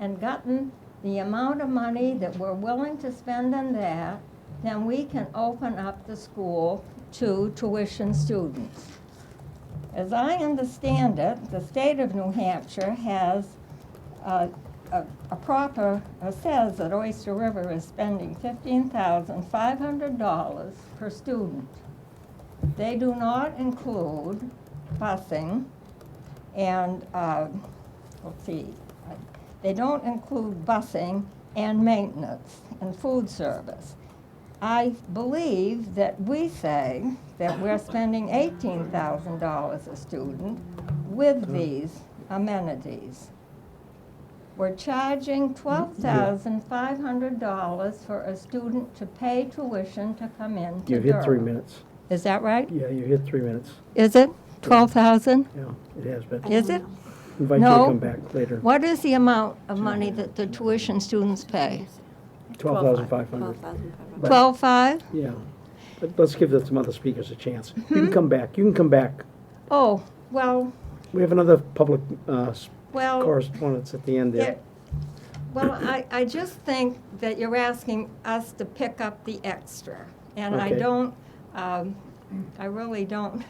Speaker 17: and gotten the amount of money that we're willing to spend on that, then we can open up the school to tuition students. As I understand it, the state of New Hampshire has says that Oyster River is spending $15,500 per student. They do not include busing and, they don't include busing and maintenance and food service. I believe that we say that we're spending $18,000 a student with these amenities. We're charging $12,500 for a student to pay tuition to come in to
Speaker 2: You hit 3
Speaker 17: Durham.
Speaker 2: minutes.
Speaker 17: Is that right?
Speaker 2: Yeah, you hit 3 minutes.
Speaker 17: Is it 12,000?
Speaker 2: Yeah, it has been.
Speaker 17: Is it?
Speaker 2: Invite you to
Speaker 17: No.
Speaker 2: come back later.
Speaker 17: What is the amount of money that the tuition students pay?
Speaker 2: 12,500.
Speaker 17: 12,500?
Speaker 2: Yeah. But let's give some other speakers a chance. You can come back. You can come back.
Speaker 17: Oh, well,
Speaker 2: We have another public
Speaker 17: well.
Speaker 2: correspondence at the end there.
Speaker 17: Well, I just think that you're asking us to pick up the extra. And I
Speaker 2: Okay.
Speaker 17: don't, I really don't,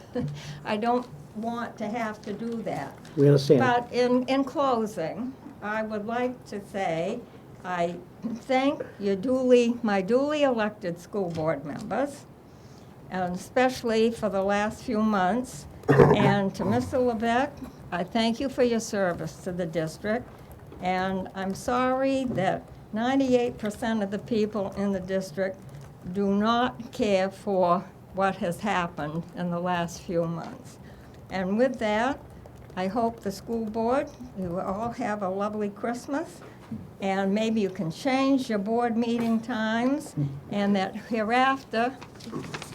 Speaker 17: I don't want to have to do that.
Speaker 2: We understand.
Speaker 17: But in closing, I would like to say, I thank my duly elected school board members, and especially for the last few months. And to Mr. Levesque, I thank you for your service to the district. And I'm sorry that 98% of the people in the district do not care for what has happened in the last few months. And with that, I hope the school board, you all have a lovely Christmas, and maybe you can change your board meeting times, and that hereafter,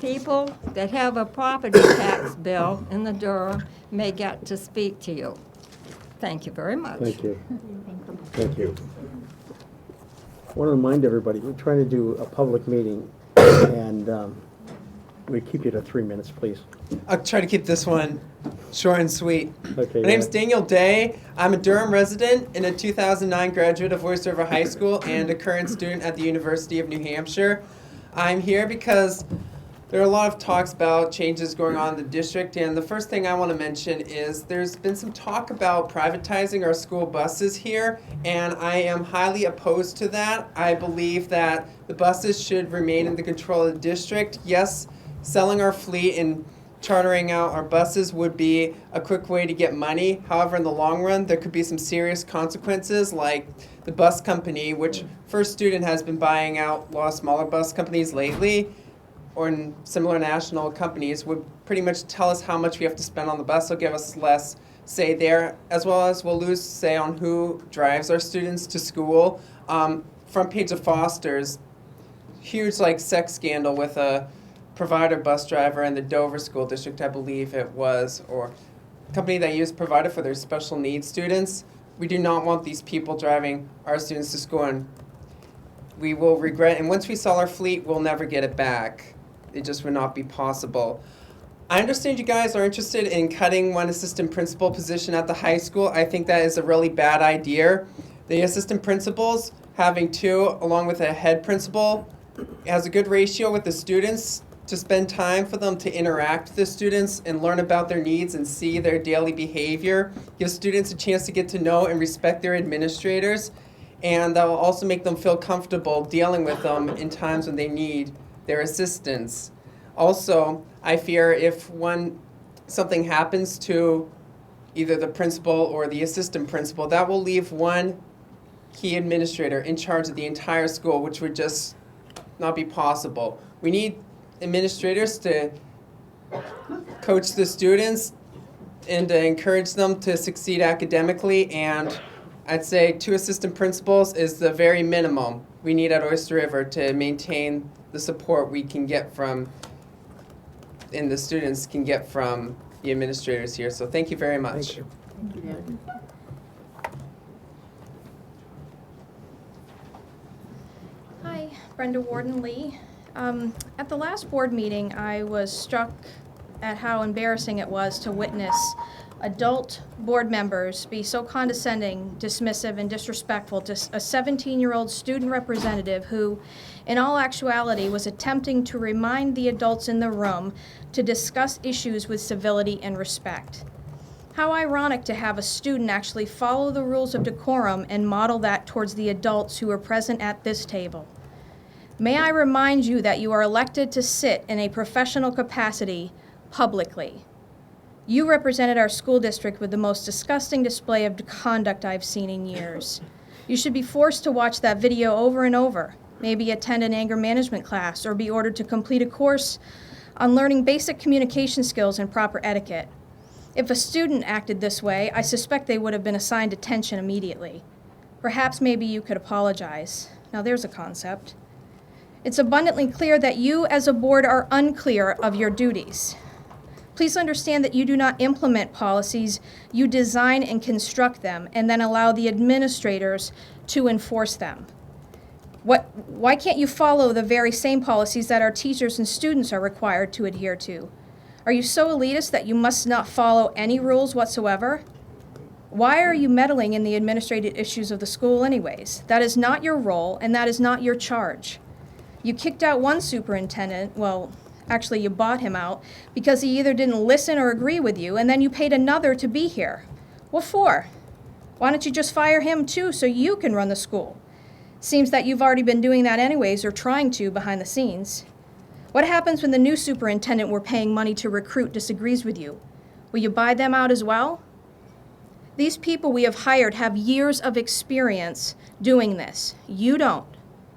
Speaker 17: people that have a property tax bill in the Durham may get to speak to you. Thank you very much.
Speaker 2: Thank you. Thank you. want to remind everybody, we're trying to do a public meeting, and we keep you to 3 minutes, please.
Speaker 16: I'll try to keep this one short and sweet.
Speaker 2: Okay.
Speaker 16: My name's Daniel Day. I'm a Durham resident and a 2009 graduate of Oyster High School and a current student at the University of New Hampshire. I'm here because there are a lot of talks about changes going on in the district, and the first thing I want to mention is there's been some talk about privatizing our school buses here, and I am highly opposed to that. I believe that the buses should remain in the control of the district. Yes, selling our fleet and chartering out our buses would be a quick way to get money. However, in the long run, there could be some serious consequences, like the bus company, which First Student has been buying out a lot of smaller bus companies lately, or in similar national companies, would pretty much tell us how much we have to spend on the bus. They'll give us less say there, as well as we'll lose say on who drives our students to school. Front page of Foster's, huge sex scandal with a provider bus driver in the Dover School District, I believe it was, or company that used provider for their special needs students. We do not want these people driving our students to school, and we will regret, and once we sell our fleet, we'll never get it back. It just would not be possible. I understand you guys are interested in cutting one assistant principal position at the high school. I think that is a really bad idea. The assistant principals, having two along with a head principal, has a good ratio with the students to spend time for them to interact with the students and learn about their needs and see their daily behavior. Give students a chance to get to know and respect their administrators, and that will also make them feel comfortable dealing with them in times when they need their assistance. Also, I fear if something happens to either the principal or the assistant principal, that will leave one key administrator in charge of the entire school, which would just not be possible. We need administrators to coach the students and to encourage them to succeed academically, and I'd say 2 assistant principals is the very minimum we need at Oyster River to maintain the support we can get from, and the students can get from the administrators here. So thank you very much.
Speaker 2: Thank you.
Speaker 18: Hi, Brenda Warden-Lee. At the last board meeting, I was struck at how embarrassing it was to witness adult board members be so condescending, dismissive, and disrespectful to a 17-year-old student representative who, in all actuality, was attempting to remind the adults in the room to discuss issues with civility and respect. How ironic to have a student actually follow the rules of decorum and model that towards the adults who were present at this table. May I remind you that you are elected to sit in a professional capacity publicly. You represented our school district with the most disgusting display of conduct I've seen in years. You should be forced to watch that video over and over, maybe attend an anger management class, or be ordered to complete a course on learning basic communication skills and proper etiquette. If a student acted this way, I suspect they would have been assigned detention immediately. Perhaps maybe you could apologize. Now there's a concept. It's abundantly clear that you as a board are unclear of your duties. Please understand that you do not implement policies, you design and construct them and then allow the administrators to enforce them. Why can't you follow the very same policies that our teachers and students are required to adhere to? Are you so elitist that you must not follow any rules whatsoever? Why are you meddling in the administrative issues of the school anyways? That is not your role and that is not your charge. You kicked out one superintendent, well, actually you bought him out, because he either didn't listen or agree with you, and then you paid another to be here. What for? Why don't you just fire him too so you can run the school? Seems that you've already been doing that anyways, or trying to behind the scenes. What happens when the new superintendent we're paying money to recruit disagrees with you? Will you buy them out as well? These people we have hired have years of experience doing this. You don't.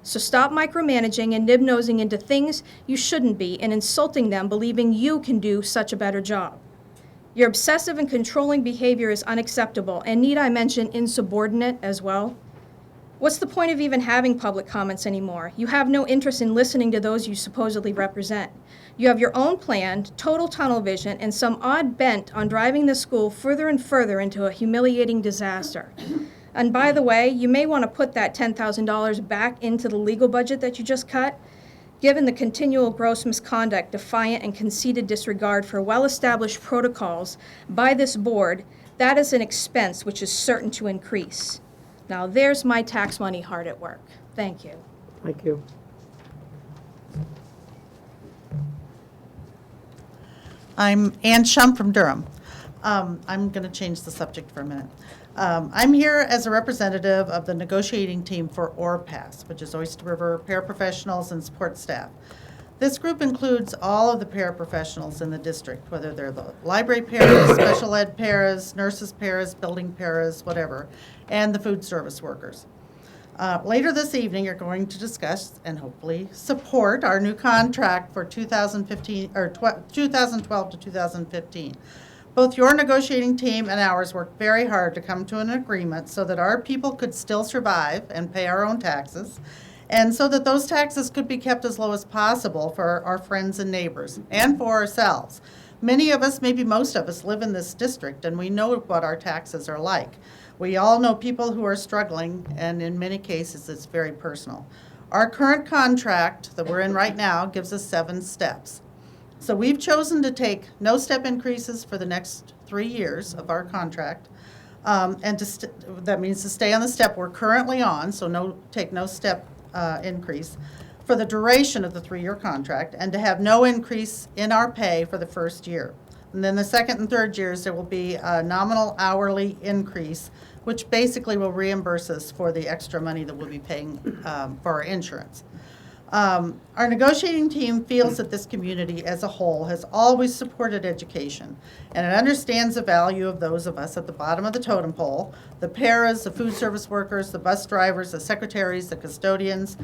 Speaker 18: So stop micromanaging and nib-nosing into things you shouldn't be and insulting them believing you can do such a better job. Your obsessive and controlling behavior is unacceptable, and need I mention insubordinate as well? What's the point of even having public comments anymore? You have no interest in listening to those you supposedly represent. You have your own plan, total tunnel vision, and some odd bent on driving the school further and further into a humiliating disaster. And by the way, you may want to put that $10,000 back into the legal budget that you just cut. Given the continual gross misconduct, defiant, and conceited disregard for well-established protocols by this board, that is an expense which is certain to increase. Now, there's my tax money hard at work. Thank you.
Speaker 2: Thank you.
Speaker 20: I'm Ann Shum from Durham. I'm going to change the subject for a minute. I'm here as a representative of the negotiating team for ORPAS, which is Oyster River paraprofessionals and support staff. This group includes all of the paraprofessionals in the district, whether they're the library paras, special ed paras, nurses paras, building paras, whatever, and the food service workers. Later this evening, you're going to discuss and hopefully support our new contract for 2015 or 2012 to 2015. Both your negotiating team and ours worked very hard to come to an agreement so that our people could still survive and pay our own taxes, and so that those taxes could be kept as low as possible for our friends and neighbors and for ourselves. Many of us, maybe most of us, live in this district, and we know what our taxes are like. We all know people who are struggling, and in many cases, it's very personal. Our current contract that we're in right now gives us 7 steps. So we've chosen to take no step increases for the next 3 years of our contract, and that means to stay on the step we're currently on, so take no step increase for the duration of the 3-year contract, and to have no increase in our pay for the first year. And then the second and third years, there will be a nominal hourly increase, which basically will reimburse us for the extra money that we'll be paying for our insurance. Our negotiating team feels that this community as a whole has always supported education, and it understands the value of those of us at the bottom of the totem pole, the paras, the food service workers, the bus drivers, the secretaries, the custodians.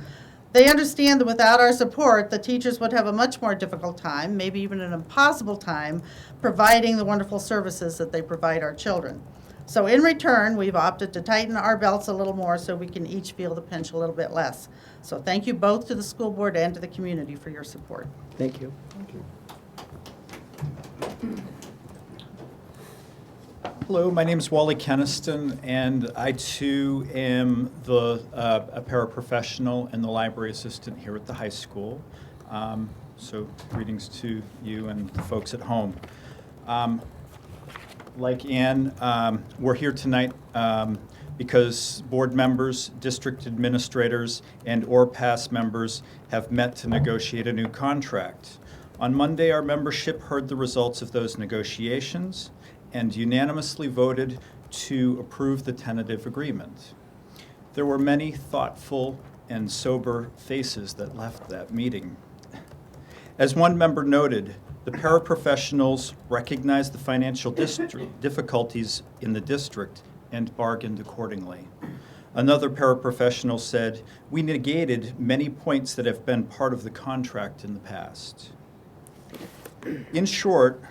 Speaker 20: They understand that without our support, the teachers would have a much more difficult time, maybe even an impossible time, providing the wonderful services that they provide our children. So in return, we've opted to tighten our belts a little more so we can each feel the pinch a little bit less. So thank you both to the school board and to the community for your support.
Speaker 2: Thank you.
Speaker 21: Hello, my name is Wally Keniston, and I too am a paraprofessional and the library assistant here at the high school. So greetings to you and the folks at home. Like Ann, we're here tonight because board members, district administrators, and ORPAS members have met to negotiate a new contract. On Monday, our membership heard the results of those negotiations and unanimously voted to approve the tentative agreement. There were many thoughtful and sober faces that left that meeting. As one member noted, the paraprofessionals recognized the financial difficulties in the district and bargained accordingly. Another paraprofessional said, "We negated many points that have been part of the contract in the past." In short,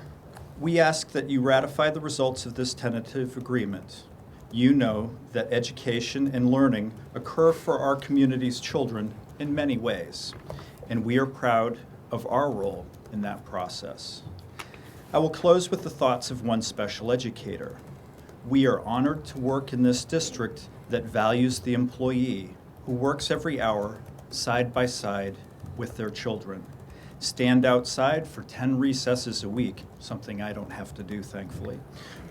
Speaker 21: we ask that you ratify the results of this tentative agreement. You know that education and learning occur for our community's children in many ways, and we are proud of our role in that process. I will close with the thoughts of one special educator. We are honored to work in this district that values the employee who works every hour side by side with their children. Stand outside for 10 recesses a week, something I don't have to do, thankfully.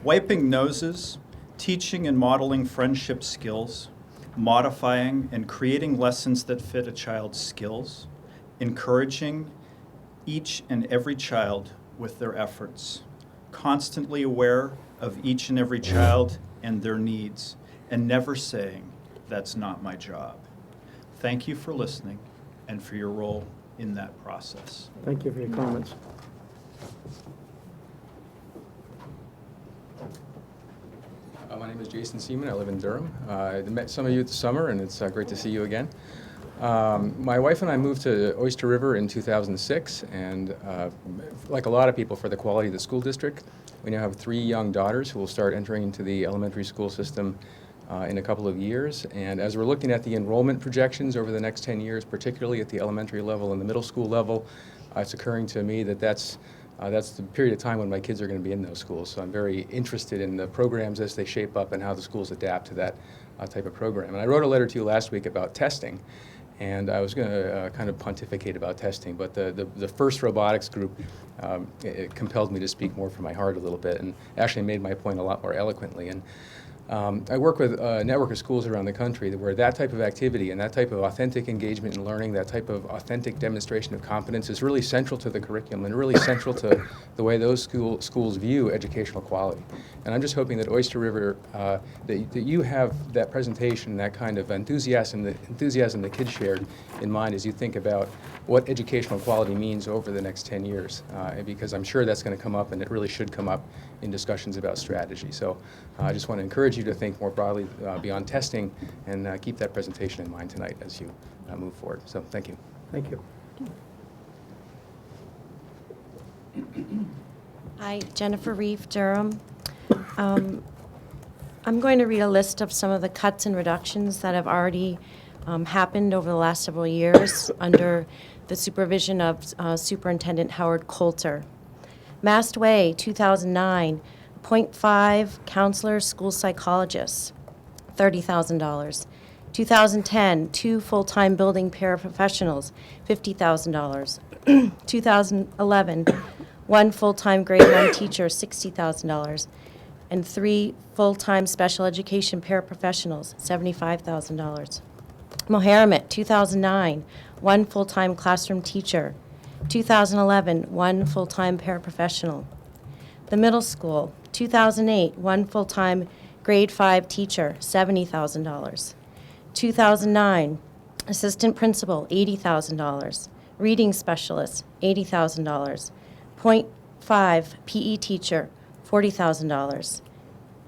Speaker 21: Wiping noses, teaching and modeling friendship skills, modifying and creating lessons that fit a child's skills, encouraging each and every child with their efforts, constantly aware of each and every child and their needs, and never saying, "That's not my job." Thank you for listening and for your role in that process.
Speaker 2: Thank you for your comments.
Speaker 23: My name is Jason Seaman. I live in Durham. I met some of you this summer, and it's great to see you again. My wife and I moved to Oyster River in 2006, and like a lot of people, for the quality of the school district, we now have 3 young daughters who will start entering into the elementary school system in a couple of years. And as we're looking at the enrollment projections over the next 10 years, particularly at the elementary level and the middle school level, it's occurring to me that that's the period of time when my kids are going to be in those schools. So I'm very interested in the programs as they shape up and how the schools adapt to type of program. And I wrote a letter to you last week about testing, and I was going to kind of pontificate about testing, but the first robotics group it compelled me to speak more from my heart a little bit, and actually made my point a lot more eloquently. And I work with a network of schools around the country where that type of activity and that type of authentic engagement in learning, that type of authentic demonstration of competence is really central to the curriculum and really central to the way those schools view educational quality. And I'm just hoping that Oyster River, that you have that presentation, that kind of enthusiasm the kids shared in mind as you think about what educational quality means over the next 10 years, because I'm sure that's going to come up, and it really should come up in discussions about strategy. So I just want to encourage you to think more broadly beyond testing, and keep that presentation in mind tonight as you move forward. So thank you.
Speaker 2: Thank you.
Speaker 7: Hi, Jennifer Reeve, Durham. I'm going to read a list of some of the cuts and reductions that have already happened over the last several years under the supervision of Superintendent Howard Coulter. Mast Way, 2009, 0.5 counselors, school psychologists, $30,000. 2010, 2 full-time building paraprofessionals, $50,000. 2011, 1 full-time grade 1 teacher, $60,000. And 3 full-time special education paraprofessionals, $75,000. Mohammed, 2009, 1 full-time classroom teacher. 2011, 1 full-time paraprofessional. The middle school, 2008, 1 full-time grade 5 teacher, $70,000. 2009, assistant principal, $80,000. Reading specialist, $80,000. 0.5 PE teacher, $40,000.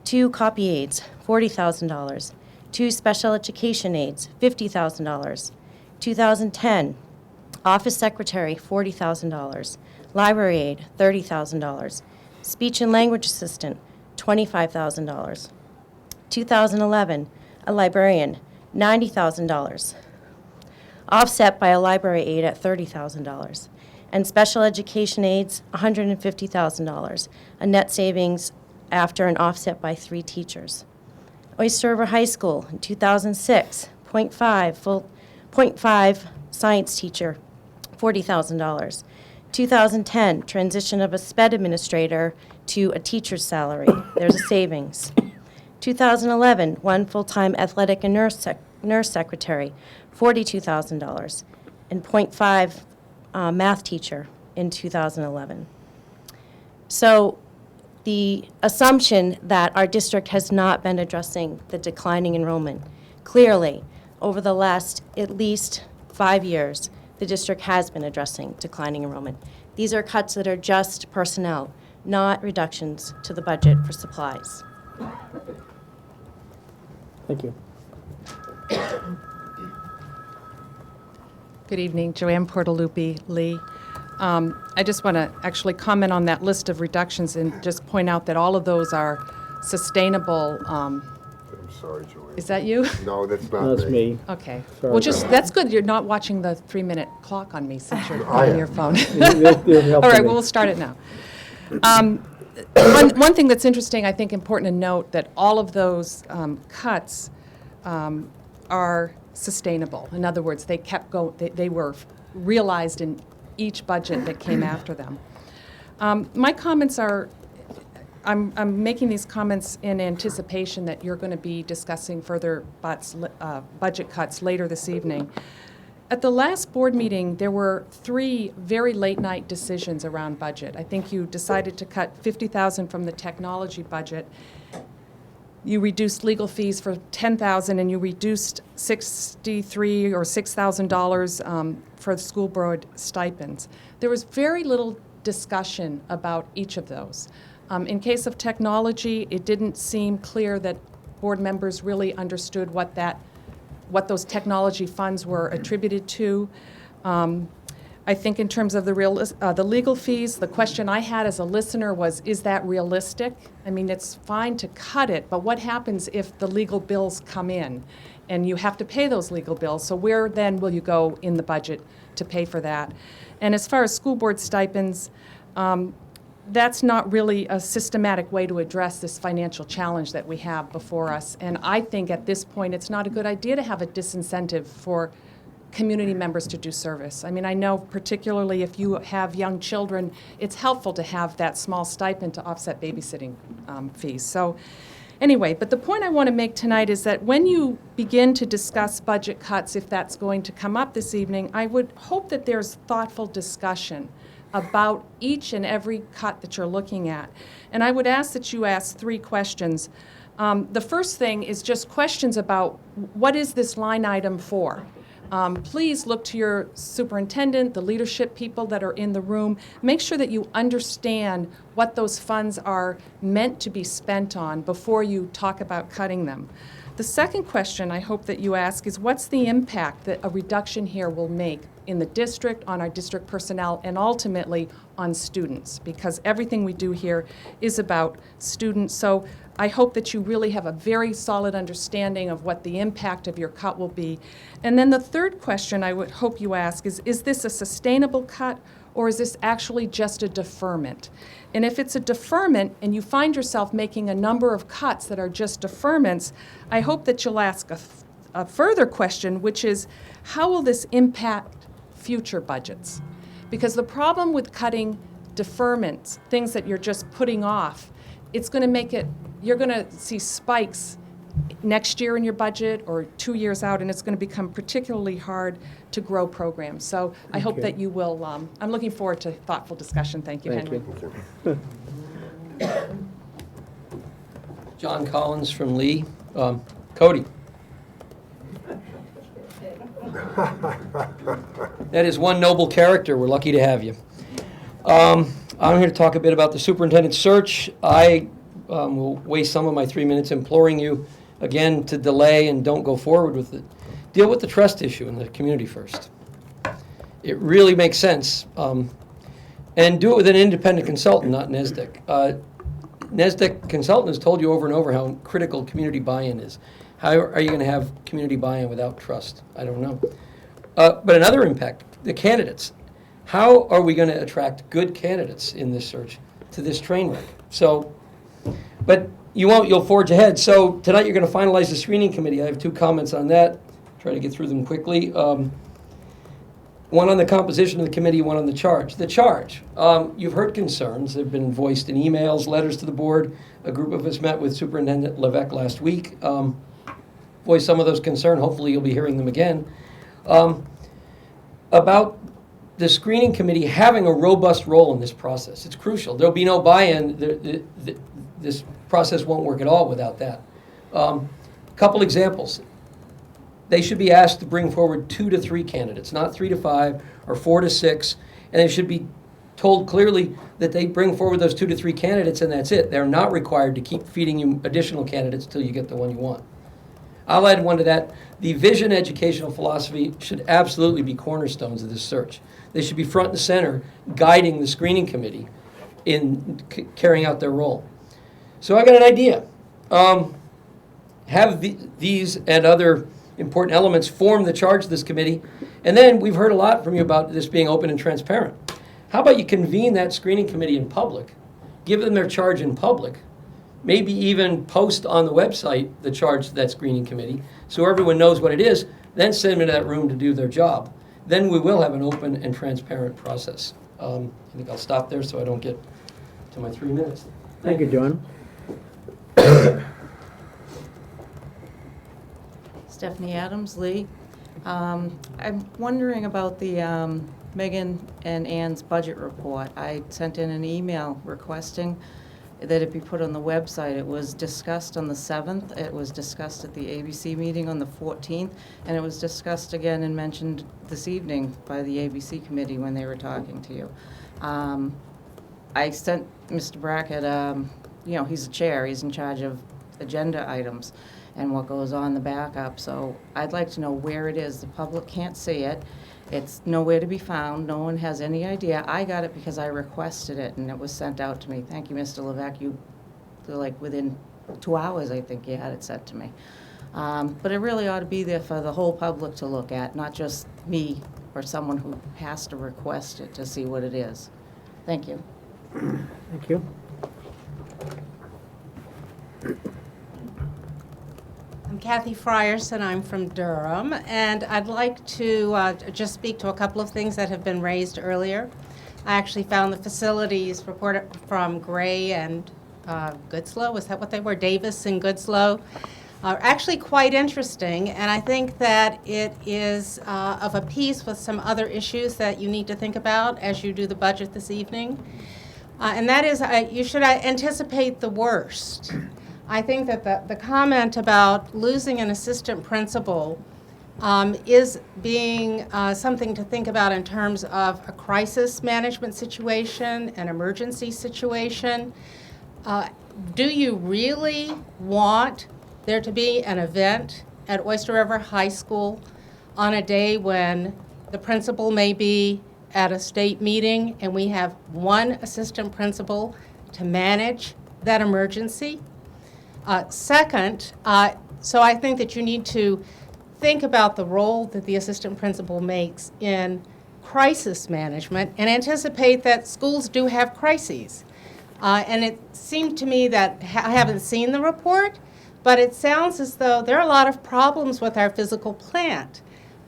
Speaker 7: 2 copy aides, $40,000. 2 special education aides, $50,000. 2010, office secretary, $40,000. Library aide, $30,000. Speech and language assistant, $25,000. 2011, a librarian, $90,000. Offset by a library aide at $30,000. And special education aides, $150,000. A net savings after an offset by 3 teachers. Oyster River High School, in 2006, 0.5 science teacher, $40,000. 2010, transition of a SPED administrator to a teacher's salary. There's a savings. 2011, 1 full-time athletic and nurse secretary, $42,000. And 0.5 math teacher in 2011. So the assumption that our district has not been addressing the declining enrollment, clearly, over the last at least 5 years, the district has been addressing declining enrollment. These are cuts that are just personnel, not reductions to the budget for supplies.
Speaker 2: Thank you.
Speaker 12: Good evening, Joanne Portalupi, Lee. I just want to actually comment on that list of reductions and just point out that all of those are sustainable.
Speaker 9: I'm sorry, Joanne.
Speaker 12: Is that you?
Speaker 9: No, that's not
Speaker 2: No, that's me.
Speaker 12: Okay.
Speaker 2: Sorry.
Speaker 12: Well, that's good. You're not watching the 3-minute clock on me since you're
Speaker 9: I
Speaker 12: on
Speaker 9: am.
Speaker 12: your phone.
Speaker 2: You're helping
Speaker 12: All right,
Speaker 2: me.
Speaker 12: well, we'll start it now. One thing that's interesting, I think important to note, that all of those cuts are sustainable. In other words, they kept going. They were realized in each budget that came after them. My comments are, I'm making these comments in anticipation that you're going to be discussing further budget cuts later this evening. At the last board meeting, there were 3 very late-night decisions around budget. I think you decided to cut $50,000 from the technology budget. You reduced legal fees for $10,000, and you reduced $63,000 or $6,000 for the school board stipends. There was very little discussion about each of those. In case of technology, it didn't seem clear that board members really understood what those technology funds were attributed to. I think in terms of the legal fees, the question I had as a listener was, is that realistic? I mean, it's fine to cut it, but what happens if the legal bills come in and you have to pay those legal bills? So where then will you go in the budget to pay for that? And as far as school board stipends, that's not really a systematic way to address this financial challenge that we have before us. And I think at this point, it's not a good idea to have a disincentive for community members to do service. I mean, I know particularly if you have young children, it's helpful to have that small stipend to offset babysitting fees. So anyway, but the point I want to make tonight is that when you begin to discuss budget cuts, if that's going to come up this evening, I would hope that there's thoughtful discussion about each and every cut that you're looking at. And I would ask that you ask 3 questions. The first thing is just questions about what is this line item for? Please look to your superintendent, the leadership people that are in the room. Make sure that you understand what those funds are meant to be spent on before you talk about cutting them. The second question I hope that you ask is what's the impact that a reduction here will make in the district, on our district personnel, and ultimately on students, because everything we do here is about students. So I hope that you really have a very solid understanding of what the impact of your cut will be. And then the third question I would hope you ask is this a sustainable cut, or is this actually just a deferment? And if it's a deferment and you find yourself making a number of cuts that are just deferments, I hope that you'll ask a further question, which is how will this impact future budgets? Because the problem with cutting deferments, things that you're just putting off, it's going to make it, you're going to see spikes next year in your budget or 2 years out, and it's going to become particularly hard to grow programs. So I hope that you will, I'm looking forward to thoughtful discussion. Thank you, Henry.
Speaker 6: John Collins from Lee. Cody. That is one noble character. We're lucky to have you. I'm here to talk a bit about the superintendent search. I will waste some of my 3 minutes imploring you again to delay and don't go forward with it. Deal with the trust issue in the community first. It really makes sense. And do it with an independent consultant, not NESDEC. NESDEC consultant has told you over and over how critical community buy-in is. How are you going to have community buy-in without trust? I don't know. But another impact, the candidates. How are we going to attract good candidates in this search to this train wreck? So, but you won't, you'll forge ahead. So tonight you're going to finalize the screening committee. I have 2 comments on that. Try to get through them quickly. One on the composition of the committee, one on the charge. The charge, you've heard concerns. They've been voiced in emails, letters to the board. A group of us met with Superintendent Levesque last week. Voiced some of those concerns. Hopefully you'll be hearing them again. About the screening committee having a robust role in this process. It's crucial. There'll be no buy-in. This process won't work at all without that. Couple examples. They should be asked to bring forward 2 to 3 candidates, not 3 to 5 or 4 to 6, and they should be told clearly that they bring forward those 2 to 3 candidates and that's it. They're not required to keep feeding you additional candidates till you get the one you want. I'll add one to that. The vision educational philosophy should absolutely be cornerstones of this search. They should be front and center, guiding the screening committee in carrying out their role. So I got an idea. Have these and other important elements form the charge of this committee, and then we've heard a lot from you about this being open and transparent. How about you convene that screening committee in public, give them their charge in public, maybe even post on the website the charge to that screening committee so everyone knows what it is, then send them into that room to do their job. Then we will have an open and transparent process. I think I'll stop there so I don't get to my 3 minutes.
Speaker 2: Thank you, John.
Speaker 19: Stephanie Adams, Lee. I'm wondering about the Megan and Ann's budget report. I sent in an email requesting that it be put on the website. It was discussed on the 7th. It was discussed at the ABC meeting on the 14th. And it was discussed again and mentioned this evening by the ABC committee when they were talking to you. I sent Mr. Brackett, he's the chair. He's in charge of agenda items and what goes on the backup. So I'd like to know where it is. The public can't see it. It's nowhere to be found. No one has any idea. I got it because I requested it, and it was sent out to me. Thank you, Mr. Levesque. You, like within 2 hours, I think you had it sent to me. But it really ought to be there for the whole public to look at, not just me or someone who has to request it to see what it is. Thank you.
Speaker 2: Thank you.
Speaker 1: I'm Kathy Frierson. I'm from Durham, and I'd like to just speak to a couple of things that have been raised earlier. I actually found the facilities report from Gray and Goodslow, is that what they were? Davis and Goodslow, are actually quite interesting, and I think that it is of a piece with some other issues that you need to think about as you do the budget this evening. And that is, you should anticipate the worst. I think that the comment about losing an assistant principal is being something to think about in terms of a crisis management situation, an emergency situation. Do you really want there to be an event at Oyster River High School on a day when the principal may be at a state meeting and we have one assistant principal to manage that emergency? Second, so I think that you need to think about the role that the assistant principal makes in crisis management and anticipate that schools do have crises. And it seemed to me that, I haven't seen the report, but it sounds as though there are a lot of problems with our physical plant.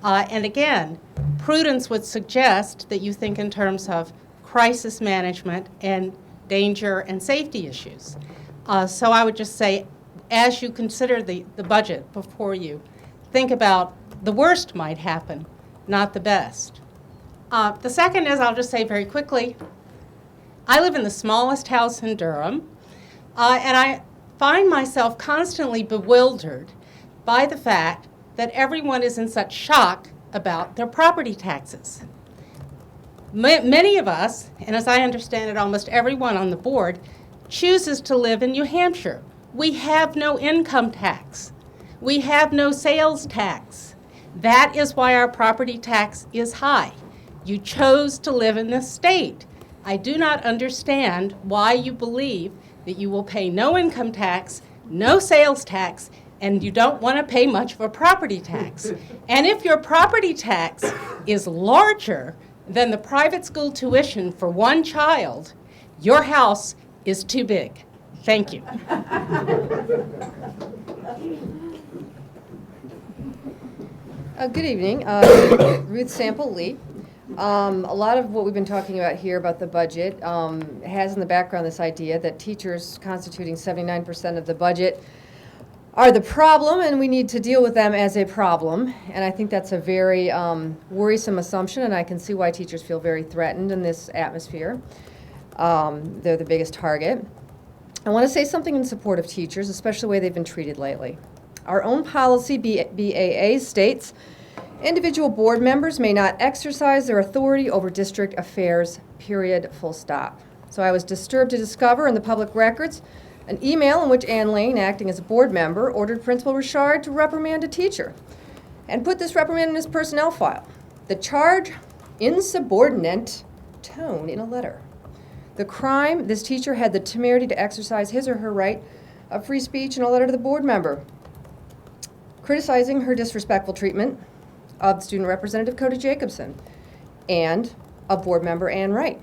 Speaker 1: And again, prudence would suggest that you think in terms of crisis management and danger and safety issues. So I would just say, as you consider the budget before you, think about the worst might happen, not the best. The second is, I'll just say very quickly, I live in the smallest house in Durham, and I find myself constantly bewildered by the fact that everyone is in such shock about their property taxes. Many of us, and as I understand it, almost everyone on the board, chooses to live in New Hampshire. We have no income tax. We have no sales tax. That is why our property tax is high. You chose to live in this state. I do not understand why you believe that you will pay no income tax, no sales tax, and you don't want to pay much of a property tax. And if your property tax is larger than the private school tuition for one child, your house is too big. Thank you.
Speaker 11: Good evening. Ruth Sample Lee. A lot of what we've been talking about here about the budget has in the background this idea that teachers constituting 79% of the budget are the problem, and we need to deal with them as a problem. And I think that's a very worrisome assumption, and I can see why teachers feel very threatened in this atmosphere. They're the biggest target. I want to say something in support of teachers, especially the way they've been treated lately. Our own policy, BAA, states individual board members may not exercise their authority over district affairs, period, full stop. So I was disturbed to discover in the public records an email in which Ann Lane, acting as a board member, ordered Principal Richard to reprimand a teacher and put this reprimand in his personnel file. The charge, insubordinate tone in a letter. The crime, this teacher had the temerity to exercise his or her right of free speech in a letter to the board member, criticizing her disrespectful treatment of student representative Cody Jacobson and of board member Ann Wright.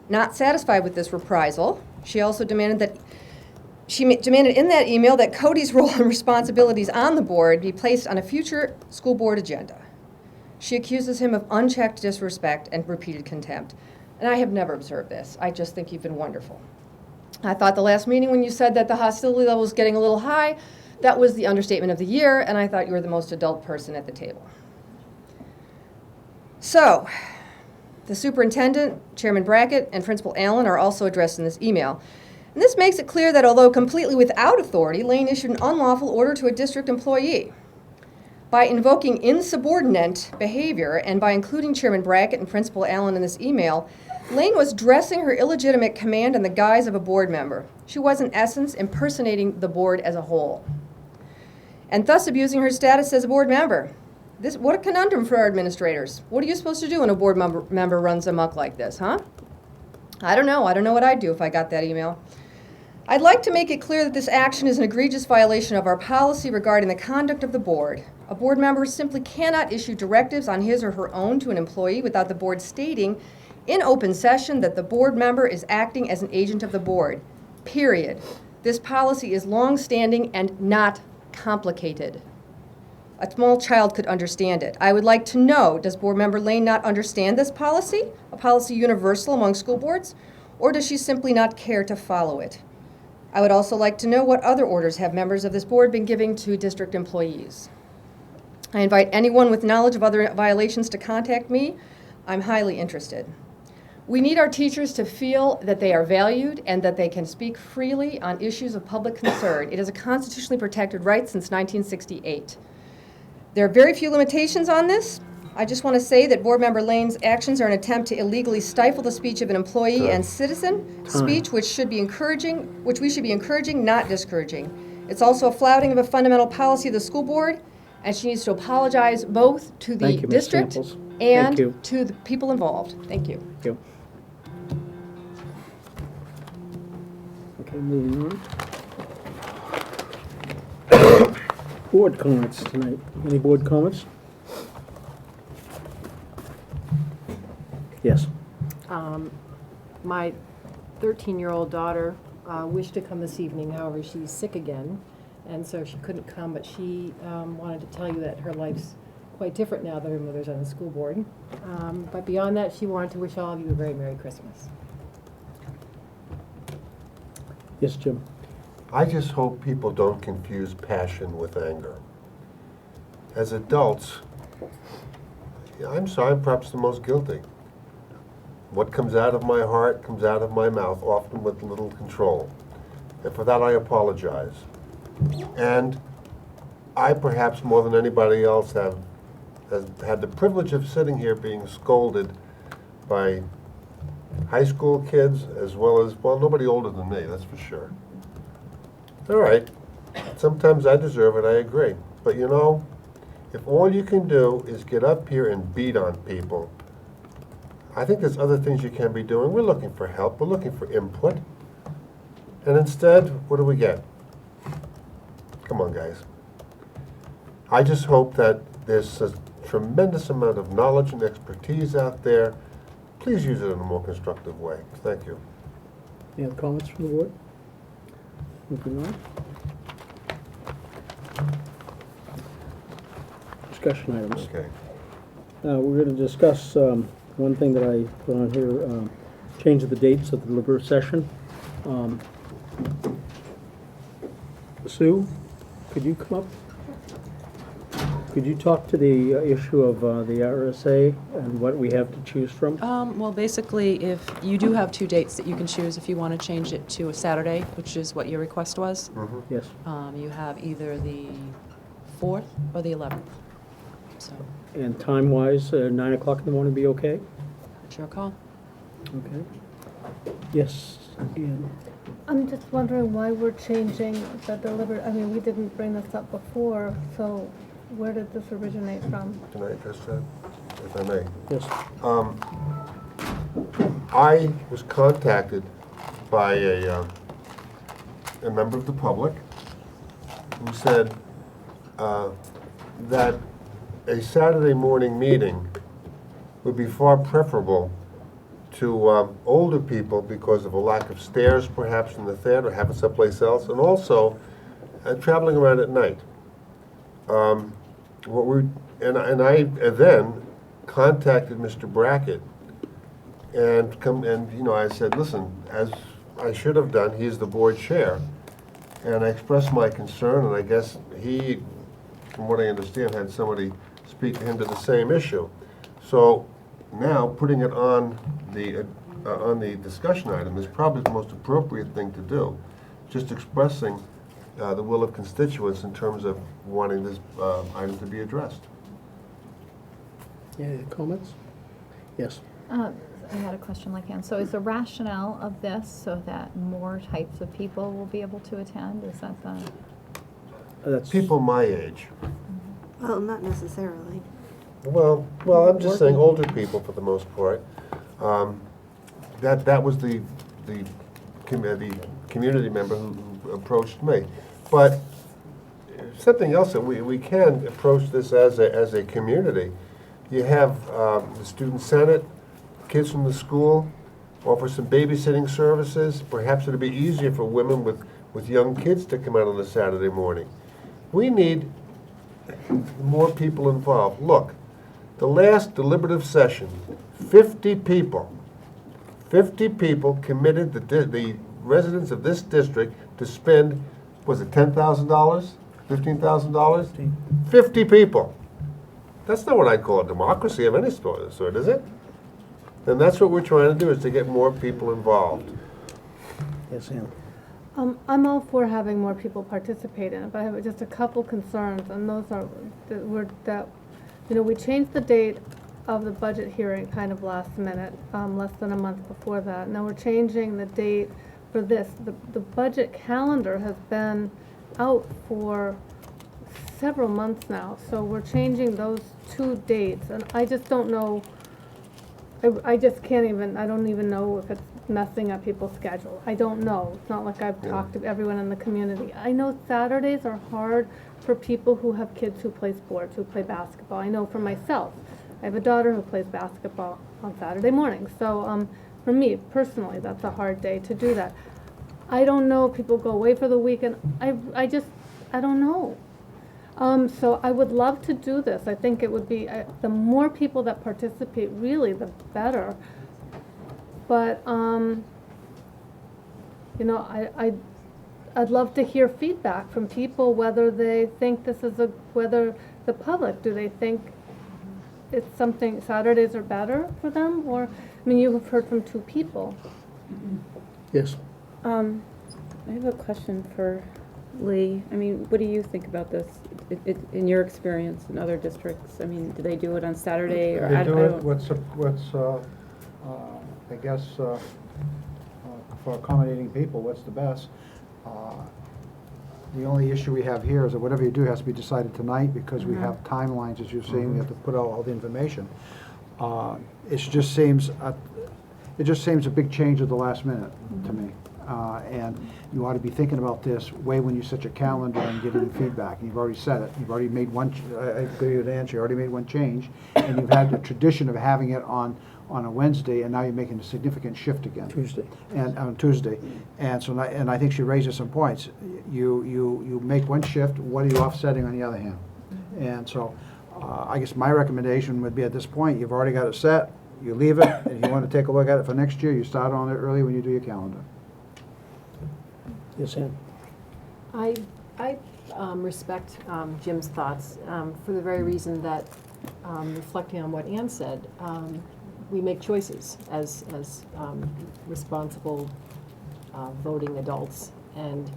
Speaker 11: Not satisfied with this reprisal, she also demanded in that email that Cody's role and responsibilities on the board be placed on a future school board agenda. She accuses him of unchecked disrespect and repeated contempt. And I have never observed this. I just think you've been wonderful. I thought the last meeting when you said that the hostility level was getting a little high, that was the understatement of the year, and I thought you were the most adult person at the table. So, the superintendent, Chairman Brackett, and Principal Allen are also addressed in this email. And this makes it clear that although completely without authority, Lane issued an unlawful order to a district employee. By invoking insubordinate behavior and by including Chairman Brackett and Principal Allen in this email, Lane was dressing her illegitimate command in the guise of a board member. She was, in essence, impersonating the board as a whole, and thus abusing her status as a board member. What a conundrum for our administrators. What are you supposed to do when a board member runs amok like this, huh? I don't know. I don't know what I'd do if I got that email. I'd like to make it clear that this action is an egregious violation of our policy regarding the conduct of the board. A board member simply cannot issue directives on his or her own to an employee without the board stating in open session that the board member is acting as an agent of the board, period. This policy is long-standing and not complicated. A small child could understand it. I would like to know, does Board Member Lane not understand this policy, a policy universal among school boards, or does she simply not care to follow it? I would also like to know what other orders have members of this board been giving to district employees. I invite anyone with knowledge of other violations to contact me. I'm highly interested. We need our teachers to feel that they are valued and that they can speak freely on issues of public concern. It is a constitutionally protected right since 1968. There are very few limitations on this. I just want to say that Board Member Lane's actions are an attempt to illegally stifle the speech of an employee and citizen, speech which we should be encouraging, not discouraging. It's also a flouting of a fundamental policy of the school board, and she needs to apologize both to the
Speaker 2: Thank you, Ms.
Speaker 11: district
Speaker 2: Samples.
Speaker 11: and
Speaker 2: Thank you.
Speaker 11: to the people involved. Thank you.
Speaker 2: Thank you. Okay, moving on. Board comments tonight. Any board comments? Yes.
Speaker 10: My 13-year-old daughter wished to come this evening, however, she's sick again, and so she couldn't come, but she wanted to tell you that her life's quite different now that her mother's on the school board. But beyond that, she wanted to wish all of you a very Merry Christmas.
Speaker 2: Yes, Jim.
Speaker 9: I just hope people don't confuse passion with anger. As adults, I'm sorry, I'm perhaps the most guilty. What comes out of my heart comes out of my mouth, often with little control. And for that I apologize. And I, perhaps more than anybody else, has had the privilege of sitting here being scolded by high school kids as well as, well, nobody older than me, that's for sure. All right, sometimes I deserve it, I agree. But you know, if all you can do is get up here and beat on people, I think there's other things you can be doing. We're looking for help, we're looking for input. And instead, what do we get? Come on, guys. I just hope that there's a tremendous amount of knowledge and expertise out there. Please use it in a more constructive way. Thank you.
Speaker 2: Any other comments from the board? Moving on. Discussion items.
Speaker 9: Okay.
Speaker 2: We're going to discuss one thing that I put on here, change of the dates of the deliberative session. Sue, could you come up? Could you talk to the issue of the RSA and what we have to choose from?
Speaker 12: Well, basically, if you do have two dates that you can choose if you want to change it to a Saturday, which is what your request was.
Speaker 9: Mm-hmm.
Speaker 2: Yes.
Speaker 12: You have either the 4th or the 11th. So,
Speaker 2: And time-wise, 9 o'clock in the morning be okay?
Speaker 12: it's your call.
Speaker 2: Okay. Yes, Ian.
Speaker 3: I'm just wondering why we're changing the deliberate, I mean, we didn't bring this up before, so where did this originate from?
Speaker 9: Can I address that, if I may?
Speaker 2: Yes.
Speaker 9: I was contacted by a member of the public who said that a Saturday morning meeting would be far preferable to older people because of a lack of stairs perhaps in the theater, have it someplace else, and also traveling around at night. I then contacted Mr. Brackett and I said, listen, as I should have done, he's the board chair, and I expressed my concern, and I guess he, from what I understand, had somebody speak to him to the same issue. So now putting it on the discussion item is probably the most appropriate thing to do, just expressing the will of constituents in terms of wanting this item to be addressed.
Speaker 2: Any comments? Yes.
Speaker 5: I had a question like Ann. So is the rationale of this so that more types of people will be able to attend? Is that the...
Speaker 9: That's people my age.
Speaker 4: Well, not necessarily.
Speaker 9: Well, I'm just saying older people for the most part. That was the community member who approached me. But something else that we can approach this as a community. You have the Student Senate, kids from the school, offer some babysitting services. Perhaps it'll be easier for women with young kids to come out on a Saturday morning. We need more people involved. Look, the last deliberative session, 50 people committed the residents of this district to spend, was it $10,000? $15,000? 50 people. That's not what I call a democracy of any sort, is it? And that's what we're trying to do, is to get more people involved.
Speaker 2: Yes, Ann.
Speaker 3: I'm all for having more people participate in it, but I have just a couple concerns, and those are that we changed the date of the budget hearing kind of last minute, less than a month before that. Now we're changing the date for this. The budget calendar has been out for several months now, so we're changing those two dates, and I just don't know. I just can't even, I don't even know if it's messing up people's schedule. I don't know. It's not like I've talked to everyone in the community. I know Saturdays are hard for people who have kids who play sports, who play basketball. I know for myself. I have a daughter who plays basketball on Saturday mornings. So for me, personally, that's a hard day to do that. I don't know if people go away for the weekend. I don't know. So I would love to do this. I think it would be, the more people that participate, really, the better. But, I'd love to hear feedback from people, whether they think this is whether the public, do they think it's something, Saturdays are better for them? Or, you have heard from two people.
Speaker 2: Yes.
Speaker 8: I have a question for Lee. What do you think about this? In your experience in other districts, do they do it on Saturday or
Speaker 13: They do it. I guess for accommodating people, what's the best? The only issue we have here is that whatever you do has to be decided tonight, because we have timelines, as you're saying. We have to put out all the information. It just seems a big change at the last minute to me. And you ought to be thinking about this way when you set your calendar and getting feedback. And you've already said it. You've already made one. I agree with Nancy. You already made one change, and you've had the tradition of having it on a Wednesday, and now you're making a significant shift again.
Speaker 2: Tuesday.
Speaker 13: And on Tuesday, and so and I think she raises some points. You make one shift. What are you offsetting on the other hand? And so, I guess my recommendation would be at this point, you've already got it set. You leave it, and if you want to take a look at it for next year, you start on it early when you do your calendar.
Speaker 2: Yes, Ann.
Speaker 10: I respect Jim's thoughts for the very reason that, reflecting on what Ann said, we make choices as responsible voting adults, and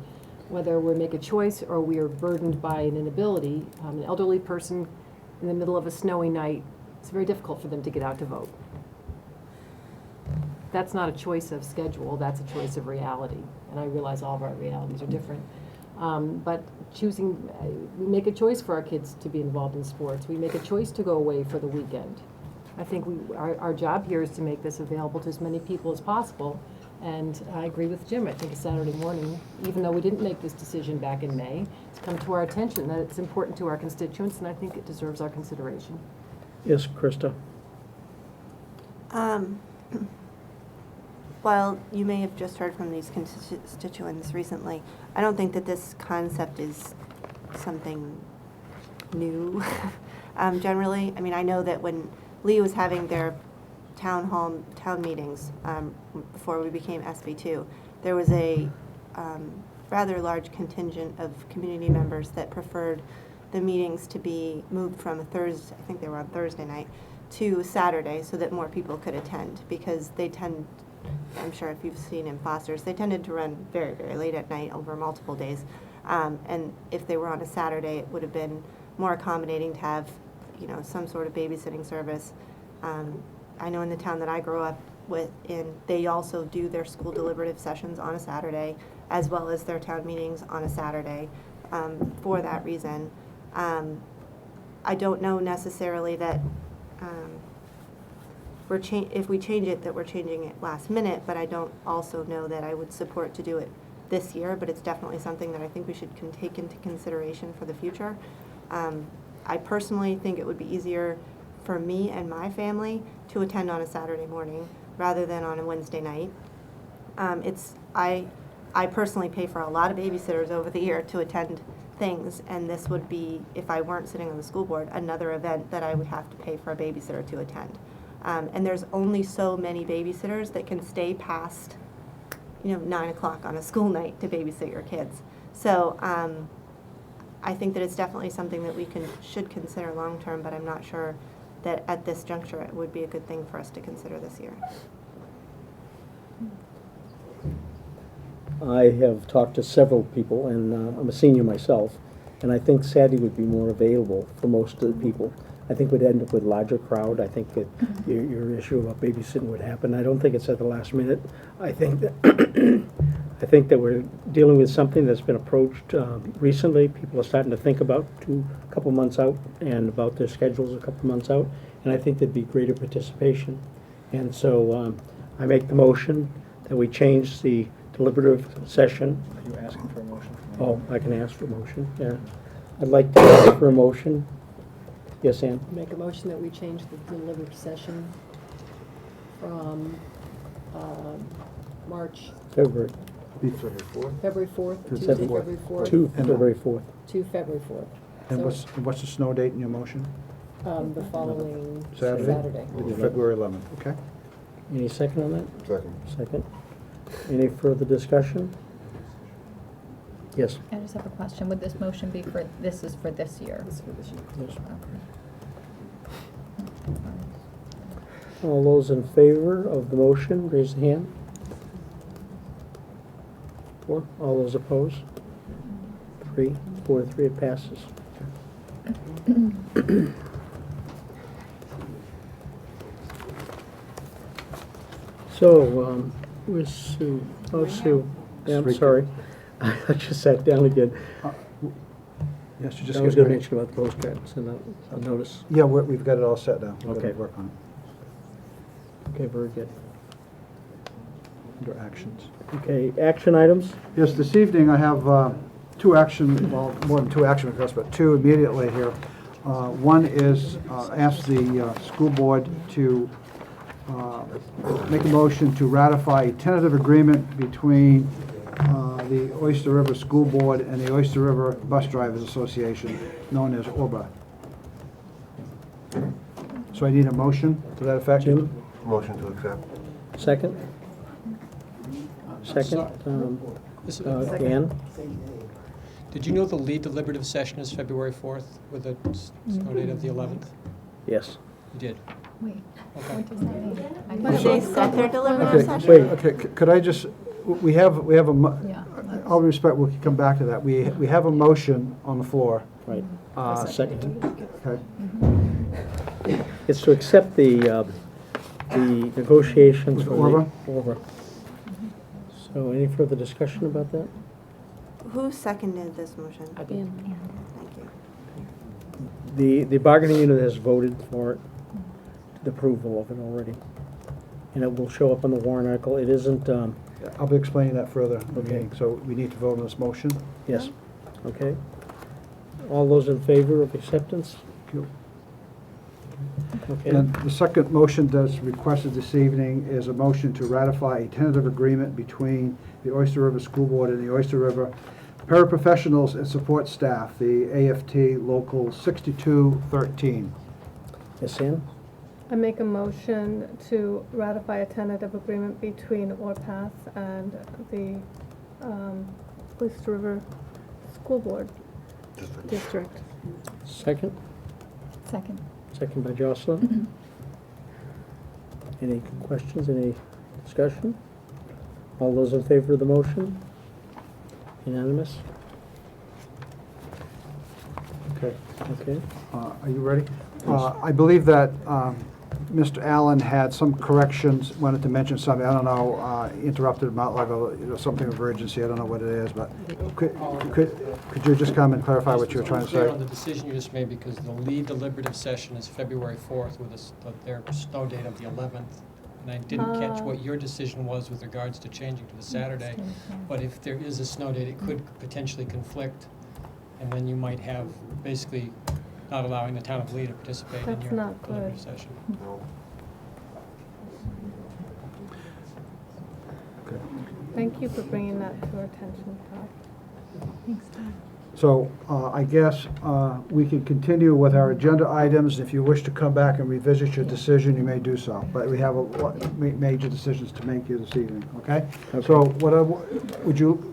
Speaker 10: whether we make a choice or we are burdened by an inability, an elderly person in the middle of a snowy night, it's very difficult for them to get out to vote. That's not a choice of schedule, that's a choice of reality. And I realize all of our realities are different. But choosing, we make a choice for our kids to be involved in sports. We make a choice to go away for the weekend. I think our job here is to make this available to as many people as possible. And I agree with Jim. I think a Saturday morning, even though we didn't make this decision back in May, it's come to our attention that it's important to our constituents, and I think it deserves our consideration.
Speaker 2: Yes, Krista.
Speaker 4: Well, you may have just heard from these constituents recently. I don't think that this concept is something new, generally. I know that when Lee was having their town meetings before we became SB2, there was a rather large contingent of community members that preferred the meetings to be moved from a Thursday, I think they were on Thursday night, to Saturday, so that more people could attend, because they tend, I'm sure if you've seen in Foster's, they tended to run very, very late at night over multiple days. And if they were on a Saturday, it would have been more accommodating to have, some sort of babysitting service. I know in the town that I grew up they also do their school deliberative sessions on a Saturday, as well as their town meetings on a Saturday, for that reason. I don't know necessarily that if we change it, that we're changing it last minute, but I don't also know that I would support to do it this year, but it's definitely something that I think we should take into consideration for the future. I personally think it would be easier for me and my family to attend on a Saturday morning rather than on a Wednesday night. I personally pay for a lot of babysitters over the year to attend things, and this would be, if I weren't sitting on the school board, another event that I would have to pay for a babysitter to attend. And there's only so many babysitters that can stay past, 9 o'clock on a school night to babysit your kids. So I think that it's definitely something that we should consider long-term, but I'm not sure that at this juncture it would be a good thing for us to consider this year.
Speaker 2: I have talked to several people, and I'm a senior myself, and I think Saturday would be more available for most of the people. I think we'd end up with a larger crowd. I think that your issue about babysitting would happen. I don't think it's at the last minute. I think that I think that we're dealing with something that's been approached recently. People are starting to think about a couple months out and about their schedules a couple months out, and I think there'd be greater participation. And so I make the motion that we change the deliberative session.
Speaker 21: Are you asking for a motion?
Speaker 2: Oh, I can ask for a motion, yeah. I'd like to ask for a motion. Yes, Ann?
Speaker 10: Make a motion that we change the deliberative session from
Speaker 2: February.
Speaker 10: February 4th,
Speaker 2: To
Speaker 10: Tuesday,
Speaker 2: February.
Speaker 10: February 4th.
Speaker 2: To February 4th.
Speaker 10: To February 4th.
Speaker 13: And
Speaker 10: So,
Speaker 13: what's the snow date in your motion?
Speaker 10: the following
Speaker 13: Saturday?
Speaker 10: Saturday.
Speaker 13: February 11th, okay?
Speaker 2: Any second on that?
Speaker 9: Second.
Speaker 2: Second. Any further discussion? Yes.
Speaker 5: I just have a question. Would this motion be for, this is for this year?
Speaker 10: This is for this year.
Speaker 2: Yes. All those in favor of the motion, raise the hand. 4. All those opposed? 3. 4 to 3, it passes. So, where's Sue? Oh, Sue. Yeah, I'm sorry. I thought you sat down again.
Speaker 13: Yes, you just
Speaker 2: I was
Speaker 13: get
Speaker 2: going to
Speaker 13: ready.
Speaker 2: mention about the postcards and I'll notice.
Speaker 13: Yeah, we've got it all set now. We've got to
Speaker 2: Okay.
Speaker 13: work on it.
Speaker 2: Okay, very good.
Speaker 13: Under actions.
Speaker 2: Okay, action items?
Speaker 13: Yes, this evening I have two action, well, more than two action requests, but two immediately here. One is ask the school board to make a motion to ratify a tentative agreement between the Oyster River School Board and the Oyster River Bus Drivers Association, known as ORBA. So I need a motion to that effect.
Speaker 2: Jim?
Speaker 9: Motion to accept.
Speaker 2: Second? Second? Ann?
Speaker 14: Did you know the lead deliberative session is February 4th with a snow date of the 11th?
Speaker 2: Yes.
Speaker 14: You did?
Speaker 5: Wait.
Speaker 14: Okay.
Speaker 5: What does that mean? I
Speaker 4: When they set their deliberative
Speaker 13: Okay,
Speaker 4: session?
Speaker 13: wait, okay, could I just, we have a,
Speaker 5: Yeah.
Speaker 13: all due respect, we'll come back to that. We have a motion on the floor.
Speaker 2: Right.
Speaker 13: Second. Okay.
Speaker 2: It's to accept the negotiations
Speaker 13: With
Speaker 2: for
Speaker 13: Orva?
Speaker 2: the Orva. So any further discussion about that?
Speaker 4: Who seconded this motion?
Speaker 8: I did.
Speaker 4: Thank you.
Speaker 2: The bargaining unit has voted for it, the approval of it already. And it will show up on the warrant article. It isn't,
Speaker 13: I'll be explaining that further in the
Speaker 2: Okay.
Speaker 13: meeting, so we need to vote on this motion.
Speaker 2: yes, okay. All those in favor of acceptance? Okay.
Speaker 13: And the second motion that's requested this evening is a motion to ratify a tentative agreement between the Oyster River School Board and the Oyster River paraprofessionals and support staff, the AFT Local 6213.
Speaker 2: Yes, Ann?
Speaker 3: I make a motion to ratify a tentative agreement between ORPAS and the Oyster River School Board District.
Speaker 2: Second?
Speaker 5: Second.
Speaker 2: Second by Jocelyn. Any questions, any discussion? All those in favor of the motion? Unanimous?
Speaker 13: Okay.
Speaker 2: Okay.
Speaker 13: Are you ready? I believe that Mr. Allen had some corrections, wanted to mention something, I don't know, interrupted him out like something of urgency, I don't know what it is, but could you just come and clarify what you were trying to
Speaker 14: Clear
Speaker 13: say?
Speaker 14: on the decision you just made, because the lead deliberative session is February 4th with their snow date of the 11th. And I didn't catch what your decision was with regards to changing to the Saturday. But if there is a snow date, it could potentially conflict. And then you might have basically not allowing the town of Lee to participate in
Speaker 3: That's
Speaker 14: your
Speaker 3: not good.
Speaker 14: deliberative session.
Speaker 3: Thank you for bringing that to our attention, Todd.
Speaker 5: Thanks, Todd.
Speaker 13: So I guess we can continue with our agenda items. If you wish to come back and revisit your decision, you may do so. But we have a major decisions to make here this evening, okay? So would you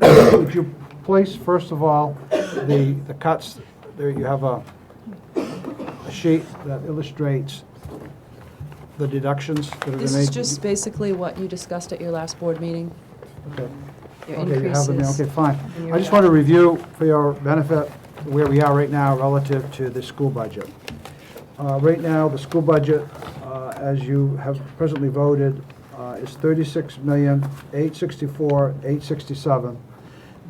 Speaker 13: place, first of all, the cuts, there you have a sheet that illustrates the deductions that are made.
Speaker 15: This is just basically what you discussed at your last board meeting.
Speaker 13: Okay.
Speaker 15: Your
Speaker 13: Okay, you have them there.
Speaker 15: increases
Speaker 13: Okay, fine.
Speaker 15: in your
Speaker 13: I just want to review for your benefit where we are right now relative to the school budget. Right now, the school budget, as you have presently voted, is $36,864,867.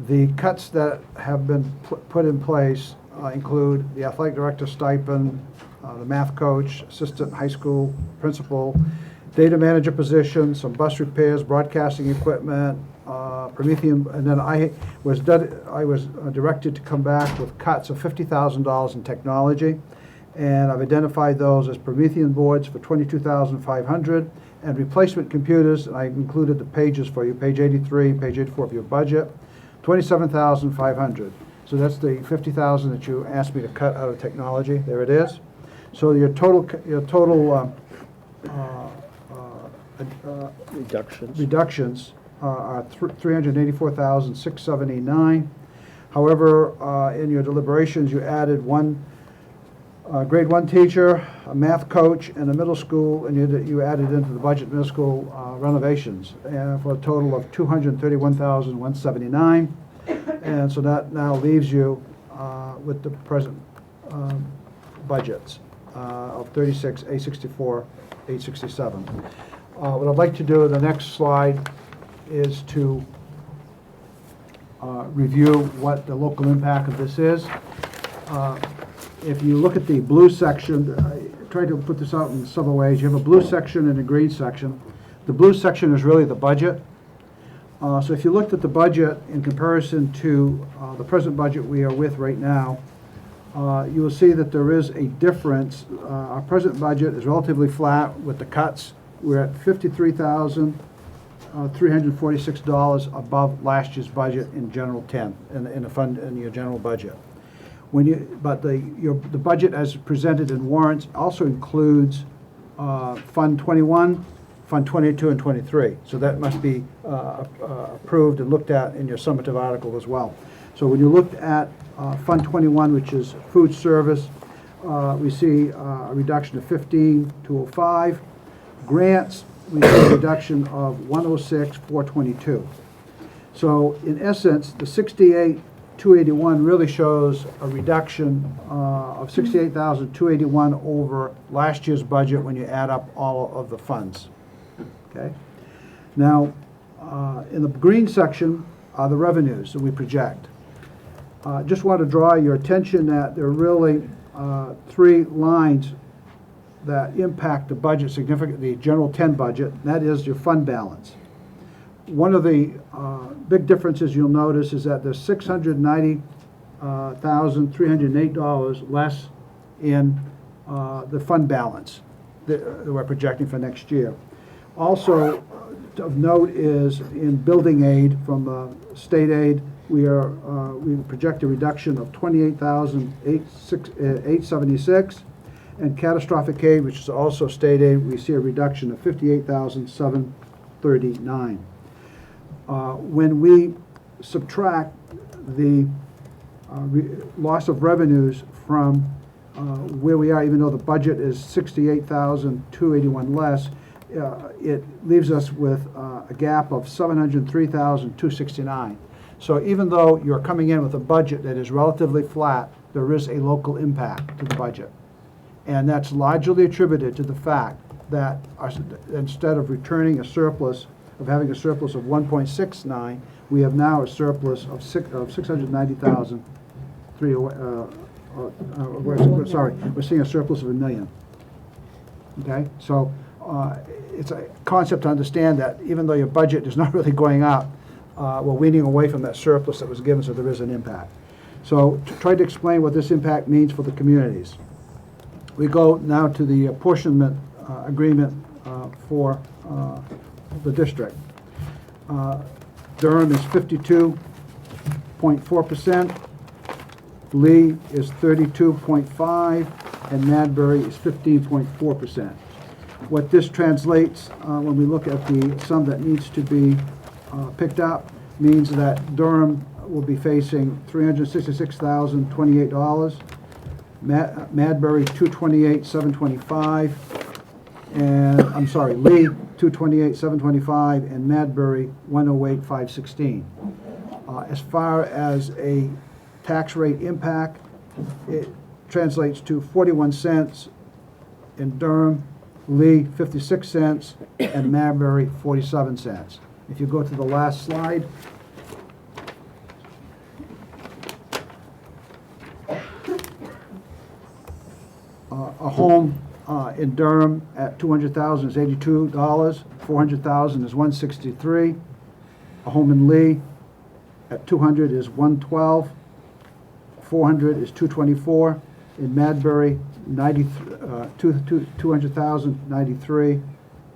Speaker 13: The cuts that have been put in place include the athletic director stipend, the math coach, assistant high school principal, data manager position, some bus repairs, broadcasting equipment, Promethean, and then I was directed to come back with cuts of $50,000 in technology, and I've identified those as Promethean boards for $22,500 and replacement computers, and I included the pages for you, page 83, page 84 of your budget, $27,500. So that's the $50,000 that you asked me to cut out of technology. There it is. So your total reductions are $384,679. However, in your deliberations, you added one grade 1 teacher, a math coach, and a middle school, and you added into the budget middle school renovations for a total of $231,179. And so that now leaves you with the present budgets of $36,864,867. What I'd like to do in the next slide is to review what the local impact of this is. If you look at the blue section, I tried to put this out in several ways. You have a blue section and a green section. The blue section is really the budget. So if you looked at the budget in comparison to the present budget we are with right now, you will see that there is a difference. Our present budget is relatively flat with the cuts. We're at $53,346 above last year's budget in general 10 in the fund in your general budget. But the budget as presented in warrants also includes Fund 21, Fund 22, and 23. So that must be approved and looked at in your summative article as well. So when you looked at Fund 21, which is food service, we see a reduction of 15,205. Grants, we see a reduction of 106,422. So in essence, the 68,281 really shows a reduction of 68,281 over last year's budget when you add up all of the funds. Okay. Now, in the green section are the revenues that we project. Just want to draw your attention that there are really three lines that impact the budget significantly, the general 10 budget, and that is your fund balance. One of the big differences you'll notice is that there's $690,308 less in the fund balance that we're projecting for next year. Also of note is in building aid from state aid, we project a reduction of $28,876. And catastrophic aid, which is also state aid, we see a reduction of $58,739. When we subtract the loss of revenues from where we are, even though the budget is $68,281 less, it leaves us with a gap of $703,269. So even though you're coming in with a budget that is relatively flat, there is a local impact to the budget. And that's largely attributed to the fact that instead of returning a surplus, of having a surplus of 1.69, we have now a surplus of 690,000. We're seeing a surplus of $1 million. Okay, so it's a concept to understand that even though your budget is not really going up, we're weaning away from that surplus that was given, so there is an impact. So to try to explain what this impact means for the communities. We go now to the apportionment agreement for the district. Durham is 52.4%, Lee is 32.5%, and Madbury is 15.4%. What this translates, when we look at the sum that needs to be picked up, means that Durham will be facing $366,028, Madbury $228,725, and I'm sorry, Lee $228,725, and Madbury $108,516. As far as a tax rate impact, it translates to 41 cents in Durham, Lee 56 cents, and Madbury 47 cents. If you go to the last slide, a home in Durham at $200,000 is $82, $400,000 is $163. A home in Lee at $200 is $112, $400 is $224. In Madbury, $200,000, $93,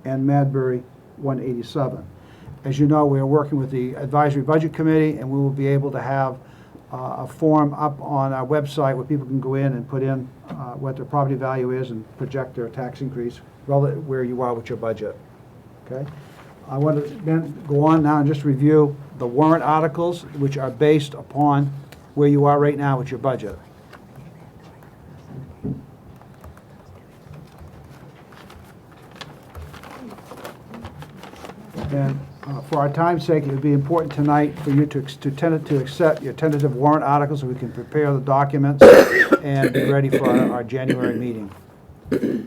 Speaker 13: and Madbury, $187. As you know, we are working with the Advisory Budget Committee, and we will be able to have a form up on our website where people can go in and put in what their property value is and project their tax increase relative where you are with your budget. Okay? I want to then go on now and just review the warrant articles, which are based upon where you are right now with your budget. And for our time's sake, it would be important tonight for you to accept your tentative warrant articles so we can prepare the documents and be ready for our January meeting.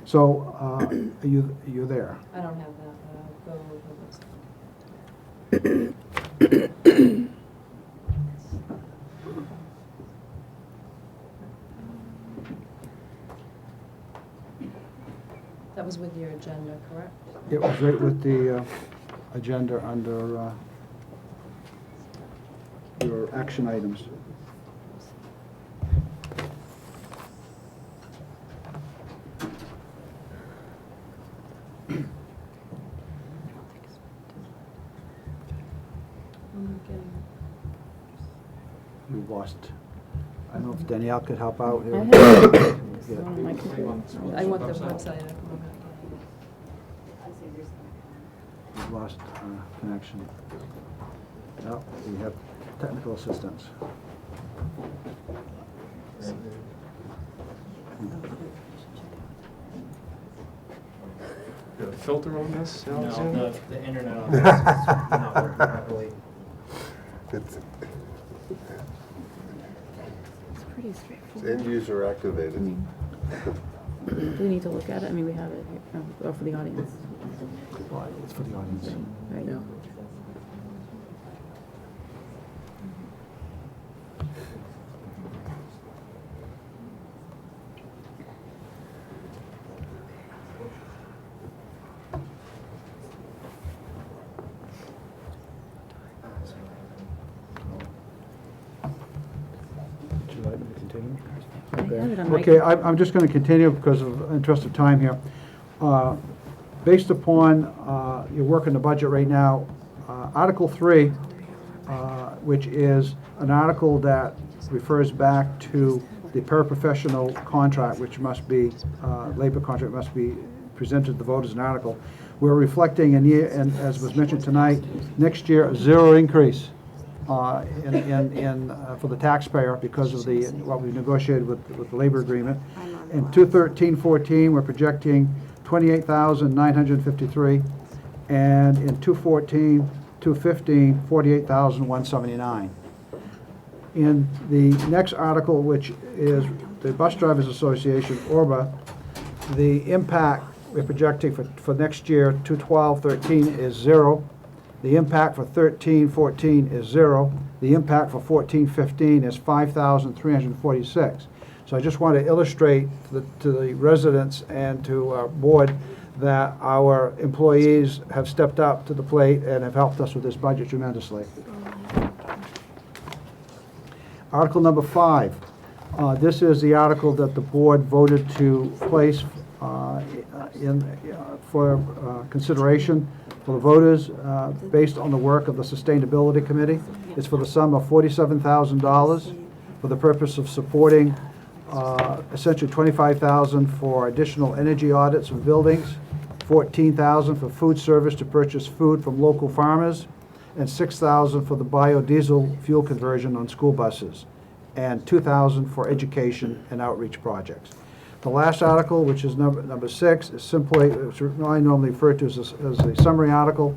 Speaker 13: So, are you there?
Speaker 8: I don't have that, but I'll go over this.
Speaker 15: That was with your agenda, correct?
Speaker 13: It was right with the agenda under your action items. We've lost. I don't know if Danielle could help out here.
Speaker 8: I have this on my computer. I want the website.
Speaker 13: We've lost connection. No, we have technical assistance.
Speaker 16: Got a filter on this?
Speaker 17: No, the internet on this is not working properly.
Speaker 9: It's
Speaker 8: Pretty straightforward.
Speaker 9: end user activated.
Speaker 8: Do we need to look at it? I mean, we have it here, oh, for the audience.
Speaker 13: Well, it's for the audience.
Speaker 8: Right.
Speaker 13: Yeah. Would you like me to continue?
Speaker 8: I have it on my-
Speaker 13: Okay, I'm just going to continue because of interest of time here. Based upon your work in the budget right now, Article 3, which is an article that refers back to the paraprofessional contract, which must be, labor contract must be presented to the voters as an article. We're reflecting a year, and as was mentioned tonight, next year, a zero increase for the taxpayer because of what we negotiated with the labor agreement. In 213-14, we're projecting $28,953, and in 214-215, $48,179. In the next article, which is the Bus Drivers Association, ORBA, the impact we're projecting for next year, 212-13, is zero. The impact for 13-14 is zero. The impact for 14-15 is 5,346. So I just want to illustrate to the residents and to our board that our employees have stepped up to the plate and have helped us with this budget tremendously. Article number 5, This is the article that the board voted to place for consideration for the voters based on the work of the Sustainability Committee. It's for the sum of $47,000 for the purpose of supporting essentially $25,000 for additional energy audits of buildings, $14,000 for food service to purchase food from local farmers, and $6,000 for the biodiesel fuel conversion on school buses, and $2,000 for education and outreach projects. The last article, which is number 6, is simply, it's normally referred to as a summary article,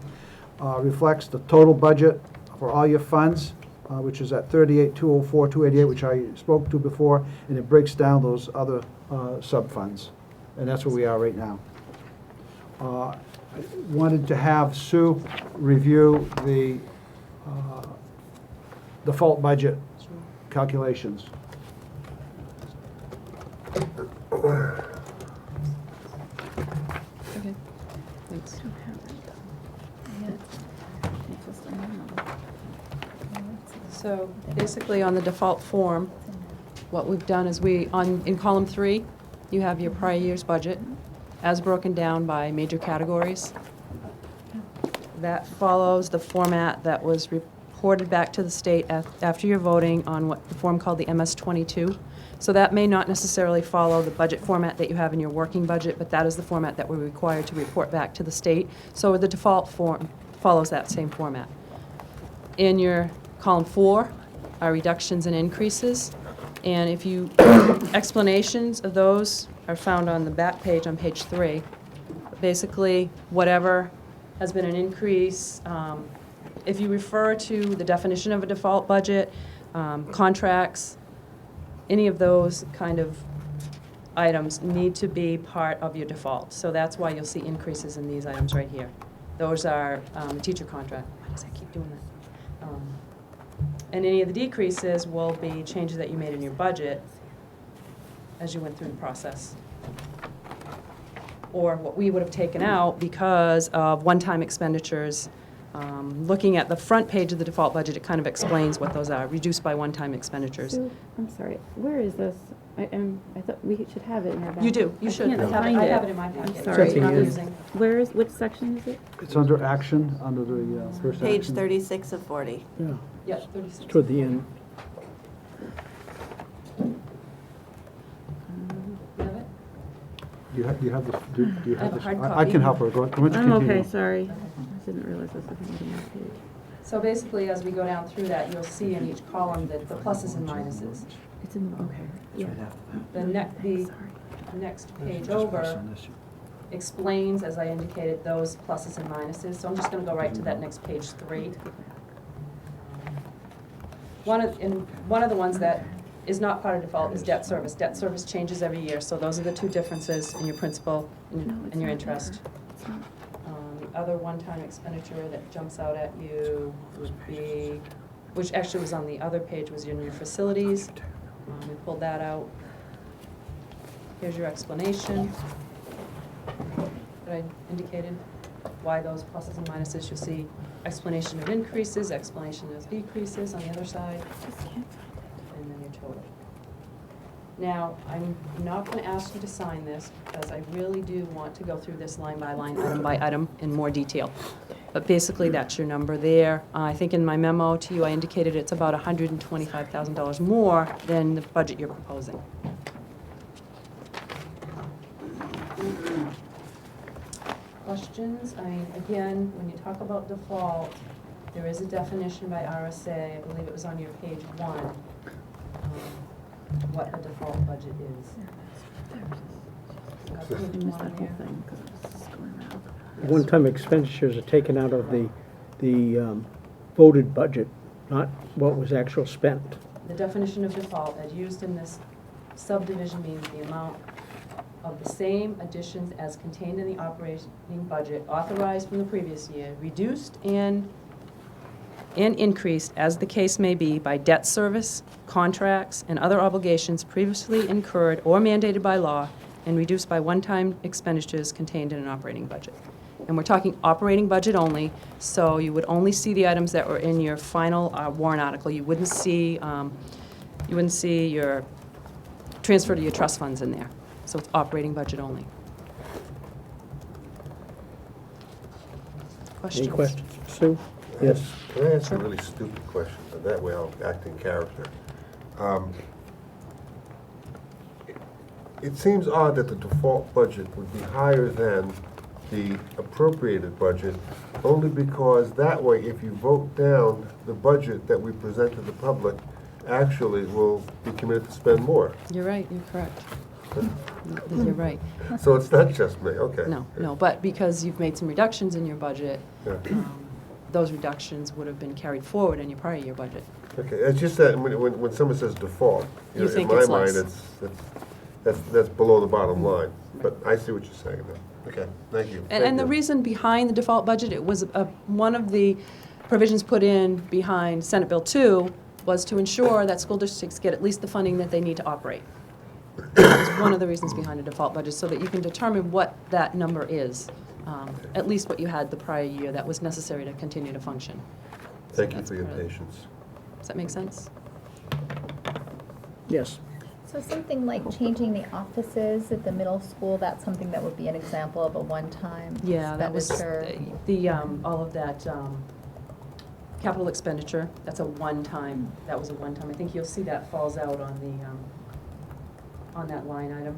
Speaker 13: reflects the total budget for all your funds, which is at 38,204, 288, which I spoke to before, and it breaks down those other sub-funds. And that's where we are right now. I wanted to have Sue review the default budget calculations.
Speaker 8: Okay, thanks. So basically, on the default form, what we've done is in column 3, you have your prior year's budget as broken down by major categories. That follows the format that was reported back to the state after your voting on what the form called the MS-22. So that may not necessarily follow the budget format that you have in your working budget, but that is the format that we're required to report back to the state. So the default form follows that same format. In your column 4 are reductions and increases, and if you, explanations of those are found on the back page on page 3. Basically, whatever has been an increase, if you refer to the definition of a default budget, contracts, any of those kind of items need to be part of your default. So that's why you'll see increases in these items right here. Those are teacher contract. Why does that keep doing that? And any of the decreases will be changes that you made in your budget as you went through the process. Or what we would have taken out because of one-time expenditures. Looking at the front page of the default budget, it kind of explains what those are, reduced by one-time expenditures. Sue, I'm sorry, where is this? I thought we should have it in our back. You do, you should. I can't
Speaker 9: Yeah.
Speaker 8: find
Speaker 5: I
Speaker 8: it.
Speaker 5: have it in my packet.
Speaker 8: I'm sorry.
Speaker 2: Something is-
Speaker 8: Where is, which section is it?
Speaker 13: It's under action, under the first action.
Speaker 4: Page 36 of 40.
Speaker 2: Yeah,
Speaker 8: Yeah, 36.
Speaker 2: toward the end.
Speaker 8: You have it?
Speaker 13: Do you have this? Do you
Speaker 8: I have a
Speaker 13: this?
Speaker 8: hard
Speaker 13: I
Speaker 8: copy.
Speaker 13: can help her. Go ahead,
Speaker 8: I'm
Speaker 13: continue.
Speaker 8: okay, sorry. I didn't realize this was on my page.
Speaker 5: So basically, as we go down through that, you'll see in each column the pluses and minuses.
Speaker 8: It's in, okay, yeah.
Speaker 5: The next page over explains, as I indicated, those pluses and minuses. So I'm just going to go right to that next page 3. One of the ones that is not part of default is debt service. Debt service changes every year, so those are the two differences in your principal and your interest. The other one-time expenditure that jumps out at you would be, which actually was on the other page, was in your facilities. We pulled that out. Here's your explanation that I indicated, why those pluses and minuses. You'll see explanation of increases, explanation of decreases on the other side, and then your total. Now, I'm not going to ask you to sign this because I really do want to go through this line by line, item by item in more detail. But basically, that's your number there. I think in my memo to you, I indicated it's about $125,000 more than the budget you're proposing. Questions? Again, when you talk about default, there is a definition by RSA. I believe it was on your page 1. What a default budget is. Got page 1 there.
Speaker 2: One-time expenditures are taken out of the voted budget, not what was actual spent.
Speaker 5: The definition of default as used in this subdivision means the amount of the same additions as contained in the operating budget authorized from the previous year, reduced and increased, as the case may be, by debt service, contracts, and other obligations previously incurred or mandated by law, and reduced by one-time expenditures contained in an operating budget. And we're talking operating budget only, so you would only see the items that were in your final warrant article. You wouldn't see your
Speaker 16: transfer to your trust funds in there. So it's operating budget only.
Speaker 2: Any questions? Sue? Yes.
Speaker 9: Can I ask a really stupid question, and that way I'll act in character? It seems odd that the default budget would be higher than the appropriated budget, only because that way, if you vote down the budget that we present to the public, actually will be committed to spend more.
Speaker 16: You're right, you're correct. You're right.
Speaker 9: So it's not just me, okay.
Speaker 16: No, but because you've made some reductions in your budget,
Speaker 9: Yeah.
Speaker 16: those reductions would have been carried forward in your prior year budget.
Speaker 9: Okay, it's just that when someone says default,
Speaker 16: You think
Speaker 9: in my
Speaker 16: it's
Speaker 9: mind,
Speaker 16: less.
Speaker 9: that's below the bottom line. But I see what you're saying now. Okay, thank you.
Speaker 16: And the reason behind the default budget, it was one of the provisions put in behind Senate Bill 2 was to ensure that school districts get at least the funding that they need to operate. That was one of the reasons behind the default budget, so that you can determine what that number is, at least what you had the prior year that was necessary to continue to function.
Speaker 9: Thank you for your patience.
Speaker 16: Does that make sense?
Speaker 2: Yes.
Speaker 5: So something like changing the offices at the middle school, that's something that would be an example of a one-time
Speaker 16: Yeah, that was
Speaker 5: expenditure.
Speaker 16: all of that capital expenditure, that's a one-time, that was a one-time. I think you'll see that falls out on the, on that line item,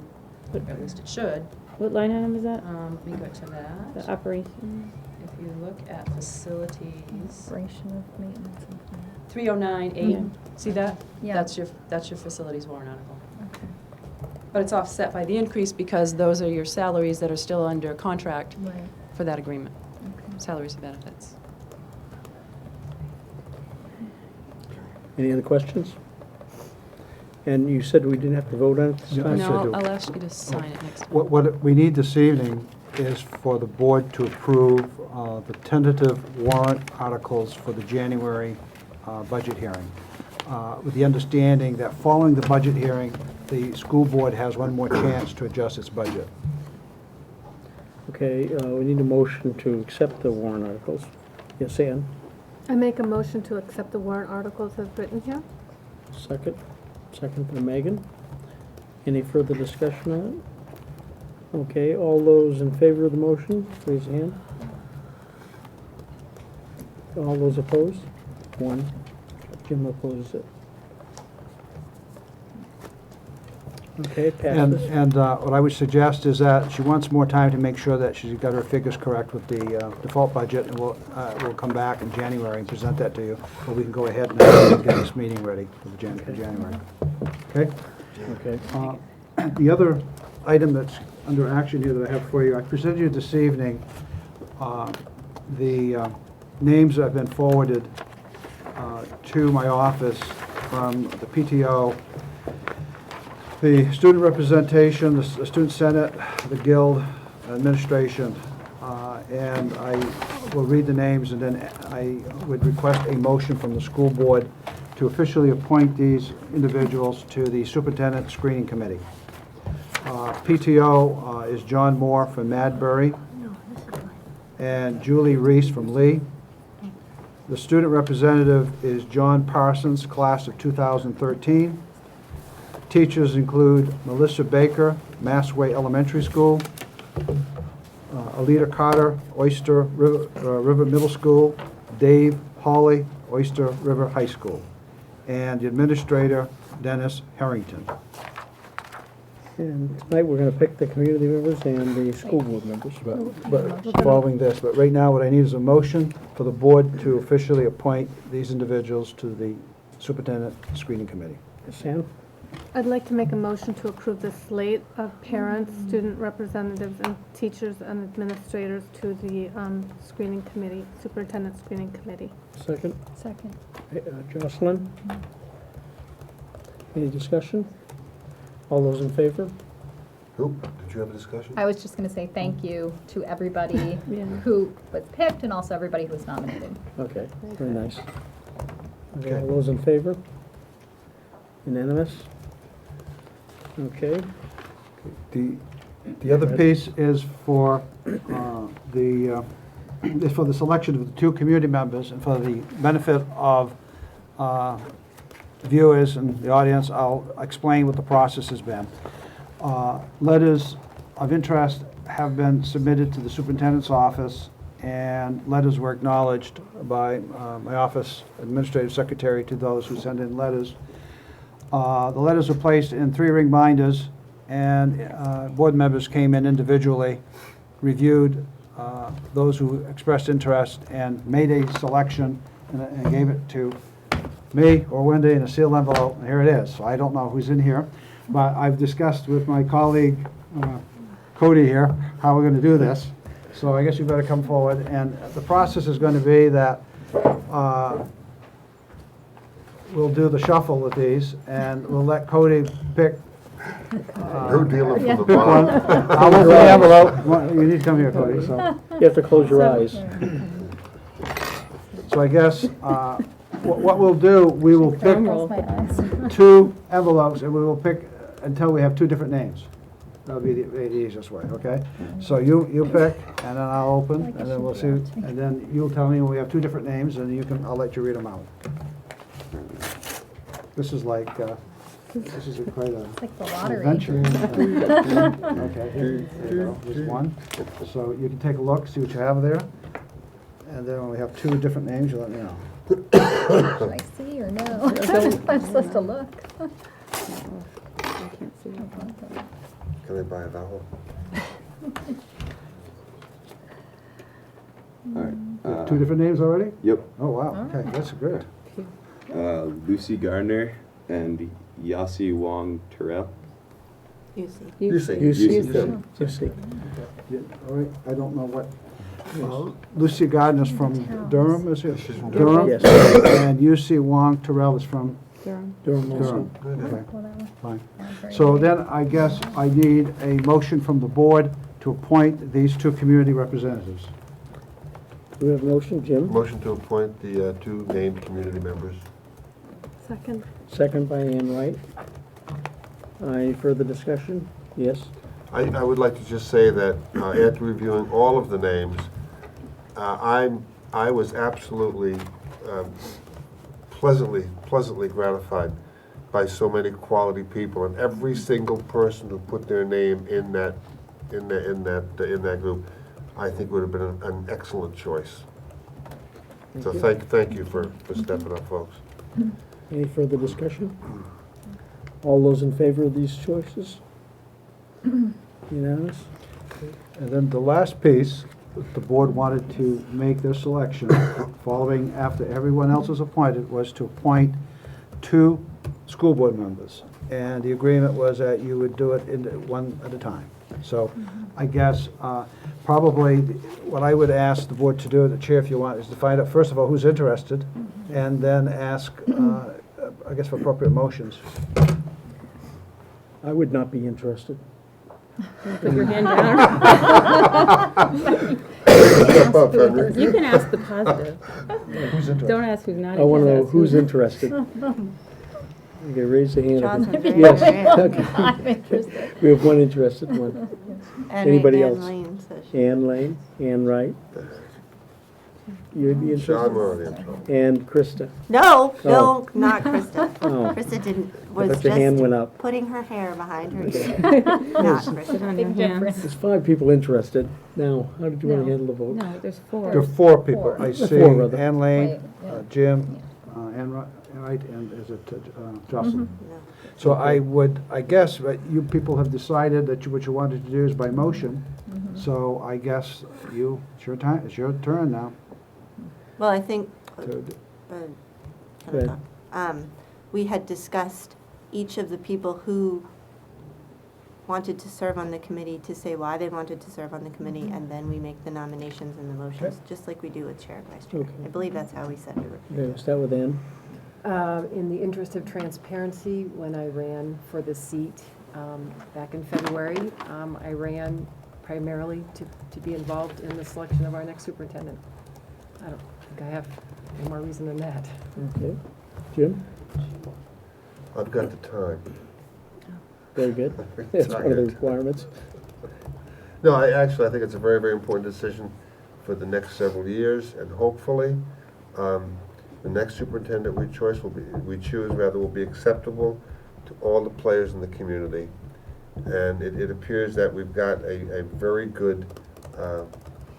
Speaker 16: at least it should.
Speaker 8: What line item is that?
Speaker 16: Let me go to that.
Speaker 8: The operations?
Speaker 16: If you look at facilities,
Speaker 5: Operation of maintenance and plan.
Speaker 16: 3098,
Speaker 8: Yeah.
Speaker 16: see that?
Speaker 5: Yeah.
Speaker 16: That's your facilities warrant article. But it's offset by the increase because those are your salaries that are still under contract
Speaker 5: Right.
Speaker 16: for that agreement. Salaries and benefits.
Speaker 2: Any other questions? And you said we didn't have to vote on it this
Speaker 13: Yeah,
Speaker 2: time?
Speaker 13: I
Speaker 16: No, I'll ask you to sign it next time.
Speaker 13: What we need this evening is for the board to approve the tentative warrant articles for the January budget hearing, with the understanding that following the budget hearing, the school board has one more chance to adjust its budget.
Speaker 2: Okay, we need a motion to accept the warrant articles. Yes, Ann?
Speaker 3: I make a motion to accept the warrant articles as written here.
Speaker 2: Second. Second by Megan. Any further discussion on it? Okay, all those in favor of the motion, raise your hand. All those opposed? One. Jim opposes it. Okay, passes.
Speaker 13: And what I would suggest is that she wants more time to make sure that she's got her figures correct with the default budget, and we'll come back in January and present that to you, but we can go ahead and get this meeting ready for the January. Okay?
Speaker 2: Okay.
Speaker 13: The other item that's under action here that I have for you, I presented you this evening the names that have been forwarded to my office from the PTO, the student representation, the student senate, the guild administration, and I will read the names, and then I would request a motion from the school board to officially appoint these individuals to the superintendent screening committee. PTO is John Moore from Madbury and Julie Reese from Lee. The student representative is John Parsons, class of 2013. Teachers include Melissa Baker, Massway Elementary School, Alita Carter, Oyster River Middle School, Dave Hawley, Oyster River High School, and the administrator, Dennis Harrington.
Speaker 2: And tonight, we're going to pick the community members and the school board members.
Speaker 13: But following this, but right now, what I need is a motion for the board to officially appoint these individuals to the superintendent screening committee.
Speaker 2: Sam?
Speaker 3: I'd like to make a motion to approve the slate of parents, student representatives, and teachers and administrators to the screening committee, superintendent screening committee.
Speaker 2: Second?
Speaker 5: Second.
Speaker 2: Jocelyn? Any discussion? All those in favor?
Speaker 9: Who? Did you have a discussion?
Speaker 5: I was just going to say thank you to everybody who was picked and also everybody who was nominated.
Speaker 2: Okay, very nice. Okay, all those in favor? Unanimous? Okay.
Speaker 13: The other piece is for the selection of the two community members and for the benefit of viewers and the audience, I'll explain what the process has been. Letters of interest have been submitted to the superintendent's office, and letters were acknowledged by my office administrative secretary to those who send in letters. The letters were placed in 3-ring binders, and board members came in individually, reviewed those who expressed interest, and made a selection and gave it to me or Wendy in a sealed envelope, and here it is. So I don't know who's in here, but I've discussed with my colleague Cody here how we're going to do this. So I guess you better come forward, and the process is going to be that we'll do the shuffle with these, and we'll let Cody pick.
Speaker 9: No dealing from the
Speaker 13: Pick one.
Speaker 9: bottom.
Speaker 13: I'll open the envelope. You need to come here, Cody. So,
Speaker 2: You have to close your eyes.
Speaker 13: so I guess what we'll do, we will pick
Speaker 8: roll.
Speaker 13: 2 envelopes, and we will pick until we have 2 different names. That'll be the easiest way, okay? So you pick, and then I'll open, and then we'll see, and then you'll tell me when we have 2 different names, and I'll let you read them out. This is like, this is quite a
Speaker 5: It's like the lottery.
Speaker 13: adventure. Okay, here you go. Here's one. So you can take a look, see what you have there, and then when we have 2 different names, you let me know.
Speaker 5: Should I see or no? I'm supposed to look.
Speaker 8: I can't see.
Speaker 9: Can I buy a vowel?
Speaker 18: All right.
Speaker 13: 2 different names already?
Speaker 18: Yep.
Speaker 13: Oh, wow, okay, that's good.
Speaker 18: Lucy Gardner and Yasi Wong Terrell.
Speaker 4: You see.
Speaker 9: You see.
Speaker 2: You see.
Speaker 18: Yusei.
Speaker 2: You see.
Speaker 13: Yeah, all right, I don't know what, Lucy Gardner's from Durham, is it?
Speaker 9: She's from
Speaker 13: Durham?
Speaker 2: Yes.
Speaker 13: And UC Wong Terrell is from
Speaker 2: Durham also.
Speaker 13: Durham. Okay,
Speaker 5: Well, that was
Speaker 13: fine.
Speaker 5: very
Speaker 13: So
Speaker 5: good.
Speaker 13: then I guess I need a motion from the board to appoint these 2 community representatives.
Speaker 2: Do we have a motion, Jim?
Speaker 9: Motion to appoint the 2 named community members.
Speaker 3: Second.
Speaker 2: Second by Ann Wright. Any further discussion? Yes?
Speaker 9: I would like to just say that after reviewing all of the names, I was absolutely pleasantly gratified by so many quality people, and every single person who put their name in that group, I think would have been an excellent choice. So thank you for stepping up, folks.
Speaker 2: Any further discussion? All those in favor of these choices? Unanimous?
Speaker 13: And then the last piece, the board wanted to make their selection, following after everyone else was appointed, was to appoint 2 school board members. And the agreement was that you would do it one at a time. So I guess probably what I would ask the board to do, the chair if you want, is to find out, first of all, who's interested, and then ask, I guess, for appropriate motions.
Speaker 2: I would not be interested.
Speaker 8: Put your hand down. You can ask the positive.
Speaker 13: Who's interested?
Speaker 8: Don't ask who's not.
Speaker 2: I want to know
Speaker 8: interested.
Speaker 2: who's interested. Okay, raise the hand.
Speaker 4: John's been very
Speaker 2: Yes.
Speaker 4: interested.
Speaker 2: Okay.
Speaker 5: I'm interested.
Speaker 2: We have one interested one. Anybody else?
Speaker 4: Lane says she-
Speaker 2: Ann Lane, Ann Wright. You'd be interested?
Speaker 9: Sean, we're already in trouble.
Speaker 2: And Krista.
Speaker 4: No,
Speaker 2: Oh.
Speaker 4: no, not Krista.
Speaker 2: Oh.
Speaker 4: Krista
Speaker 2: I
Speaker 4: was
Speaker 2: thought your hand went
Speaker 4: just
Speaker 2: up.
Speaker 4: putting her hair behind her
Speaker 2: Okay.
Speaker 4: ear. Not
Speaker 8: Sit
Speaker 4: Krista.
Speaker 8: on your
Speaker 5: Big
Speaker 8: hands.
Speaker 5: difference.
Speaker 2: There's 5 people interested. Now, how did you want to
Speaker 8: No.
Speaker 2: handle the vote?
Speaker 8: No, there's 4.
Speaker 13: There are 4 people. I see
Speaker 2: 4, rather.
Speaker 13: Ann Lane,
Speaker 5: Wait, yeah.
Speaker 13: Jim, Ann Wright, and is it Jocelyn?
Speaker 4: No.
Speaker 13: So I guess, you people have decided that what you wanted to do is by motion. So I guess it's your time, it's your turn now.
Speaker 4: Well, I think,
Speaker 13: to-
Speaker 2: Go ahead.
Speaker 4: we had discussed each of the people who wanted to serve on the committee to say why they wanted to serve on the committee, and then we make the nominations and the motions, just like we do with chair and vice chair.
Speaker 2: Okay.
Speaker 4: I believe that's how we said it.
Speaker 2: Okay, we'll start with Ann.
Speaker 10: In the interest of transparency, when I ran for the seat back in February, I ran primarily to be involved in the selection of our next superintendent. I don't think I have any more reason than that.
Speaker 2: Okay. Jim?
Speaker 9: I've got the time.
Speaker 2: Very good. That's one of the requirements.
Speaker 9: No, I think it's a very, very important decision for the next several years, and hopefully, the next superintendent we choose will be acceptable to all the players in the community. And it appears that we've got a very good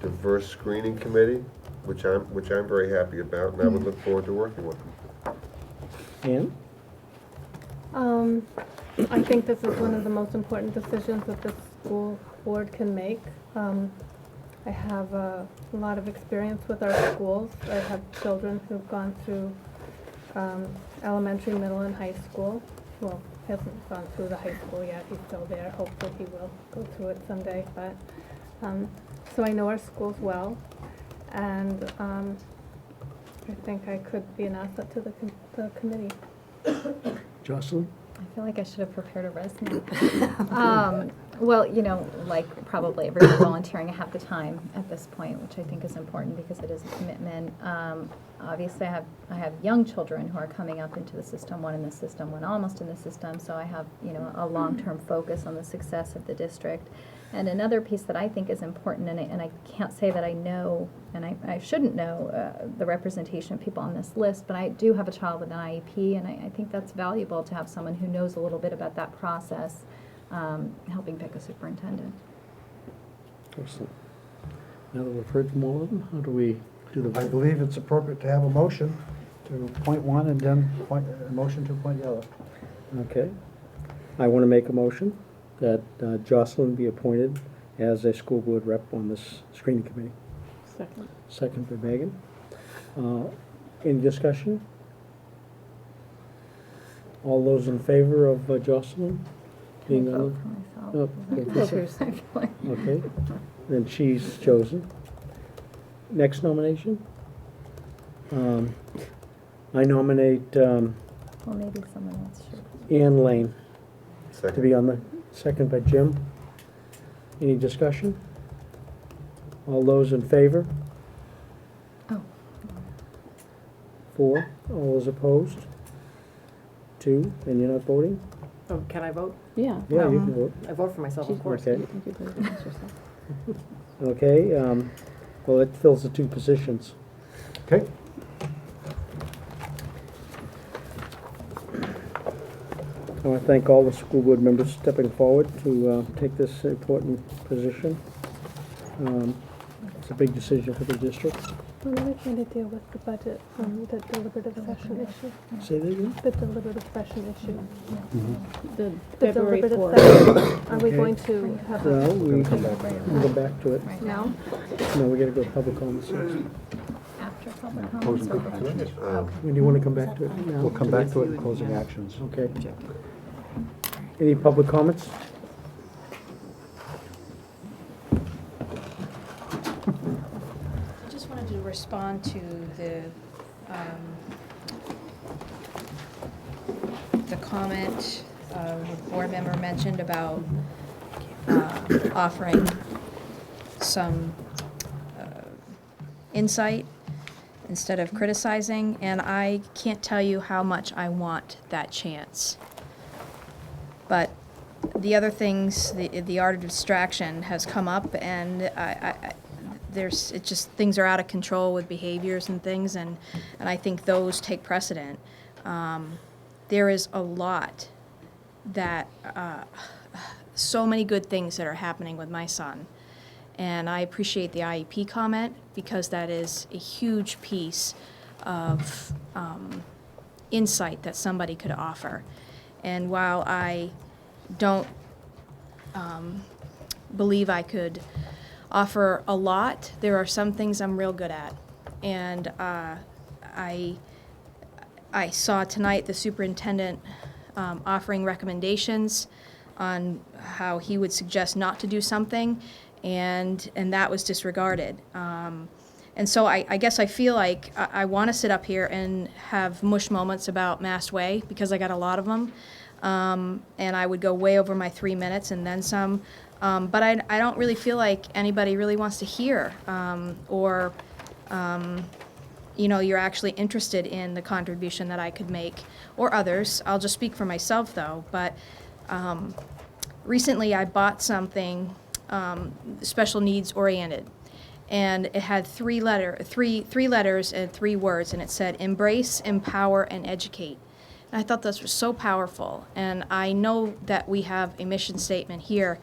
Speaker 9: diverse screening committee, which I'm very happy about, and I would look forward to working with them.
Speaker 2: Ann?
Speaker 3: I think this is one of the most important decisions that the school board can make. I have a lot of experience with our schools. I have children who've gone through elementary, middle, and high school. Well, hasn't gone through the high school yet. He's still there. Hopefully he will go through it someday. But so I know our schools well, and I think I could be an asset to the committee.
Speaker 2: Jocelyn?
Speaker 5: I feel like I should have prepared a resume. Well, you know, like probably everyone volunteering half the time at this point, which I think is important because it is a commitment. Obviously, I have young children who are coming up into the system, one in the system, one almost in the system, so I have, you know, a long-term focus on the success of the district. And another piece that I think is important, and I can't say that I know, and I shouldn't know the representation of people on this list, but I do have a child with an IEP, and I think that's valuable to have someone who knows a little bit about that process, helping pick a superintendent.
Speaker 2: Excellent. Now that we've heard from all of them, how do we do the
Speaker 13: I
Speaker 2: vote?
Speaker 13: believe it's appropriate to have a motion to appoint one and then a motion to appoint the other.
Speaker 2: Okay. I want to make a motion that Jocelyn be appointed as a school board rep on this screening committee.
Speaker 8: Second.
Speaker 2: Second for Megan. Any discussion? All those in favor of Jocelyn being
Speaker 5: Vote
Speaker 2: on?
Speaker 5: for myself.
Speaker 2: Oh,
Speaker 5: Is
Speaker 2: okay.
Speaker 5: that what you're saying?
Speaker 2: Okay, then she's chosen. Next nomination? I nominate
Speaker 5: Well, maybe someone else should.
Speaker 2: Ann Lane to
Speaker 9: Second.
Speaker 2: be on the, second by Jim. Any discussion? All those in favor?
Speaker 5: Oh.
Speaker 2: 4. All those opposed? 2. And you're not voting?
Speaker 10: Oh, can I vote?
Speaker 8: Yeah.
Speaker 2: Yeah, you can vote.
Speaker 10: I vote for myself, of course.
Speaker 2: Okay.
Speaker 8: You think you voted against yourself.
Speaker 2: Okay, well, it fills the 2 positions.
Speaker 13: Okay?
Speaker 2: I want to thank all the school board members stepping forward to take this important position. It's a big decision for the district.
Speaker 3: When are we going to deal with the budget, the deliberative session issue?
Speaker 2: Say that again?
Speaker 3: The deliberative session issue.
Speaker 8: The
Speaker 3: The
Speaker 8: February
Speaker 3: deliberative
Speaker 8: 4th.
Speaker 3: session. Are we
Speaker 2: Okay.
Speaker 3: going to have
Speaker 2: No,
Speaker 3: a,
Speaker 2: we'll go back to it.
Speaker 3: now?
Speaker 2: No, we got to go to public comments first.
Speaker 5: After public
Speaker 13: Closing
Speaker 5: comments or before?
Speaker 13: actions.
Speaker 2: When do you want to come back to it? Now?
Speaker 13: We'll come back to it in closing actions.
Speaker 2: Okay. Any public comments?
Speaker 20: I just wanted to respond to the comment the board member mentioned about offering some insight instead of criticizing, and I can't tell you how much I want that chance. But the other things, the art of distraction has come up, and it's just, things are out of control with behaviors and things, and I think those take precedent. There is a lot that, so many good things that are happening with my son. And I appreciate the IEP comment, because that is a huge piece of insight that somebody could offer. And while I don't believe I could offer a lot, there are some things I'm real good at. And I saw tonight the superintendent offering recommendations on how he would suggest not to do something, and that was disregarded. And so I guess I feel like I want to sit up here and have mush moments about Mass Way, because I got a lot of them. And I would go way over my 3 minutes and then some. But I don't really feel like anybody really wants to hear, or you're actually interested in the contribution that I could make, or others. I'll just speak for myself, though. But recently I bought something special needs oriented. and it had three letters and 3 words, and it said, embrace, empower, and educate. And I thought this was so powerful, and I know that we have a mission statement here,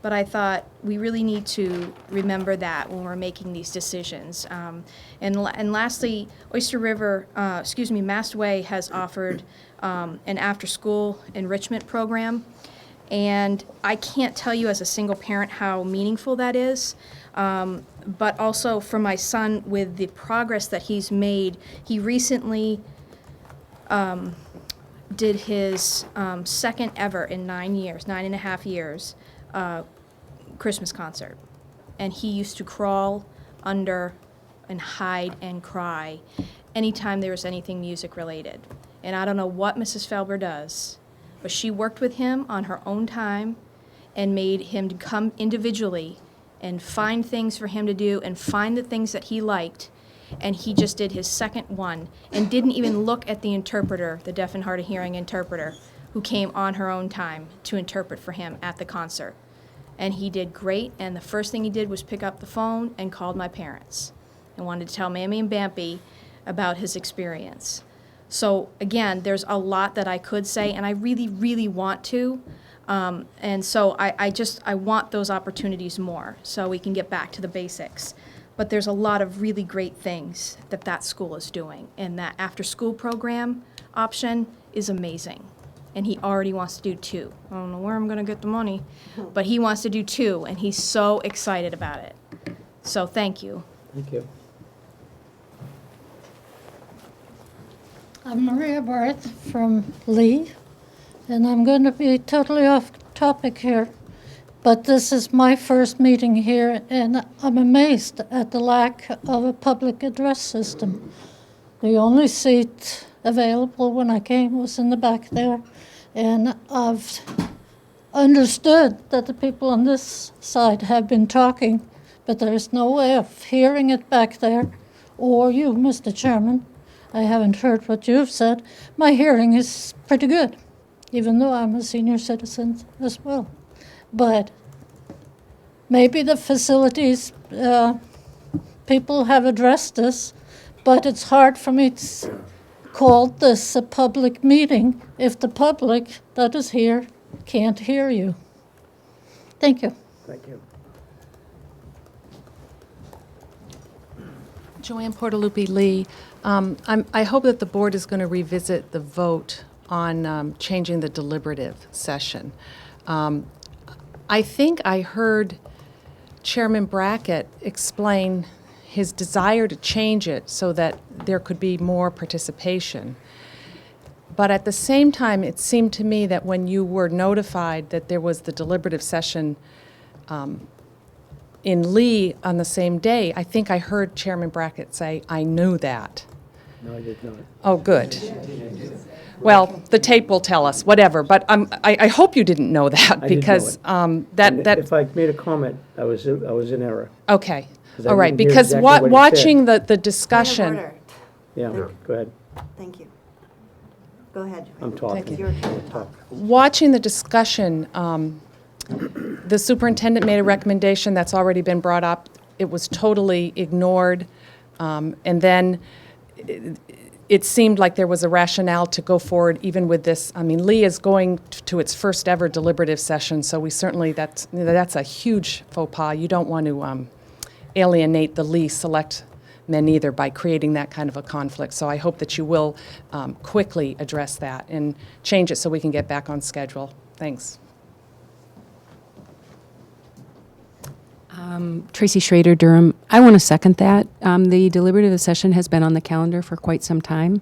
Speaker 20: but I thought we really need to remember that when we're making these decisions. And lastly, Mastway has offered an after-school enrichment program, and I can't tell you as a single parent how meaningful that is. But also for my son, with the progress that he's made, he recently did his second ever in 9.5 years, Christmas concert. And he used to crawl under and hide and cry anytime there was anything music related. And I don't know what Mrs. Felber does, but she worked with him on her own time and made him come individually and find things for him to do and find the things that he liked. And he just did his second one and didn't even look at the interpreter, the deaf and hard of hearing interpreter, who came on her own time to interpret for him at the concert. And he did great, and the first thing he did was pick up the phone and called my parents and wanted to tell Mammy and Bampy about his experience. So again, there's a lot that I could say, and I really, really want to. And so I want those opportunities more so we can get back to the basics. But there's a lot of really great things that school is doing, and that after-school program option is amazing. And he already wants to do 2. I don't know where I'm going to get the money, but he wants to do 2, and he's so excited about it. So thank you.
Speaker 2: Thank you.
Speaker 7: I'm Maria Barth from Lee, and I'm going to be totally off topic here, but this is my first meeting here, and I'm amazed at the lack of a public address system. The only seat available when I came was in the back there, and I've understood that the people on this side have been talking, but there's no way of hearing it back there, or you, Mr. Chairman. I haven't heard what you've said. My hearing is pretty good, even though I'm a senior citizen as well. But maybe the facilities people have addressed this, but it's hard for me to call this a public meeting if the public that is here can't hear you. Thank you.
Speaker 2: Thank you.
Speaker 12: Joanne Portalupi Lee. I hope that the board is going to revisit the vote on changing the deliberative session. I think I heard Chairman Brackett explain his desire to change it so that there could be more participation. But at the same time, it seemed to me that when you were notified that there was the deliberative session in Lee on the same day, I think I heard Chairman Brackett say, "I knew that."
Speaker 2: No, I did not.
Speaker 12: Oh, good. Well, the tape will tell us, whatever, but I hope you didn't know that,
Speaker 2: I
Speaker 12: because
Speaker 2: didn't know it.
Speaker 12: that.
Speaker 2: If I made a comment, I was in error.
Speaker 12: Okay,
Speaker 2: 'Cause I
Speaker 12: all right,
Speaker 2: didn't hear
Speaker 12: because
Speaker 2: exactly what he
Speaker 12: watching
Speaker 2: said.
Speaker 12: the discussion.
Speaker 4: Point of order.
Speaker 2: Yeah, go ahead.
Speaker 4: Thank you. Go ahead.
Speaker 2: I'm talking.
Speaker 4: It's your turn to talk.
Speaker 12: Watching the discussion, the superintendent made a recommendation that's already been brought up. It was totally ignored. And then it seemed like there was a rationale to go forward even with this. I mean, Lee is going to its first ever deliberative session, so we certainly, that's a huge faux pas. You don't want to alienate the Lee selectmen either by creating that kind of a conflict. So I hope that you will quickly address that and change it so we can get back on schedule. Thanks.
Speaker 22: Tracy Schrader, Durham. I want to second that. The deliberative session has been on the calendar for quite some time.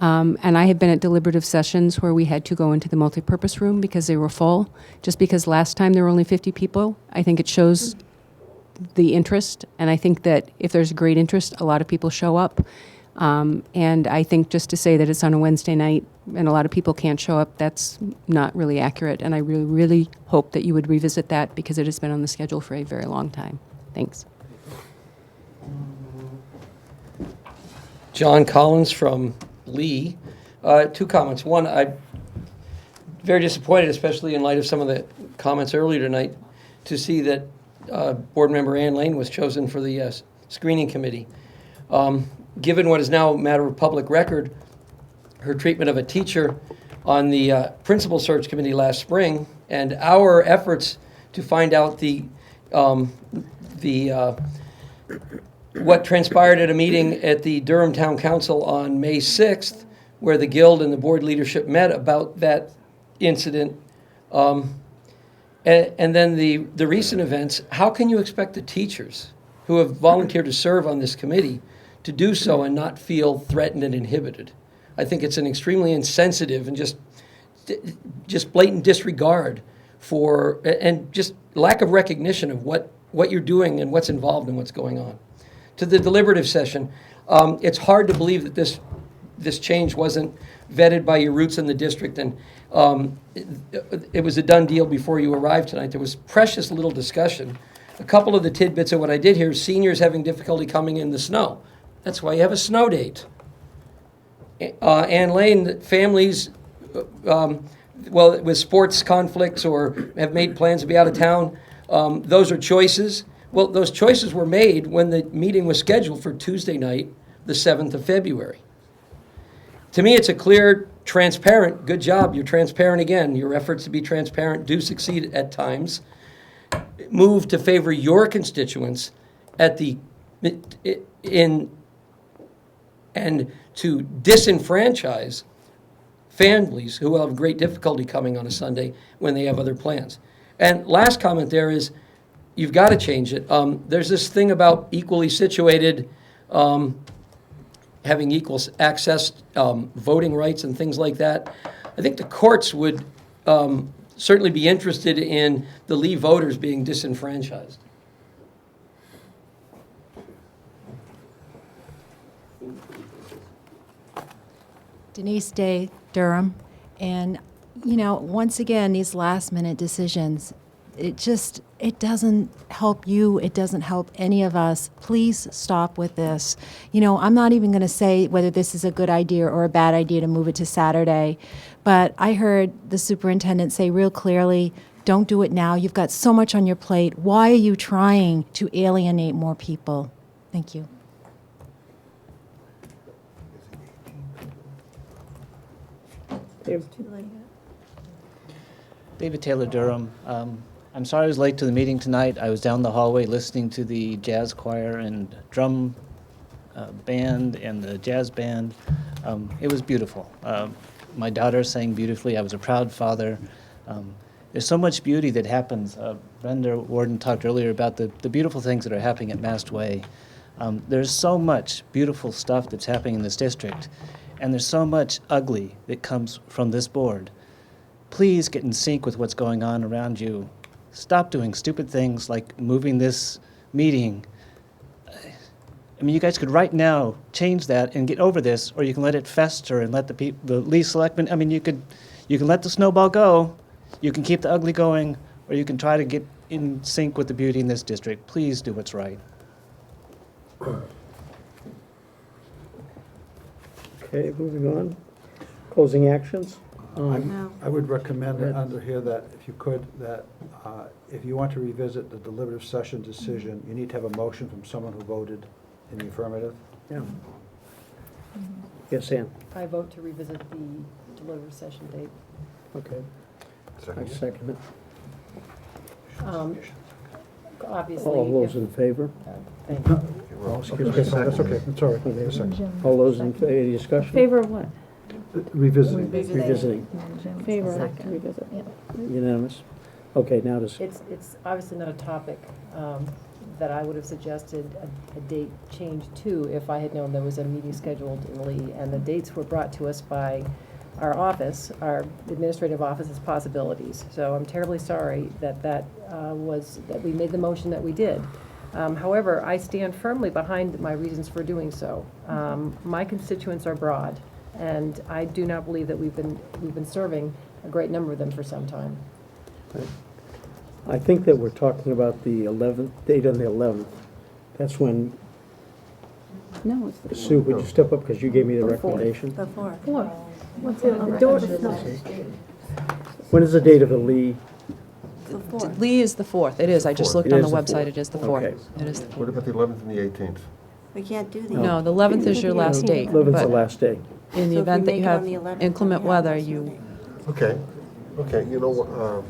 Speaker 22: And I have been at deliberative sessions where we had to go into the multipurpose room because they were full. Just because last time there were only 50 people, I think it shows the interest. And I think that if there's great interest, a lot of people show up. And I think just to say that it's on a Wednesday night and a lot of people can't show up, that's not really accurate. And I really, really hope that you would revisit that because it has been on the schedule for a very long time. Thanks.
Speaker 6: John Collins from Lee. 2 comments. One, I'm very disappointed, especially in light of some of the comments earlier tonight, to see that Board Member Ann Lane was chosen for the screening committee. Given what is now a matter of public record, her treatment of a teacher on the principal search committee last spring, and our efforts to find out what transpired at a meeting at the Durham Town Council on May 6th, where the Guild and the board leadership met about that incident, and then the recent events. How can you expect the teachers who have volunteered to serve on this committee to do so and not feel threatened and inhibited? I think it's an extremely insensitive and just blatant disregard for, and just lack of recognition of what you're doing and what's involved and what's going on. To the deliberative session, it's hard to believe that this change wasn't vetted by your roots in the district, and it was a done deal before you arrived tonight. There was precious little discussion. A couple of the tidbits of what I did here: seniors having difficulty coming in the snow. That's why you have a snow date. Ann Lane, families, with sports conflicts or have made plans to be out of town, those are choices. Well, those choices were made when the meeting was scheduled for Tuesday night, the 7th of February. To me, it's a clear, transparent, good job. You're transparent again. Your efforts to be transparent do succeed at times. Move to favor your constituents and to disenfranchise families who will have great difficulty coming on a Sunday when they have other plans. And last comment there is, you've got to change it. There's this thing about equally situated, having equal access, voting rights and things like that. I think the courts would certainly be interested in the Lee voters being disenfranchised.
Speaker 1: Denise Day, Durham. And, once again, these last-minute decisions, it doesn't help you. It doesn't help any of us. Please stop with this. I'm not even going to say whether this is a good idea or a bad idea to move it to Saturday, but I heard the superintendent say real clearly, don't do it now. You've got so much on your plate. Why are you trying to alienate more people? Thank you.
Speaker 19: David Taylor, Durham. I'm sorry I was late to the meeting tonight. I was down the hallway listening to the jazz choir and drum band and the jazz band. It was beautiful. My daughter sang beautifully. I was a proud father. There's so much beauty that happens. Brenda Warden talked earlier about the beautiful things that are happening at Mast Way. There's so much beautiful stuff that's happening in this district, and there's so much ugly that comes from this board. Please get in sync with what's going on around you. Stop doing stupid things like moving this meeting. I mean, you guys could right now change that and get over this, or you can let it fester and let the Lee selectmen, I mean, you can let the snowball go, you can keep the ugly going, or you can try to get in sync with the beauty in this district. Please do what's right.
Speaker 2: Okay, moving on. Closing actions.
Speaker 13: I would recommend under here that if you could, that if you want to revisit the deliberative session decision, you need to have a motion from someone who voted in the affirmative.
Speaker 2: Yeah. Yes, Ann?
Speaker 10: I vote to revisit the deliberative session date.
Speaker 2: Okay. I second it.
Speaker 10: Obviously.
Speaker 2: All those in favor?
Speaker 10: Thank you.
Speaker 13: Oh, excuse me, that's okay, that's all right. A second.
Speaker 2: All those in favor, any discussion?
Speaker 8: Favor of what?
Speaker 13: Revisiting.
Speaker 2: Revisiting.
Speaker 8: Favor of to revisit.
Speaker 2: Unanimous? Okay, now does,
Speaker 10: It's obviously not a topic that I would have suggested a date change to if I had known there was a meeting scheduled in Lee, and the dates were brought to us by our office, our administrative office, as possibilities. So I'm terribly sorry that we made the motion that we did. However, I stand firmly behind my reasons for doing so. My constituents are broad, and I do not believe that we've been serving a great number of them for some time.
Speaker 2: I think that we're talking about the 11th, date on the 11th. That's when,
Speaker 8: No, it's the
Speaker 2: Sue, would you step up, because you gave me the
Speaker 4: The fourth.
Speaker 2: recommendation?
Speaker 4: The fourth.
Speaker 8: What's it? The door, no.
Speaker 2: When is the date of the Lee
Speaker 4: the 4th.
Speaker 16: Lee is the 4th. It is. I just
Speaker 9: Fourth.
Speaker 16: looked
Speaker 2: It
Speaker 16: on the
Speaker 2: is the
Speaker 16: website.
Speaker 2: 4th.
Speaker 16: It is the
Speaker 2: Okay.
Speaker 16: 4th. It is the
Speaker 9: What
Speaker 16: 4th.
Speaker 9: about the 11th and the 18th?
Speaker 4: We can't do the.
Speaker 16: No, the 11th is your last date.
Speaker 2: 11th's the
Speaker 16: but
Speaker 2: last day.
Speaker 16: in the
Speaker 4: So if we
Speaker 16: event that
Speaker 4: make
Speaker 16: you
Speaker 4: it on
Speaker 16: have
Speaker 4: the 11th,
Speaker 16: inclement
Speaker 4: then we have
Speaker 16: weather,
Speaker 4: no snow
Speaker 16: you,
Speaker 4: day.
Speaker 9: Okay, okay, you know what,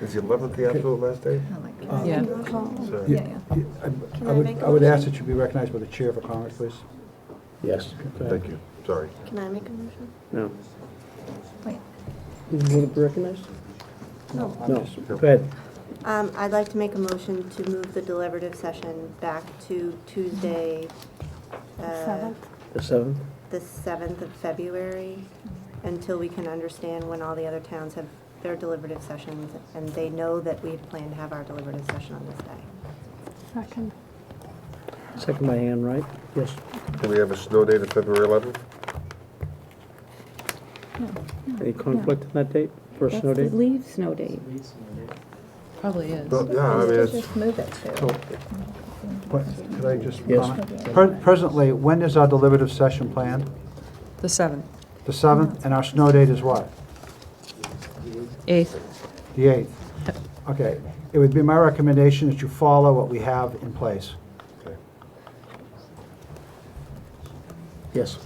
Speaker 9: is the 11th the absolute last day?
Speaker 16: yeah.
Speaker 9: Sorry.
Speaker 13: I would ask that you be recognized by the chair for comment, please.
Speaker 2: Yes.
Speaker 9: Thank you, sorry.
Speaker 4: Can I make a motion?
Speaker 2: No.
Speaker 20: Wait.
Speaker 2: You want to be recognized?
Speaker 4: No.
Speaker 2: No. Go ahead.
Speaker 4: I'd like to make a motion to move the deliberative session back to Tuesday,
Speaker 2: The 7th?
Speaker 4: the 7th of February, until we can understand when all the other towns have their deliberative sessions, and they know that we plan to have our deliberative session on this day.
Speaker 3: Second.
Speaker 2: Second by hand, right? Yes.
Speaker 9: Can we have a snow date of February 11th?
Speaker 2: Any conflict in that date, for a snow
Speaker 8: That's
Speaker 2: date?
Speaker 8: the leave snow date.
Speaker 16: Probably is.
Speaker 9: Well, yeah, I mean, it's,
Speaker 20: Just move it to.
Speaker 13: Could I just
Speaker 2: Yes.
Speaker 13: comment? Presently, when is our deliberative session planned?
Speaker 16: The 7th,
Speaker 13: The 7th, and our snow date is what?
Speaker 16: 8th.
Speaker 13: The 8th. Okay. It would be my recommendation that you follow what we have in place.
Speaker 2: Yes.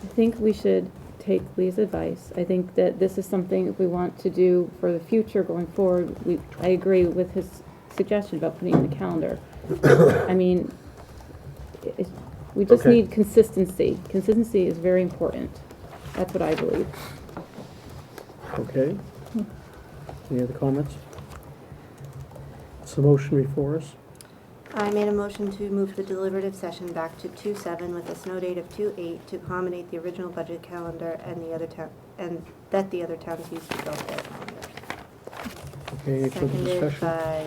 Speaker 8: I think we should take Lee's advice. I think that this is something if we want to do for the future going forward. I agree with his suggestion about putting it in the calendar. I mean, we just
Speaker 2: Okay.
Speaker 8: need consistency. Consistency is very important. That's what I believe.
Speaker 2: Okay. Any other comments? What's the motion before us?
Speaker 4: I made a motion to move the deliberative session back to 2/7 with a snow date of 2/8 to accommodate the original budget calendar and the other town, and that the other towns use to build their calendars.
Speaker 2: Okay, any further
Speaker 4: Seconded
Speaker 2: discussion?
Speaker 4: by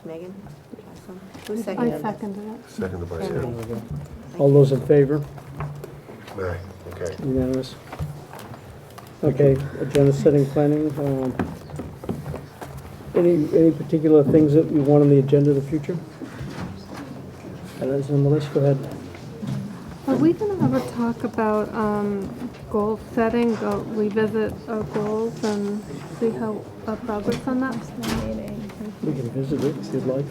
Speaker 4: Megan? Jocelyn? Who
Speaker 3: I
Speaker 4: seconded?
Speaker 3: seconded it.
Speaker 9: seconded by
Speaker 2: There
Speaker 9: Sam.
Speaker 2: we go. All those in favor?
Speaker 9: Aye, okay.
Speaker 2: Unanimous? Okay, agenda setting planning. Any particular things that you want on the agenda in the future? That is on the list, go ahead.
Speaker 3: Are we going to ever talk about goal setting, go revisit our goals and see how our progress on that?
Speaker 2: We can visit it if you'd like.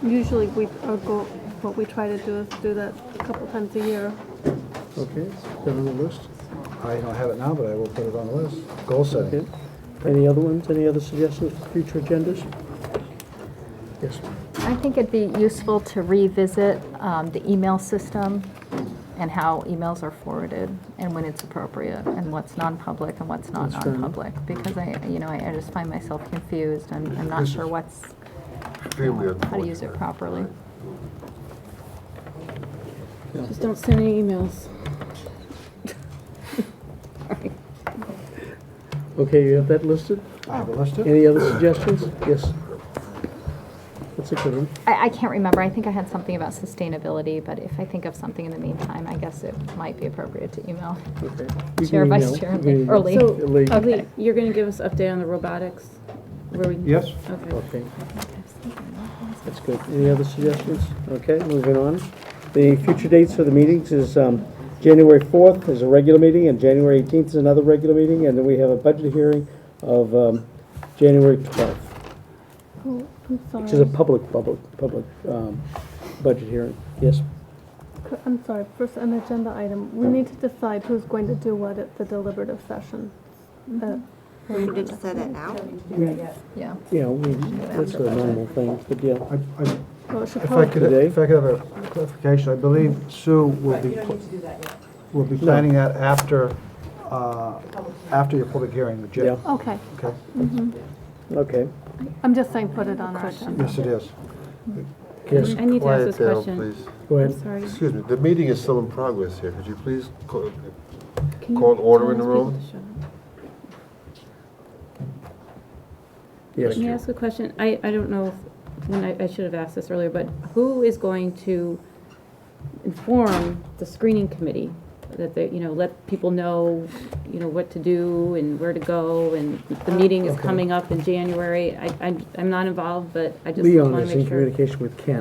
Speaker 3: Usually what we try to do is do that a couple times a year.
Speaker 2: Okay, is that on the list?
Speaker 13: I don't have it now, but I will put it on the list. Goal setting.
Speaker 2: Okay. Any other ones, any other suggestions for future agendas? Yes.
Speaker 5: I think it'd be useful to revisit the email system and how emails are forwarded and when it's appropriate and what's non-public and what's not
Speaker 2: That's fair enough.
Speaker 5: non-public. Because I just find myself confused and I'm not sure
Speaker 9: Extremely
Speaker 5: how to use it
Speaker 9: unfortunate.
Speaker 5: properly.
Speaker 8: Just don't send any emails.
Speaker 2: Okay, you have that listed?
Speaker 13: I have it listed.
Speaker 2: Any other suggestions? Yes. That's a good one.
Speaker 5: I can't remember. I think I had something about sustainability, but if I think of something in the meantime, I guess it might be appropriate to email.
Speaker 2: Okay. You
Speaker 5: Chair,
Speaker 2: can
Speaker 5: Vice
Speaker 2: email.
Speaker 5: Chair,
Speaker 2: You can email.
Speaker 5: early.
Speaker 8: So,
Speaker 2: Lee.
Speaker 5: Okay.
Speaker 8: Lee, you're going to give us update on the robotics? Where we?
Speaker 13: Yes.
Speaker 8: Okay.
Speaker 2: Okay. That's good. Any other suggestions? Okay, moving on. The future dates for the meetings is January 4th is a regular meeting, and January 18th is another regular meeting, and then we have a budget hearing of January 12th,
Speaker 3: Oh, I'm sorry.
Speaker 2: which is a public budget hearing. Yes.
Speaker 3: I'm sorry, first an agenda item. We need to decide who's going to do what at the deliberative session.
Speaker 4: We need to decide that now?
Speaker 5: Yeah.
Speaker 2: Yeah, that's a normal thing, but yeah.
Speaker 3: Well, it should
Speaker 13: If I
Speaker 3: probably,
Speaker 13: could, if I could have a clarification, I believe Sue will be, will be planning that after your public hearing with Jim.
Speaker 2: Yeah.
Speaker 3: okay.
Speaker 13: Okay,
Speaker 2: Okay.
Speaker 3: I'm just saying put it on our agenda.
Speaker 13: yes, it is.
Speaker 2: Yes.
Speaker 8: I need to ask
Speaker 9: Quiet
Speaker 8: this
Speaker 9: down,
Speaker 8: question.
Speaker 9: please.
Speaker 2: Go ahead.
Speaker 8: I'm sorry.
Speaker 9: Excuse me, the meeting is still in progress here. Could you please call
Speaker 8: Can you
Speaker 9: call order
Speaker 8: tell
Speaker 9: in the
Speaker 8: those
Speaker 9: room?
Speaker 8: people to shut up?
Speaker 2: Yes.
Speaker 8: Can you ask a question? I don't know when I should have asked this earlier, but who is going to inform the screening committee that they, let people know, what to do and where to go, and the meeting is
Speaker 2: Okay.
Speaker 8: coming up in January. I'm not involved, but I just
Speaker 2: Leon
Speaker 8: want
Speaker 2: is
Speaker 8: to
Speaker 2: in
Speaker 8: make sure.
Speaker 2: communication with Ken.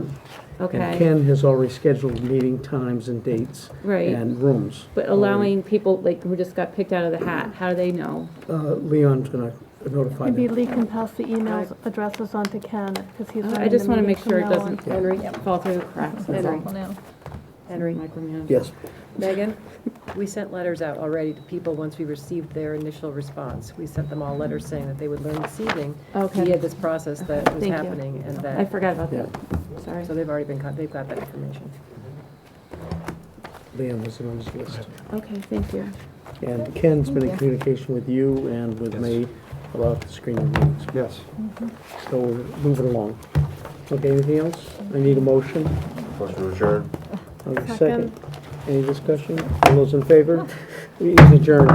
Speaker 2: And
Speaker 8: Okay,
Speaker 2: Ken has already scheduled meeting times and dates
Speaker 8: right.
Speaker 2: and rooms.
Speaker 8: But allowing people, like, who just got picked out of the hat, how do they know?
Speaker 2: Leon's gonna notify
Speaker 3: Maybe
Speaker 2: them.
Speaker 3: Lee can pass the emails addresses on to Ken, because he's
Speaker 8: I
Speaker 3: running
Speaker 8: just
Speaker 3: the
Speaker 8: want to
Speaker 3: meeting
Speaker 8: make
Speaker 3: from
Speaker 8: sure it
Speaker 3: now on.
Speaker 8: doesn't fall through the cracks. That's
Speaker 10: Henry.
Speaker 8: all.
Speaker 10: Henry,
Speaker 8: Micromanage.
Speaker 2: Yes.
Speaker 10: Megan, we sent letters out already to people once we received their initial response. We sent them all letters saying that they would learn this evening.
Speaker 8: Okay.
Speaker 10: We had this process that was
Speaker 8: Thank you.
Speaker 10: happening and that.
Speaker 8: I forgot about
Speaker 2: Yeah.
Speaker 8: that. Sorry.
Speaker 10: So they've already been, they've got that information.
Speaker 2: Liam wasn't on his list.
Speaker 3: Okay, thank you.
Speaker 2: And Ken's been in communication with you and with me about the screening meetings.
Speaker 13: Yes.
Speaker 2: So we're moving along. Okay, anything else? I need a motion.
Speaker 9: Motion to adjourn.
Speaker 2: Second. Any discussion? All those in favor? Meeting is adjourned.